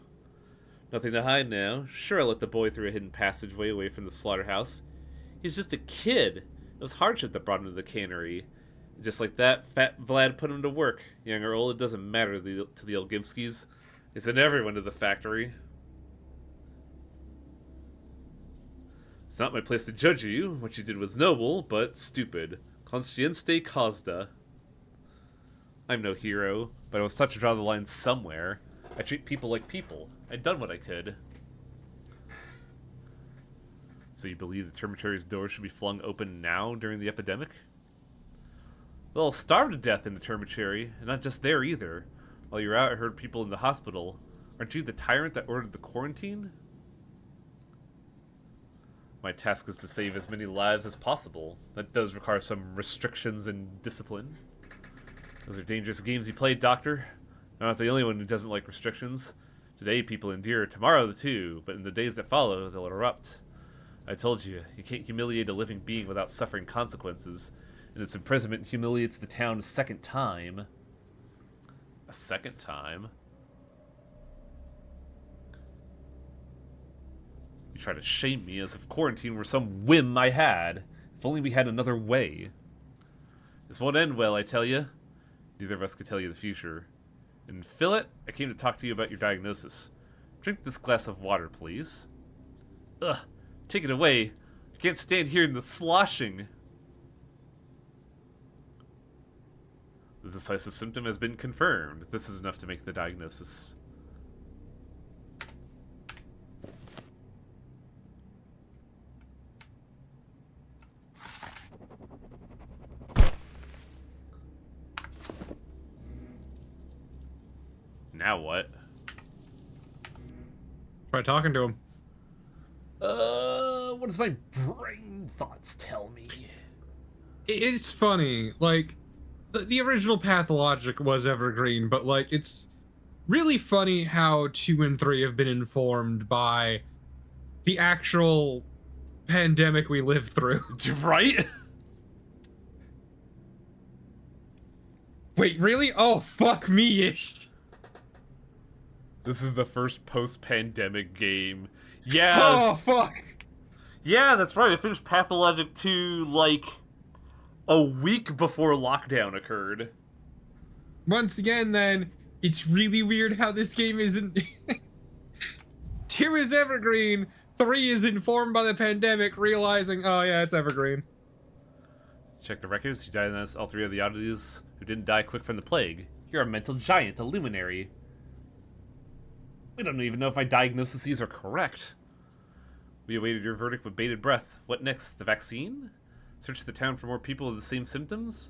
Nothing to hide now. Sure, I let the boy through a hidden passageway away from the slaughterhouse. He's just a kid. It was hardship that brought him to the cannery. And just like that, Fat Vlad put him to work. Young or old, it doesn't matter to the Olgimskis. They sent everyone to the factory. It's not my place to judge you. What you did was noble, but stupid. Consciente causa. I'm no hero, but I was taught to draw the line somewhere. I treat people like people. I'd done what I could. So you believe the Termitary's door should be flung open now during the epidemic? They'll all starve to death in the Termitary, and not just there either. While you're out, I heard people in the hospital. Aren't you the tyrant that ordered the quarantine? My task is to save as many lives as possible. That does require some restrictions and discipline. Those are dangerous games you play, Doctor. I'm not the only one who doesn't like restrictions. Today people endure, tomorrow too, but in the days that follow, they'll erupt. I told you, you can't humiliate a living being without suffering consequences, and its imprisonment humiliates the town a second time. A second time? You try to shame me as if quarantine were some whim I had. If only we had another way. This won't end well, I tell you. Neither of us could tell you the future. And Philip, I came to talk to you about your diagnosis. Drink this glass of water, please. Ugh, take it away. I can't stand hearing the sloshing. The decisive symptom has been confirmed. This is enough to make the diagnosis. Now what? Try talking to him. What does my brain thoughts tell me? It's funny, like, the original Pathologic was evergreen, but, like, it's really funny how 2 and 3 have been informed by the actual pandemic we lived through. Right? Wait, really? Oh, fuck me-ish. This is the first post-pandemic game. Yeah. Oh, fuck. Yeah, that's right. I finished Pathologic 2, like, a week before lockdown occurred. Once again, then, it's really weird how this game isn't... 2 is evergreen, 3 is informed by the pandemic, realizing, oh yeah, it's evergreen. Check the records. You diagnosed all 3 of the oddities who didn't die quick from the plague. You're a mental giant, a luminary. We don't even know if my diagnoses are correct. We awaited your verdict with bated breath. What next? The vaccine? Search the town for more people with the same symptoms?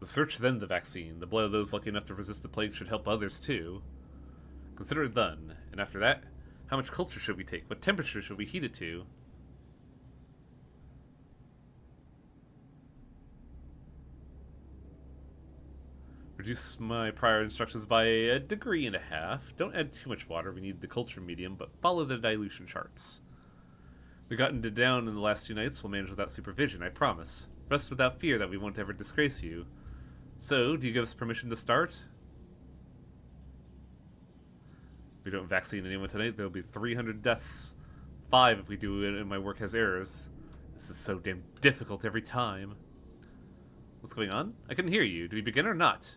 The search, then the vaccine. The blood of those lucky enough to resist the plague should help others too. Consider it done. And after that, how much culture should we take? What temperature should we heat it to? Reduce my prior instructions by 1.5 degrees. Don't add too much water. We need the culture medium, but follow the dilution charts. We've gotten it down in the last 2 nights. We'll manage without supervision, I promise. Rest without fear that we won't ever disgrace you. So, do you give us permission to start? If we don't vaccine anyone tonight, there'll be 300 deaths. 5 if we do it and my work has errors. This is so damn difficult every time. What's going on? I couldn't hear you. Do we begin or not?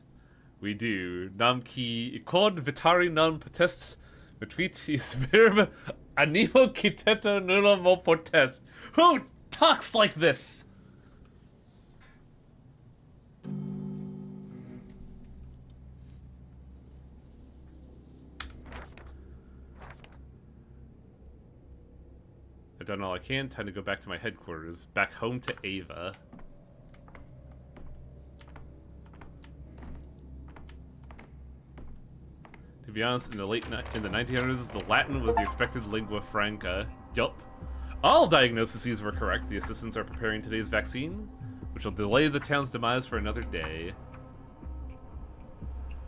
We do. Nam ki ikod vitari non potest retweet is verb animo kiteto nulla mo potest. Who talks like this? I've done all I can. Time to go back to my headquarters. Back home to Ava. To be honest, in the 1900s, the Latin was the expected lingua franca. Yup. All diagnoses were correct. The assistants are preparing today's vaccine, which will delay the town's demise for another day.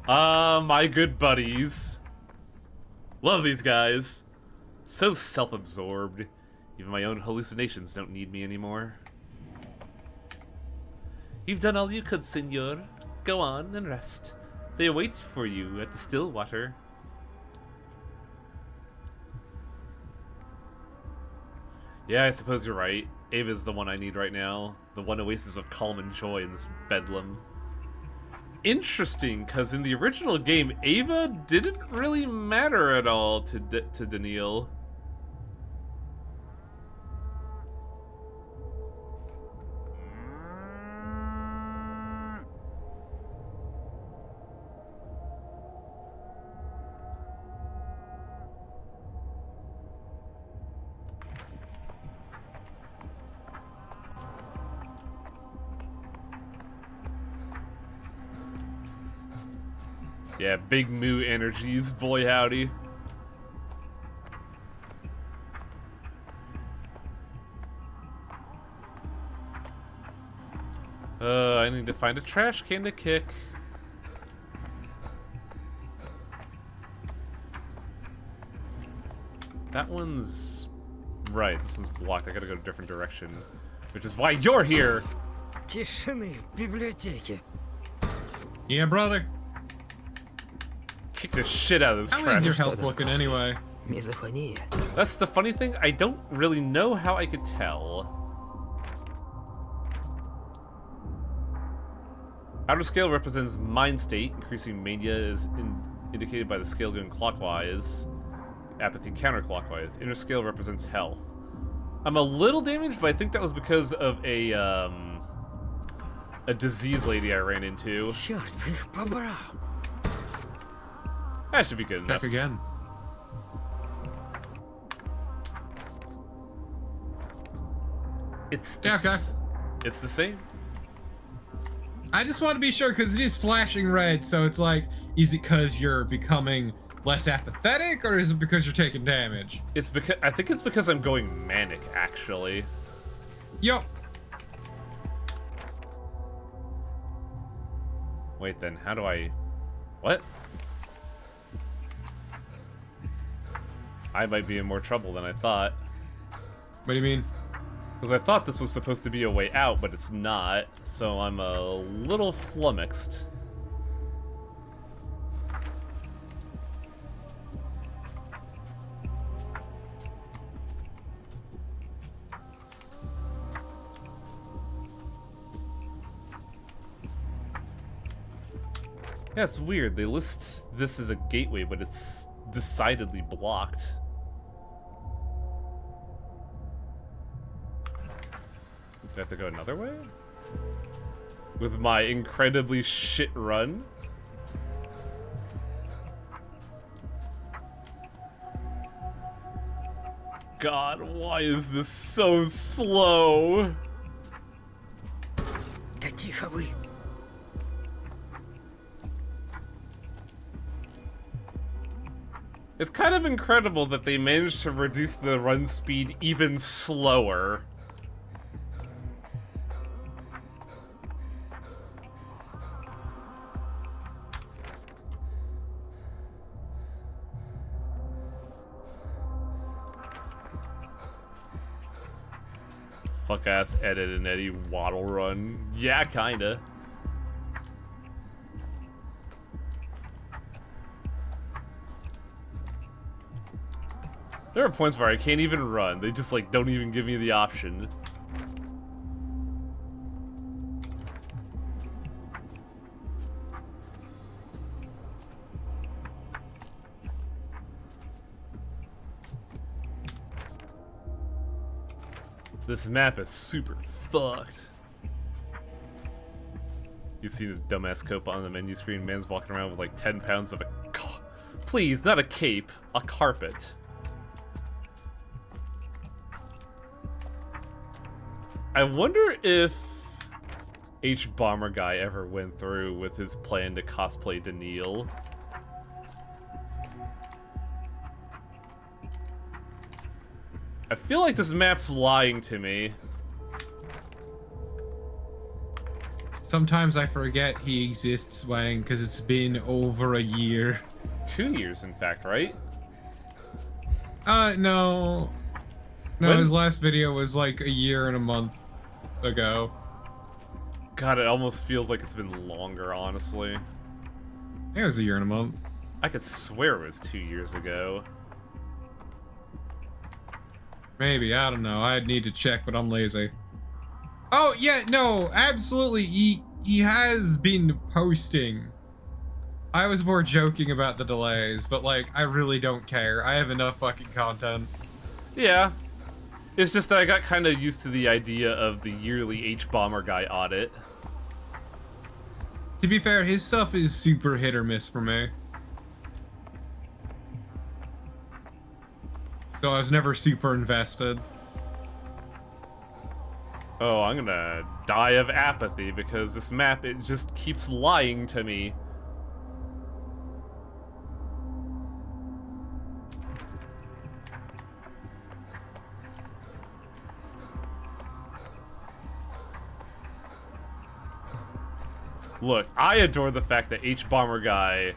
Ah, my good buddies. Love these guys. So self-absorbed. Even my own hallucinations don't need me anymore. You've done all you could, senor. Go on and rest. They await for you at the still water. Yeah, I suppose you're right. Ava's the one I need right now. The one oasis of calm and joy in this bedlam. Interesting, because in the original game, Ava didn't really matter at all to Daniil. Yeah, big moo energies, boy howdy. I need to find a trash can to kick. That one's... right, this one's blocked. I gotta go a different direction. Which is why you're here! Тишины в библиотеке. Yeah, brother. Kick the shit out of this How trash. is your health looking anyway? Мизофония. That's the funny thing. I don't really know how I could tell. Outer scale represents mind state. Increasing mania is indicated by the scale going clockwise. Apathy counterclockwise. Inner scale represents health. I'm a little damaged, but I think that was because of a disease lady I ran into. Черт бы их побрал. That should be good enough. Check again. It's Yeah, okay. It's the same. I just want to be sure because it is flashing red, so it's like, is it because you're becoming less apathetic, or is it because you're taking damage? It's because I think it's because I'm going manic, actually. Yup. Wait, then how do I? What? I might be in more trouble than I thought. What do you mean? Because I thought this was supposed to be a way out, but it's not. So I'm a little flummoxed. Yeah, it's weird. They list this as a gateway, but it's decidedly blocked. Do I have to go another way? With my incredibly shit run? God, why is this so slow? Да тихо вы. It's kind of incredible that they managed to reduce the run speed even slower. Fuck ass Edit and Eddie waddle run. Yeah, kinda. There are points where I can't even run. They just like don't even give me the option. This map is super fucked. You've seen his dumbass cope on the menu screen. Man's walking around with like 10 pounds of a... Please, not a cape. A carpet. I wonder if H Bomber Guy ever went through with his plan to cosplay Daniil. I feel like this map's lying to me. Sometimes I forget he exists, Wang, because it's been over a year. 2 years, in fact, right? No. No, When? his last video was like a year and a month ago. God, it almost feels like it's been longer, honestly. It was a year and a month. I could swear it was 2 years ago. Maybe, I don't know. I'd need to check, but I'm lazy. Oh, yeah, no, absolutely. He has been posting. I was more joking about the delays, but like, I really don't care. I have enough fucking content. Yeah. It's just that I got kind of used to the idea of the yearly H Bomber Guy audit. To be fair, his stuff is super hit or miss for me. So I was never super invested. Oh, I'm gonna die of apathy because this map, it just keeps lying to me. Look, I adore the fact that H Bomber Guy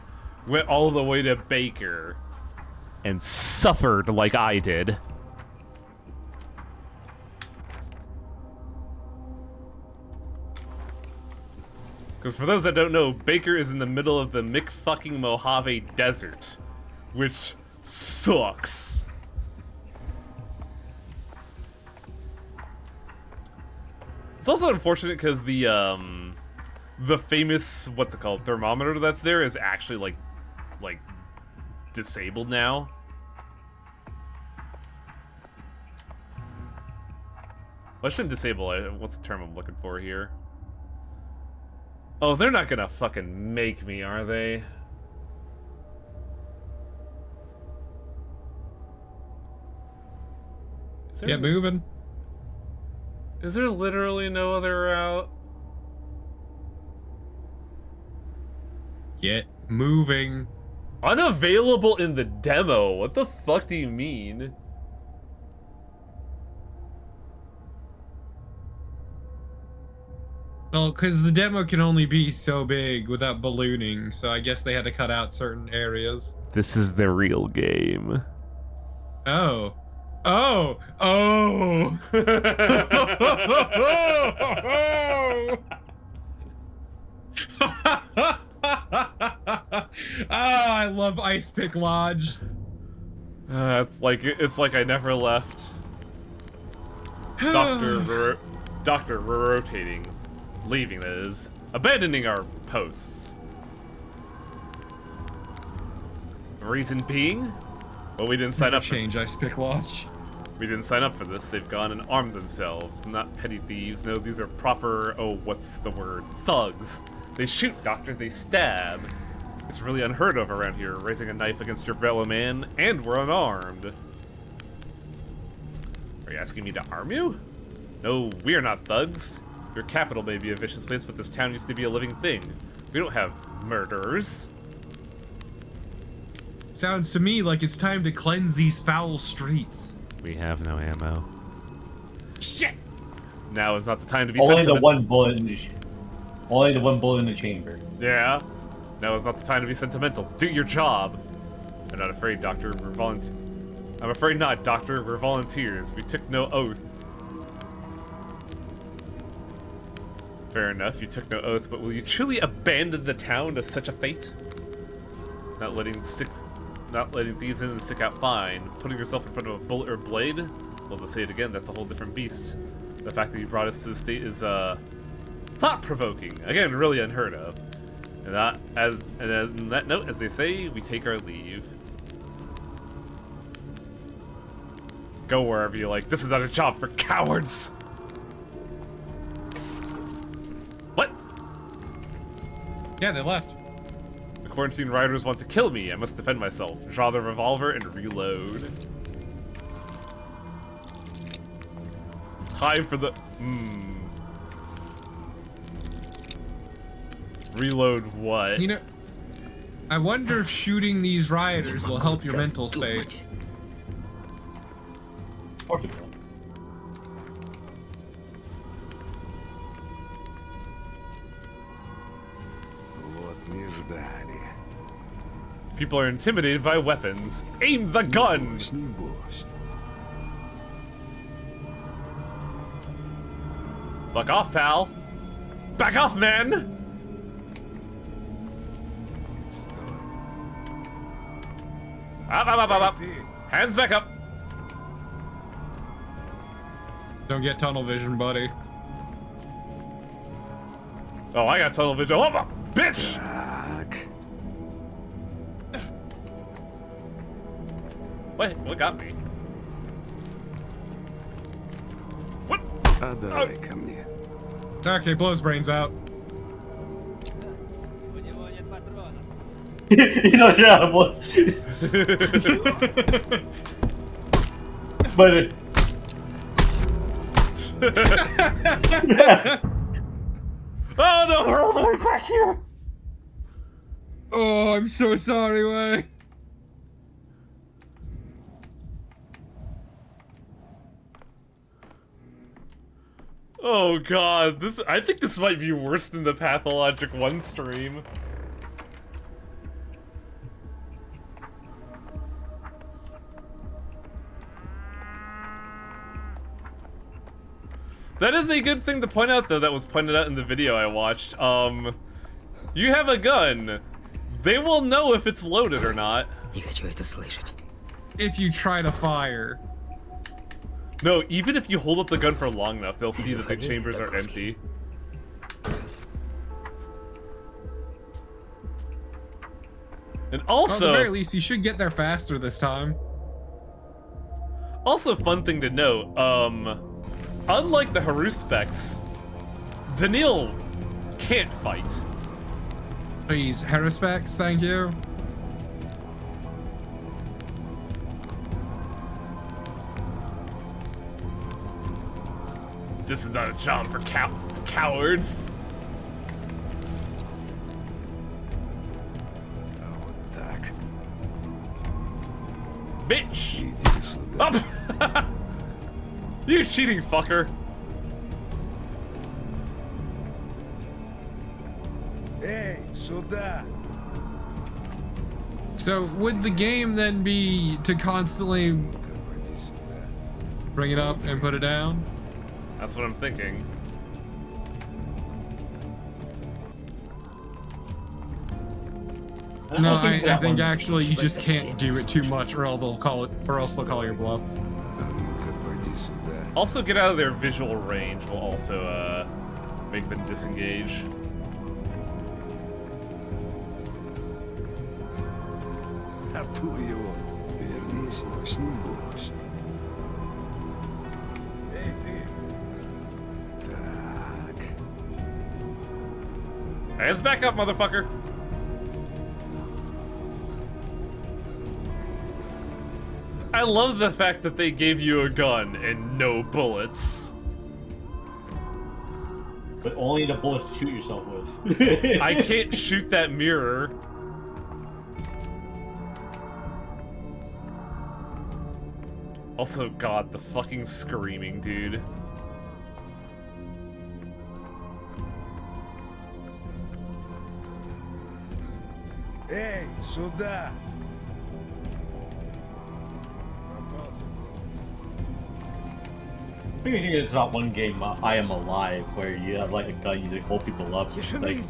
went all the way to Baker And suffered like I did. Because for those that don't know, Baker is in the middle of the Mick-fucking Mojave Desert, which sucks. It's also unfortunate because the famous, what's it called, thermometer that's there is actually like disabled now. Well, I shouldn't disable it. What's the term I'm looking for here? Oh, they're not gonna fucking make me, are they? Get moving. Is there literally no other route? Get moving. Unavailable in the demo? What the fuck do you mean? Well, because the demo can only be so big without ballooning, so I guess they had to cut out certain areas. This is the real game. Oh. Oh! Oh! I love Ice Pick Lodge. It's like I never left. Doctor, we're rotating. Leaving, that is. Abandoning our posts. The reason being? Well, we didn't sign up for... Change Ice Pick Lodge. We didn't sign up for this. They've gone and armed themselves. Not petty thieves. No, these are proper... Oh, what's the word? Thugs. They shoot, Doctor. They stab. It's really unheard of around here, raising a knife against your fellow man, and we're unarmed. Are you asking me to arm you? No, we're not thugs. Your capital may be a vicious place, but this town used to be a living thing. We don't have murderers. Sounds to me like it's time to cleanse these foul streets. We have no ammo. Shit! Now is not the time to be Only sentimental. the one bullet in the only the one bullet in the chamber. Yeah. Now is not the time to be sentimental. Do your job. I'm not afraid, Doctor. We're volunteers. I'm afraid not, Doctor. We're volunteers. We took no oath. Fair enough, you took no oath, but will you truly abandon the town to such a fate? Not letting thieves in and stick out fine. Putting yourself in front of a bullet or blade? Well, to say it again, that's a whole different beast. The fact that you brought us to this state is, thought-provoking. Again, really unheard of. And on that note, as they say, we take our leave. Go wherever you like. This is not a job for cowards! What? Yeah, they left. The quarantine riders want to kill me. I must defend myself. Draw the revolver and reload. Time for the... Reload what? You know, I wonder if shooting these rioters will help your mental state. People are intimidated by weapons. Aim the gun! Fuck off, pal! Back off, man! Up. Hands back up! Don't get tunnel vision, buddy. Oh, I got tunnel vision. Oh, bitch! What got me? What? Okay, blows brains out. You know, yeah, what? But Oh no, we're all the way back here! Oh, I'm so sorry, Way. Oh god, I think this might be worse than the Pathologic 1 stream. That is a good thing to point out, though, that was pointed out in the video I watched. You have a gun. They will know if it's loaded or not. Не хочу это слышать. If you try to fire. No, even if you hold up the gun for long enough, they'll see that the chambers are empty. And also, Well, at the very least, you should get there faster this time. also fun thing to note, unlike the Haruspects, Daniil can't fight. Please, Haruspecs, thank you. This is not a job for cowards. Bitch! Up! You cheating fucker! Эй, сюда! So would the game then be to constantly bring it up and put it down? That's what I'm thinking. No, I think actually you just can't do it too much, or else they'll call your bluff. Also, get out of their visual range will also make them disengage. Hands back up, motherfucker! I love the fact that they gave you a gun and no bullets. But only the bullets to shoot yourself with. I can't shoot that mirror. Also, God, the fucking screaming, dude. Эй, сюда! I think there's not one game, I Am Alive, where you have like a gun, you just hold people up, like,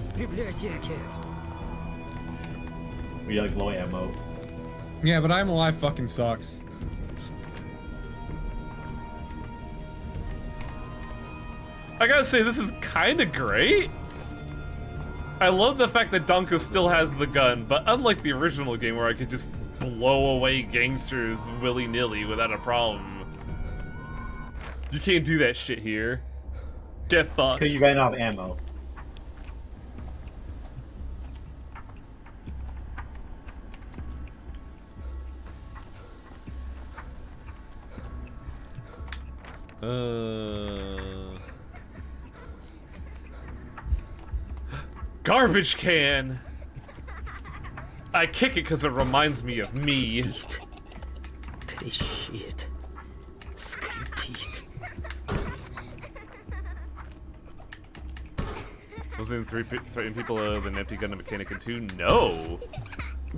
where you like low ammo. Yeah, but I'm Alive fucking sucks. I gotta say, this is kinda great. I love the fact that Danko still has the gun, but unlike the original game where I could just blow away gangsters willy-nilly without a problem, you can't do that shit here. Get fucked. Because you ran out of ammo. Garbage can! I kick it because it reminds me of me. Трещит. Скрипит. Wasn't threatening people with an empty gun and mechanic in 2? No!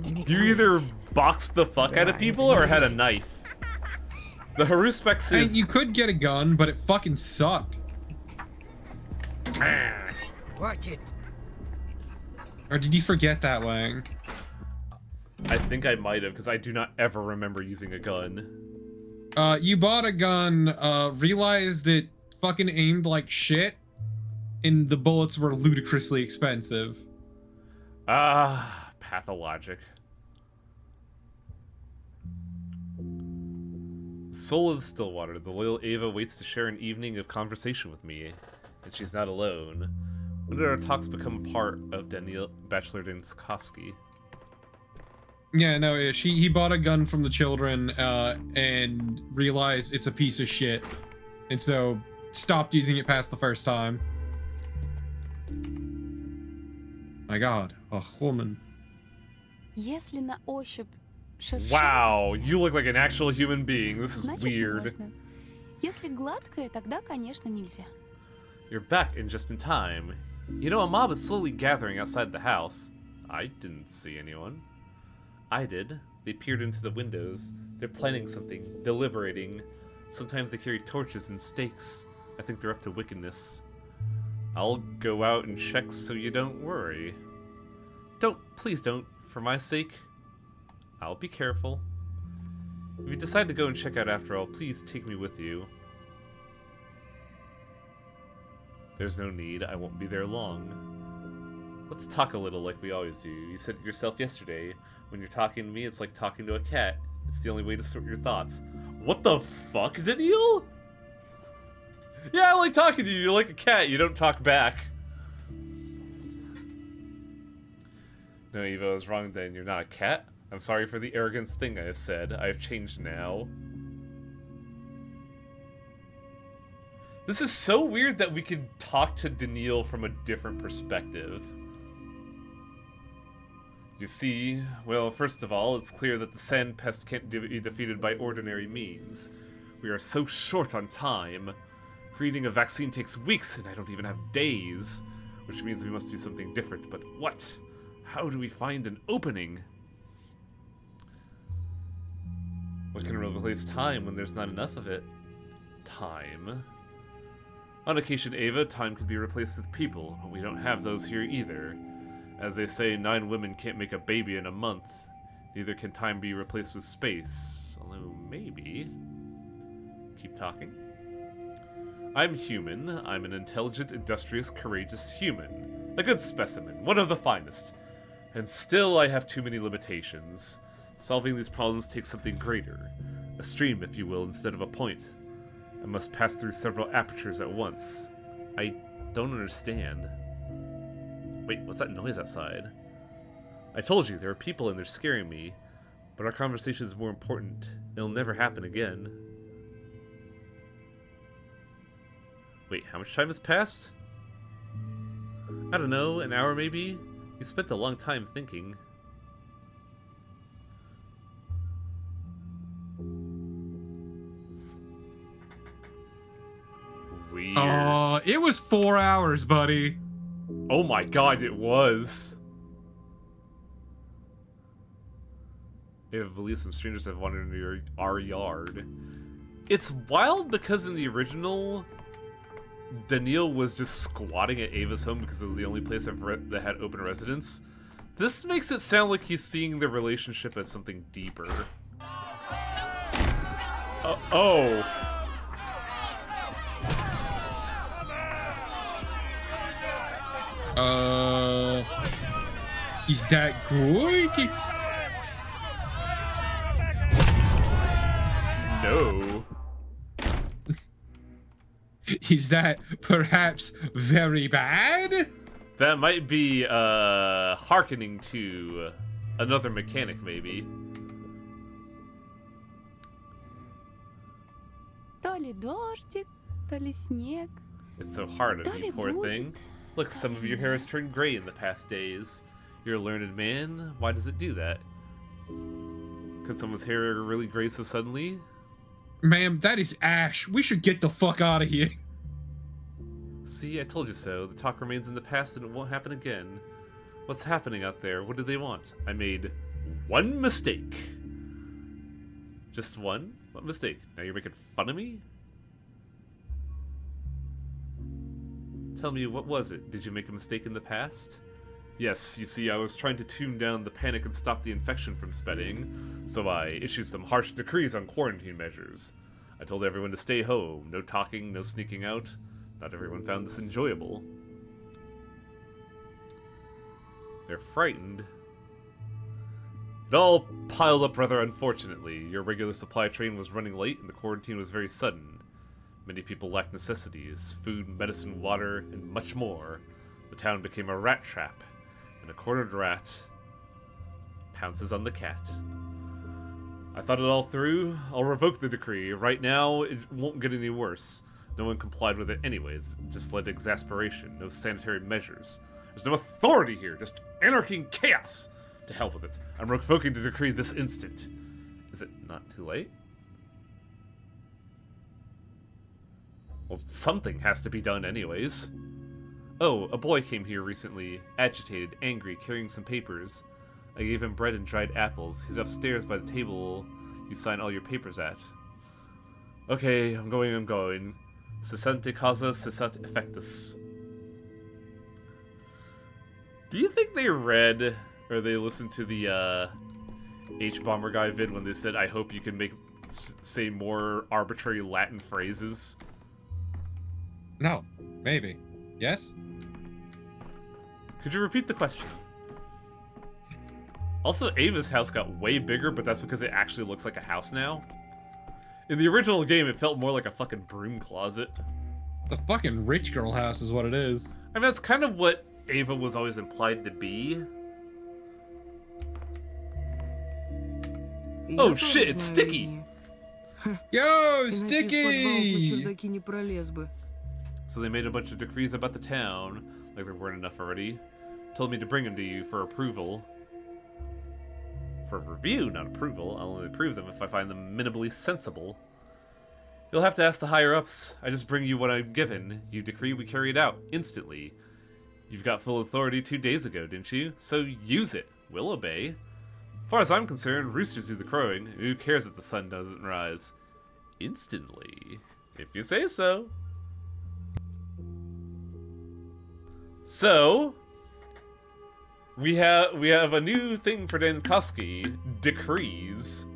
You either boxed the fuck out of people or had a knife. The Haruspects is... And you could get a gun, but it fucking sucked. Хватит. Or did you forget that, Wang? I think I might have, because I do not ever remember using a gun. You bought a gun, realized it fucking aimed like shit, and the bullets were ludicrously expensive. Ah, Pathologic. Soul of the Stillwater. The loyal Ava waits to share an evening of conversation with me, and she's not alone. When did our talks become part of Daniil Bachelor Dinskovsky? Yeah, no, he bought a gun from the children, and realized it's a piece of shit, and so stopped using it past the first time. My God, a woman. Если на ощупь шершавая, Wow, you look like an actual human being. This is значит weird. можно. Если гладкая, тогда, конечно, нельзя. You're back in just in time. You know, a mob is slowly gathering outside the house. I didn't see anyone. I did. They peered into the windows. They're planning something, deliberating. Sometimes they carry torches and stakes. I think they're up to wickedness. I'll go out and check so you don't worry. Please don't. For my sake, I'll be careful. If you decide to go and check out after all, please take me with you. There's no need. I won't be there long. Let's talk a little like we always do. You said it yourself yesterday. When you're talking to me, it's like talking to a cat. It's the only way to sort your thoughts. What the fuck, Daniil? Yeah, I like talking to you. You're like a cat. You don't talk back. No, Eva, I was wrong then. You're not a cat. I'm sorry for the arrogance thing I said. I've changed now. This is so weird that we could talk to Daniil from a different perspective. You see, well, first of all, it's clear that the sand pest can't be defeated by ordinary means. We are so short on time. Creating a vaccine takes weeks, and I don't even have days. Which means we must do something different, but what? How do we find an opening? What can replace time when there's not enough of it? Time. On occasion, Ava, time can be replaced with people, but we don't have those here either. As they say, 9 women can't make a baby in a month. Neither can time be replaced with space. Although, maybe. Keep talking. I'm human. I'm an intelligent, industrious, courageous human. A good specimen. One of the finest. And still, I have too many limitations. Solving these problems takes something greater. A stream, if you will, instead of a point. I must pass through several apertures at once. I don't understand. Wait, what's that noise outside? I told you, there are people and they're scaring me. But our conversation is more important. It'll never happen again. Wait, how much time has passed? I don't know, an hour maybe? You spent a long time thinking. Weird. It was 4 hours, buddy. Oh my god, it was. I believe some strangers have wandered into our yard. It's wild because in the original, Daniil was just squatting at Ava's home because it was the only place that had open residence. This makes it sound like he's seeing the relationship as something deeper. Oh. Is that good? No. Is that perhaps very bad? That might be, hearkening to another mechanic, maybe. То ли дождик, то ли снег. It's so hard on you, poor thing. Look, some of your hair has turned gray in the past days. You're a learned man. Why does it do that? Could someone's hair really gray so suddenly? Ma'am, that is ash. We should get the fuck out of here. See, I told you so. The talk remains in the past and it won't happen again. What's happening out there? What do they want? I made one mistake. Just one? What mistake? Now you're making fun of me? Tell me, what was it? Did you make a mistake in the past? Yes, you see, I was trying to tune down the panic and stop the infection from spreading, so I issued some harsh decrees on quarantine measures. I told everyone to stay home, no talking, no sneaking out. Not everyone found this enjoyable. They're frightened. It all piled up rather unfortunately. Your regular supply train was running late and the quarantine was very sudden. Many people lacked necessities, food, medicine, water, and much more. The town became a rat trap, and a cornered rat pounces on the cat. I thought it all through. I'll revoke the decree. Right now, it won't get any worse. No one complied with it anyways. It just led to exasperation. No sanitary measures. There's no authority here. Just anarchy and chaos. To hell with it. I'm revoking the decree this instant. Is it not too late? Well, something has to be done anyways. Oh, a boy came here recently, agitated, angry, carrying some papers. I gave him bread and dried apples. He's upstairs by the table you sign all your papers at. Okay, I'm going. Cessante causa, cessat effectus. Do you think they read, Or they listened to the H-Bomber guy vid when they said, I hope you can say more arbitrary Latin phrases. No, maybe. Yes? Could you repeat the question? Also, Ava's house got way bigger, but that's because it actually looks like a house now. In the original game, it felt more like a fucking broom closet. The fucking rich girl house is what it is. I mean, that's kind of what Ava was always implied to be. Oh shit, it's Sticky! Yo, Sticky! So they made a bunch of decrees about the town, like there weren't enough already. Told me to bring them to you for approval. For review, not approval. I'll only approve them if I find them minimally sensible. You'll have to ask the higher-ups. I just bring you what I'm given. You decree, we carry it out, instantly. You've got full authority 2 days ago, didn't you? So use it. We'll obey. As far as I'm concerned, roosters do the crowing. Who cares if the sun doesn't rise? Instantly. If you say so. So, we have a new thing for Dankowski, decrees.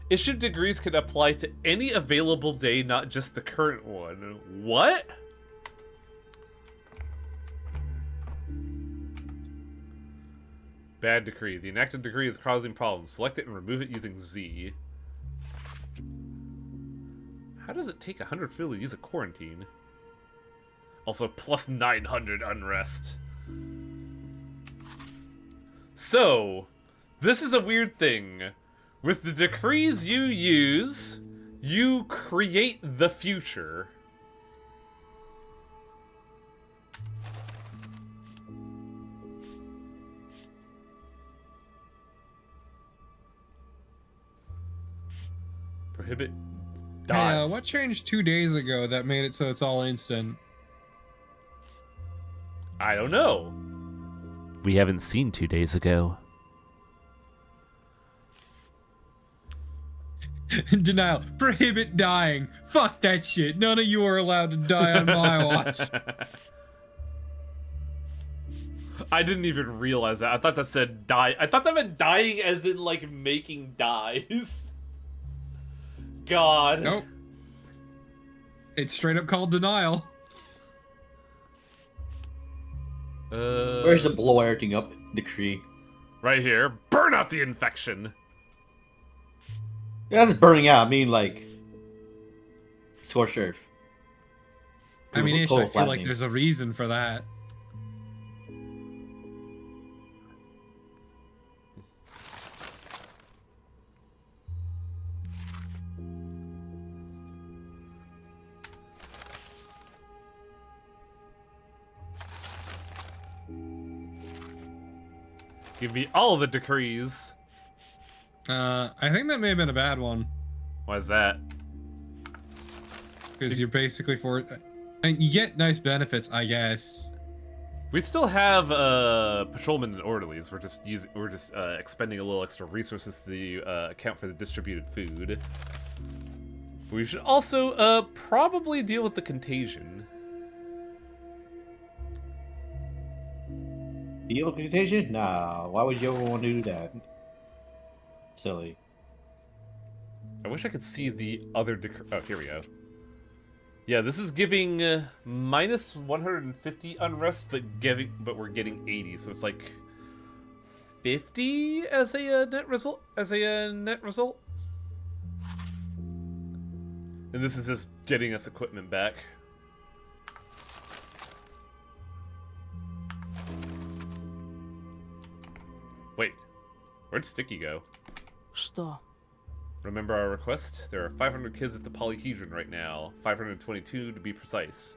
Issued decrees can apply to any available day, not just the current one. What? Bad decree. The enacted decree is causing problems. Select it and remove it using Z. How does it take 100 fuel to use a quarantine? Also, plus 900 unrest. So, this is a weird thing. With the decrees you use, you create the future. Prohibit die. Hey, what changed 2 days ago that made it so it's all instant? I don't know. We haven't seen 2 days ago. Denial. Prohibit dying. Fuck that shit. None of you are allowed to die on my watch. I didn't even realize that. I thought that said die. I thought that meant dying as in, like, making dyes. God. Nope. It's straight up called denial. Where's the blow everything up decree? Right here. Burn out the infection. Yeah, that's burning out. I mean, like, scorched earth. I mean, I Total feel like flattening. there's a reason for that. Give me all the decrees. I think that may have been a bad one. Why is that? Because you're basically and you get nice benefits, I guess. We still have patrolmen and orderlies. We're just expending a little extra resources to account for the distributed food. We should also probably deal with the contagion. Deal with contagion? Nah, why would you ever want to do that? Silly. I wish I could see the other decree. Oh, here we go. Yeah, this is giving minus 150 unrest, but we're getting 80, so it's like 50 as a net result. And this is just getting us equipment back. Wait, where'd Sticky go? Что? Remember our request? There are 500 kids at the polyhedron right now. 522 to be precise.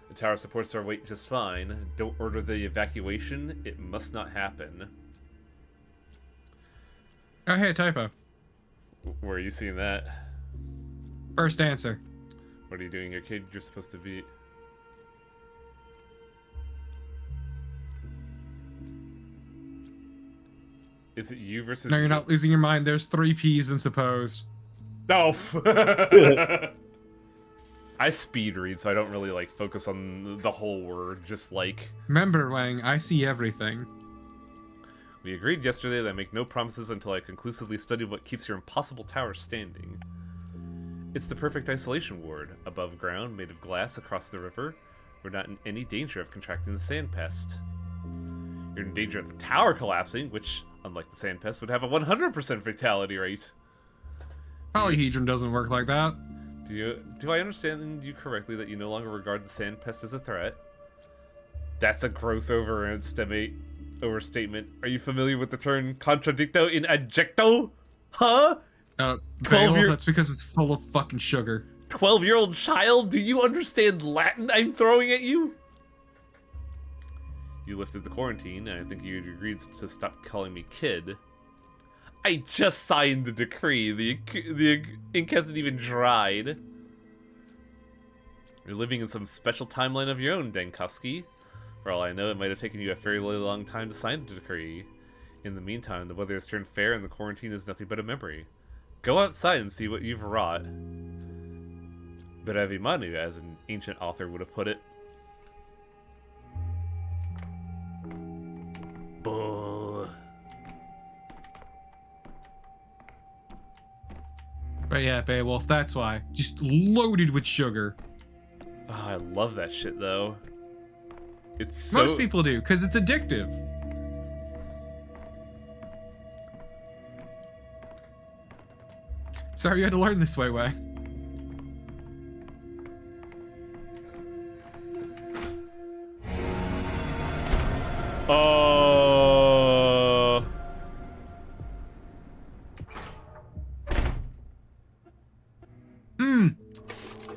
The tower supports our weight just fine. Don't order the evacuation. It must not happen. Oh, hey, typo. Where are you seeing that? First answer. What are you doing here, kid? You're supposed to be... Is it you versus... No, you're me? not losing your mind. There's 3 P's than supposed. No! I speed read, so I don't really like focus on the whole word. Just like Remember, Wang, I see everything. we agreed yesterday that I make no promises until I conclusively study what keeps your impossible tower standing. It's the perfect isolation ward, above ground, made of glass across the river. We're not in any danger of contracting the sand pest. You're in danger of the tower collapsing, which, unlike the sand pest, would have a 100% fatality rate. Polyhedron doesn't work like that. Do I understand you correctly that you no longer regard the sand pest as a threat? That's a gross overstatement. Are you familiar with the term contradicto in adjecto? Huh? 12 that's because it's full of fucking sugar. 12-year-old child, do you understand Latin I'm throwing at you? You lifted the quarantine, and I think you agreed to stop calling me kid. I just signed the decree. The ink hasn't even dried. You're living in some special timeline of your own, Denkovsky. For all I know, it might have taken you a fairly long time to sign the decree. In the meantime, the weather has turned fair and the quarantine is nothing but a memory. Go outside and see what you've wrought. Brevi manu, as an ancient author would have put it. Bull. But yeah, Beowulf, that's why. Just loaded with sugar. Oh, I love that shit, though. It's so... Most people do, because it's addictive. Sorry you had to learn this way, Way.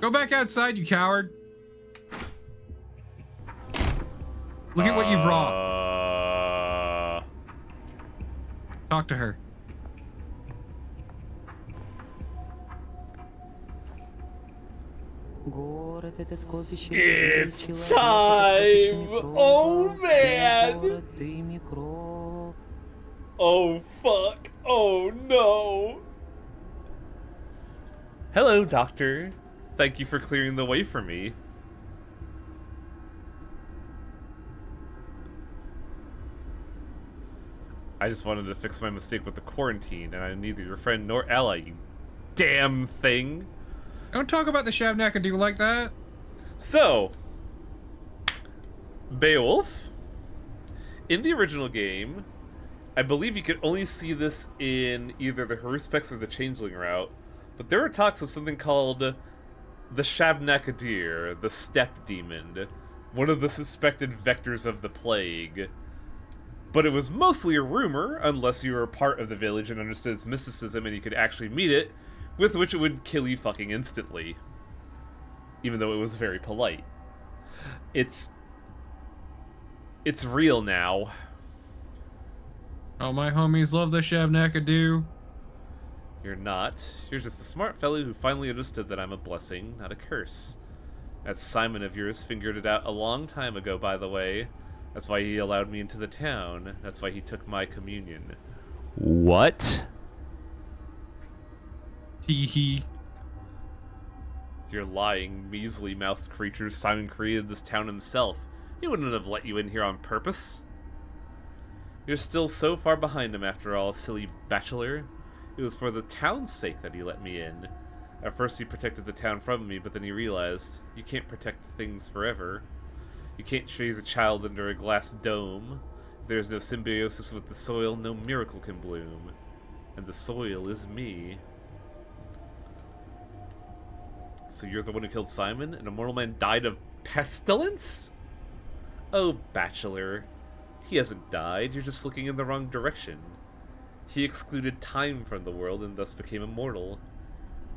Go back outside, you coward. Look at what you've wrought. Talk to her. It's time! Oh man! Oh fuck! Oh no! Hello, Doctor. Thank you for clearing the way for me. I just wanted to fix my mistake with the quarantine, and I'm neither your friend nor ally, you damn thing. Don't talk about the Shabnakadu like that. So, Beowulf, in the original game, I believe you could only see this in either the Haruspex or the Changeling route, but there were talks of something called the Shabnakadir, the Steppe Demon, one of the suspected vectors of the plague. But it was mostly a rumor, unless you were a part of the village and understood its mysticism and you could actually meet it, with which it would kill you fucking instantly. Even though it was very polite. It's real now. Oh, my homies love the Shabnakadu. You're not. You're just a smart fellow who finally understood that I'm a blessing, not a curse. That Simon of yours figured it out a long time ago, by the way. That's why he allowed me into the town. That's why he took my communion. What? Hee hee. You're lying, measly-mouthed creatures. Simon created this town himself. He wouldn't have let you in here on purpose. You're still so far behind him after all, silly bachelor. It was for the town's sake that he let me in. At first he protected the town from me, but then he realized, you can't protect things forever. You can't raise a child under a glass dome. If there's no symbiosis with the soil, no miracle can bloom. And the soil is me. So you're the one who killed Simon, and a mortal man died of pestilence? Oh, bachelor. He hasn't died, you're just looking in the wrong direction. He excluded time from the world and thus became immortal.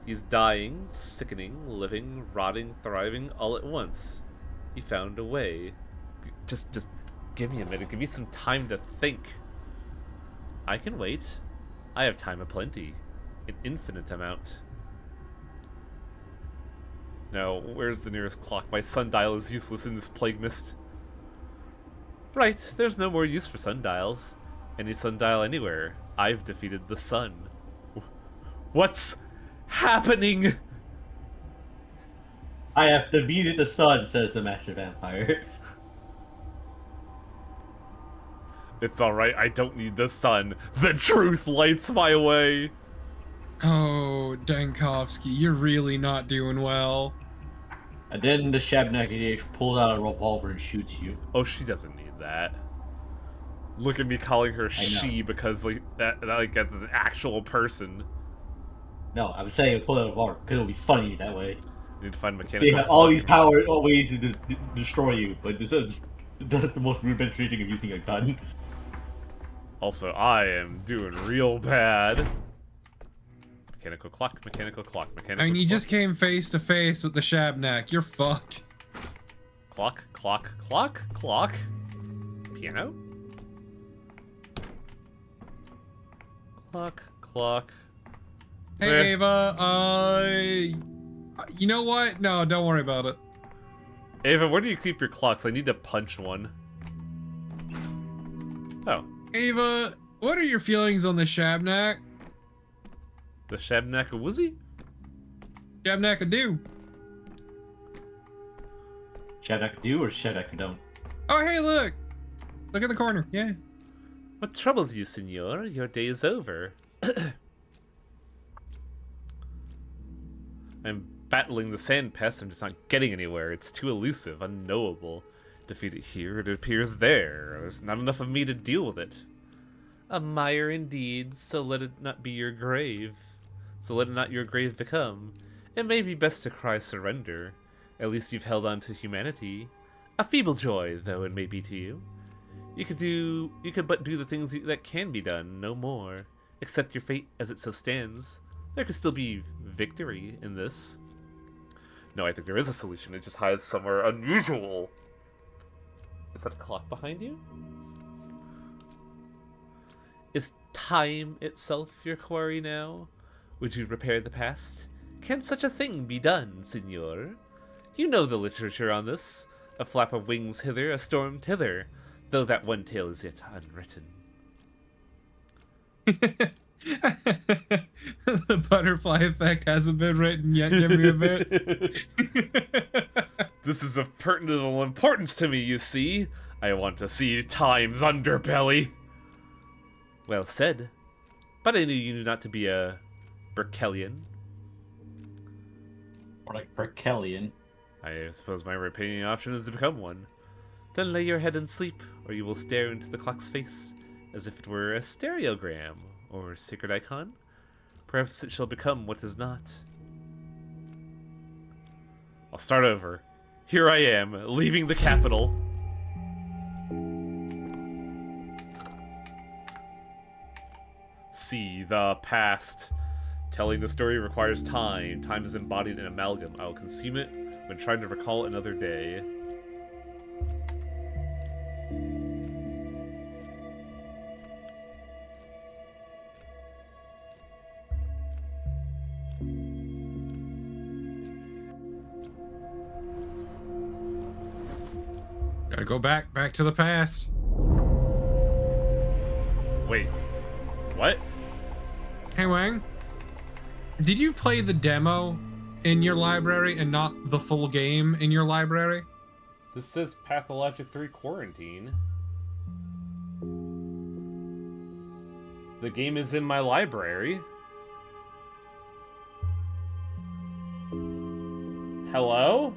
He's dying, sickening, living, rotting, thriving, all at once. He found a way. Just give me a minute, give me some time to think. I can wait. I have time aplenty. An infinite amount. Now, where's the nearest clock? My sundial is useless in this plague mist. Right, there's no more use for sundials. Any sundial anywhere. I've defeated the sun. What's happening? I have defeated the sun, says the master vampire. It's alright, I don't need the sun. The truth lights my way! Oh, Dankovsky, you're really not doing well. And then the Shabnaki pulls out a revolver and shoots you. Oh, she doesn't need that. Look at me calling her she because like that like that's an actual person. No, I'm saying pull out a revolver because it'll be funny that way. You need to find mechanical. They have all these ways to destroy you, but that's the most rudimentary thing of using a gun. Also, I am doing real bad. Mechanical clock, mechanical clock, mechanical I mean, you clock. just came face to face with the Shabnak. You're fucked. Clock, clock, clock, clock. Piano? Clock, clock. Hey, Ava, you know what? No, don't worry about it. Ava, where do you keep your clocks? I need to punch one. Oh. Ava, what are your feelings on the Shabnak? The Shabnaka-woozy? Shabnak-a-doo. Shabnaka-do or Shabnaka-don't? Oh, hey, look! Look at the corner, yeah. What troubles you, senor? Your day is over. I'm battling the sand pest, I'm just not getting anywhere. It's too elusive, unknowable. Defeat it here, it appears there. There's not enough of me to deal with it. A mire indeed, so let it not be your grave. So let it not your grave become. It may be best to cry surrender. At least you've held on to humanity. A feeble joy, though it may be to you. You could but do the things that can be done, no more. Accept your fate as it so stands. There could still be victory in this. No, I think there is a solution. It just hides somewhere unusual. Is that a clock behind you? Is time itself your quarry now? Would you repair the past? Can such a thing be done, senor? You know the literature on this. A flap of wings hither, a storm thither, though that one tale is yet unwritten. The butterfly effect hasn't been written yet. Give me a bit. This is of pertinent importance to me, you see. I want to see time's underbelly. Well said. But I knew you not to be a Berkelian. Or like Berkelian. I suppose my remaining option is to become one. Then lay your head and sleep, or you will stare into the clock's face, as if it were a stereogram, or sacred icon. Perhaps it shall become what is not. I'll start over. Here I am, leaving the capital. See the past. Telling the story requires time. Time is embodied in amalgam. I will consume it when trying to recall another day. Gotta go back to the past. Wait, what? Hey, Wang. Did you play the demo in your library and not the full game in your library? This says Pathologic 3 Quarantine. The game is in my library. Hello?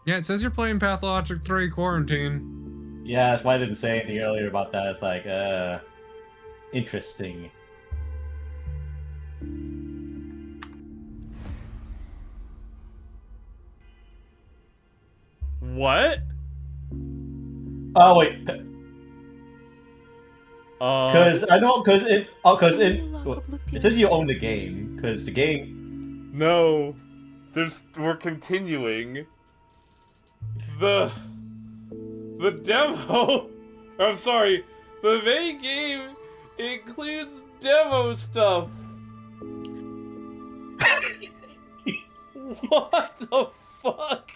Yeah, it says you're playing Pathologic 3 Quarantine. Yeah, that's why I didn't say anything earlier about that. It's like, interesting. What? Oh wait, because I know, because it says you own the game, because the game. No, we're continuing. The demo. I'm sorry. The main game includes demo stuff. What the fuck?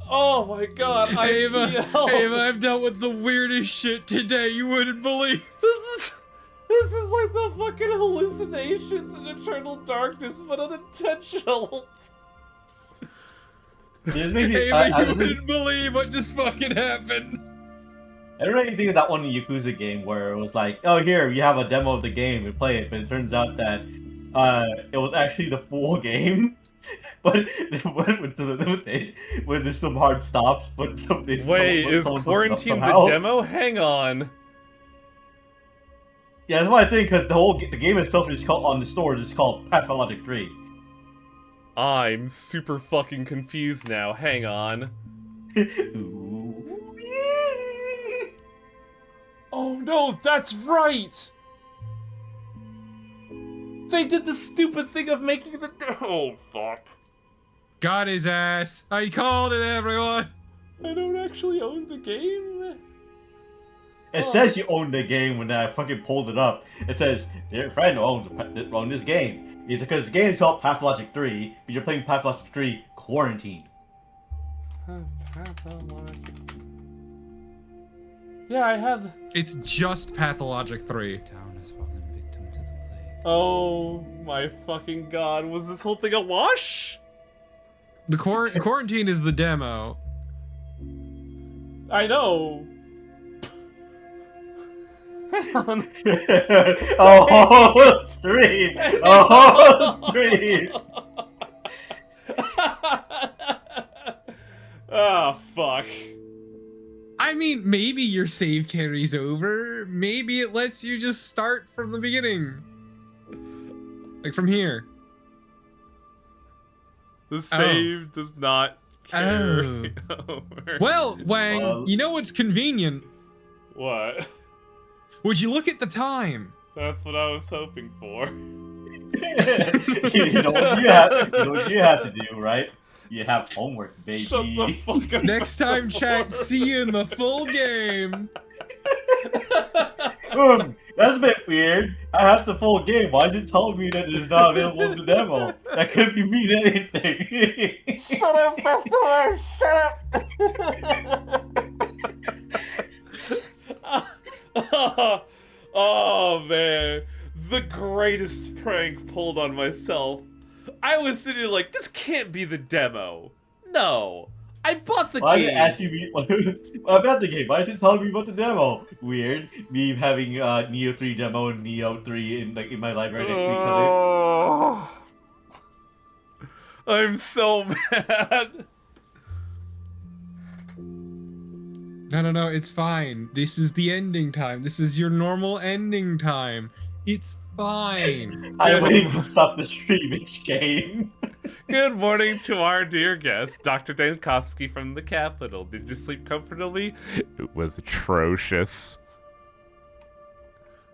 Oh my god, Ava, I've dealt with the weirdest shit today you wouldn't believe. This This is like the fucking hallucinations in Eternal Darkness, but unintentional. This makes me, Ava, you wouldn't believe what just fucking happened. I really think of that one Yakuza game where it was like, oh, here, you have a demo of the game, and play it, but it turns out that it was actually the full game. But when there's some hard stops, but something. Wait, is Quarantine the demo? Hang on. Yeah, that's what I think, because the game itself is called, on the store, is called Pathologic 3. I'm super fucking confused now. Hang on. Oh no, that's right! They did the stupid thing of making the. Oh fuck. Got his ass. I called it, everyone. I don't actually own the game. It says you own the game when I fucking pulled it up. It says, your friend owns this game. It's because the game is called Pathologic 3, but you're playing Pathologic 3 Quarantine. Pathologic. Yeah, I have. It's just Pathologic 3. Town has fallen victim to the plague. Oh my fucking god, was this whole thing a wash? The Quarantine is the demo. I know. Hang on. Oh, stream! Oh, stream! Ah, fuck. I mean, maybe your save carries over. Maybe it lets you just start from the beginning. Like The from here. save does not carry over. Well, Wang, you know what's convenient? What? Would you look at the time? That's what I was hoping for. You know what you have to do, right? You have homework, baby. Shut the fuck up. Next time, chat, see you in the full game. That's a bit weird. I have the full game. Why is it telling me that it's not available in the demo? That could be mean anything. Shut up, Pastor! Shut up! Oh man, the greatest prank pulled on myself. I was sitting there like, this can't be the demo. No, I bought the Why game. are you asking me about the game? Why is it telling me about the demo? Weird. Me having Neo 3 demo and Neo 3 in my library next to each other. Oh, I'm so mad. No, it's fine. This is the ending time. This is your normal ending time. It's fine. I wait to stop the streaming, Shane. Good morning to our dear guest, Dr. Dankowski from the Capitol. Did you sleep comfortably? It was atrocious.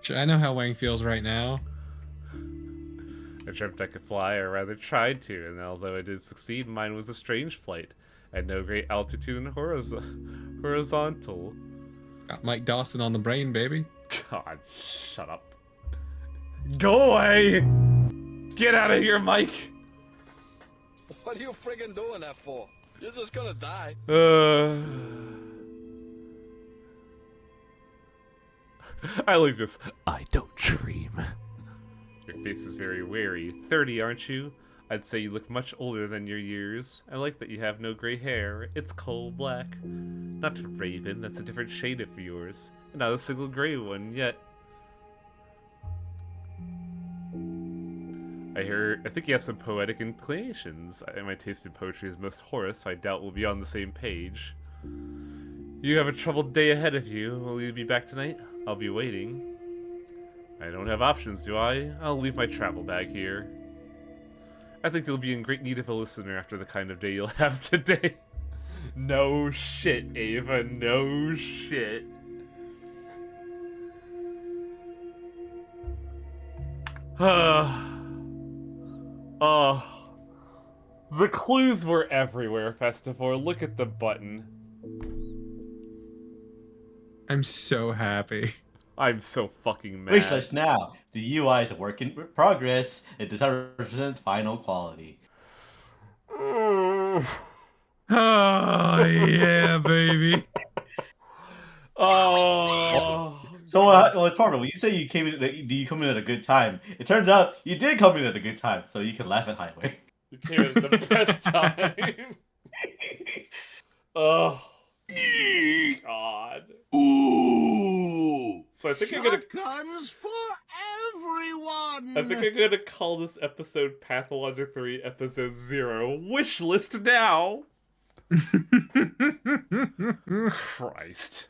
I know how Wang feels right now. I dreamt I could fly, or rather tried to, and although I did succeed, mine was a strange flight. I had no great altitude and horizontal. Got Mike Dawson on the brain, baby. God, shut up. Go away! Get out of here, Mike! What are you friggin' doing that for? You're just gonna die. I like this. I don't dream. Your face is very weary. 30, aren't you? I'd say you look much older than your years. I like that you have no gray hair. It's coal black. Not raven, that's a different shade of yours. And not a single gray one yet. I think you have some poetic inclinations. My taste in poetry is most Horace, so I doubt we'll be on the same page. You have a troubled day ahead of you. Will you be back tonight? I'll be waiting. I don't have options, do I? I'll leave my travel bag here. I think you'll be in great need of a listener after the kind of day you'll have today. No shit, Ava, no shit. Oh, the clues were everywhere, Festivore. Look at the button. I'm so happy. I'm so fucking mad. Wishlist now. The UI is a work in progress. It does not represent final quality. Oh, yeah, baby. Oh, So, well, Torben, when you say you came in, do you come in at a good time? It turns out you did come in at a good time, so you can laugh at Highway. You came in at the best time. Oh, God. Ooh. So I think I'm gonna. Shotguns for everyone. I think I'm gonna call this episode Pathologic 3 Episode 0. Wishlist now. Christ.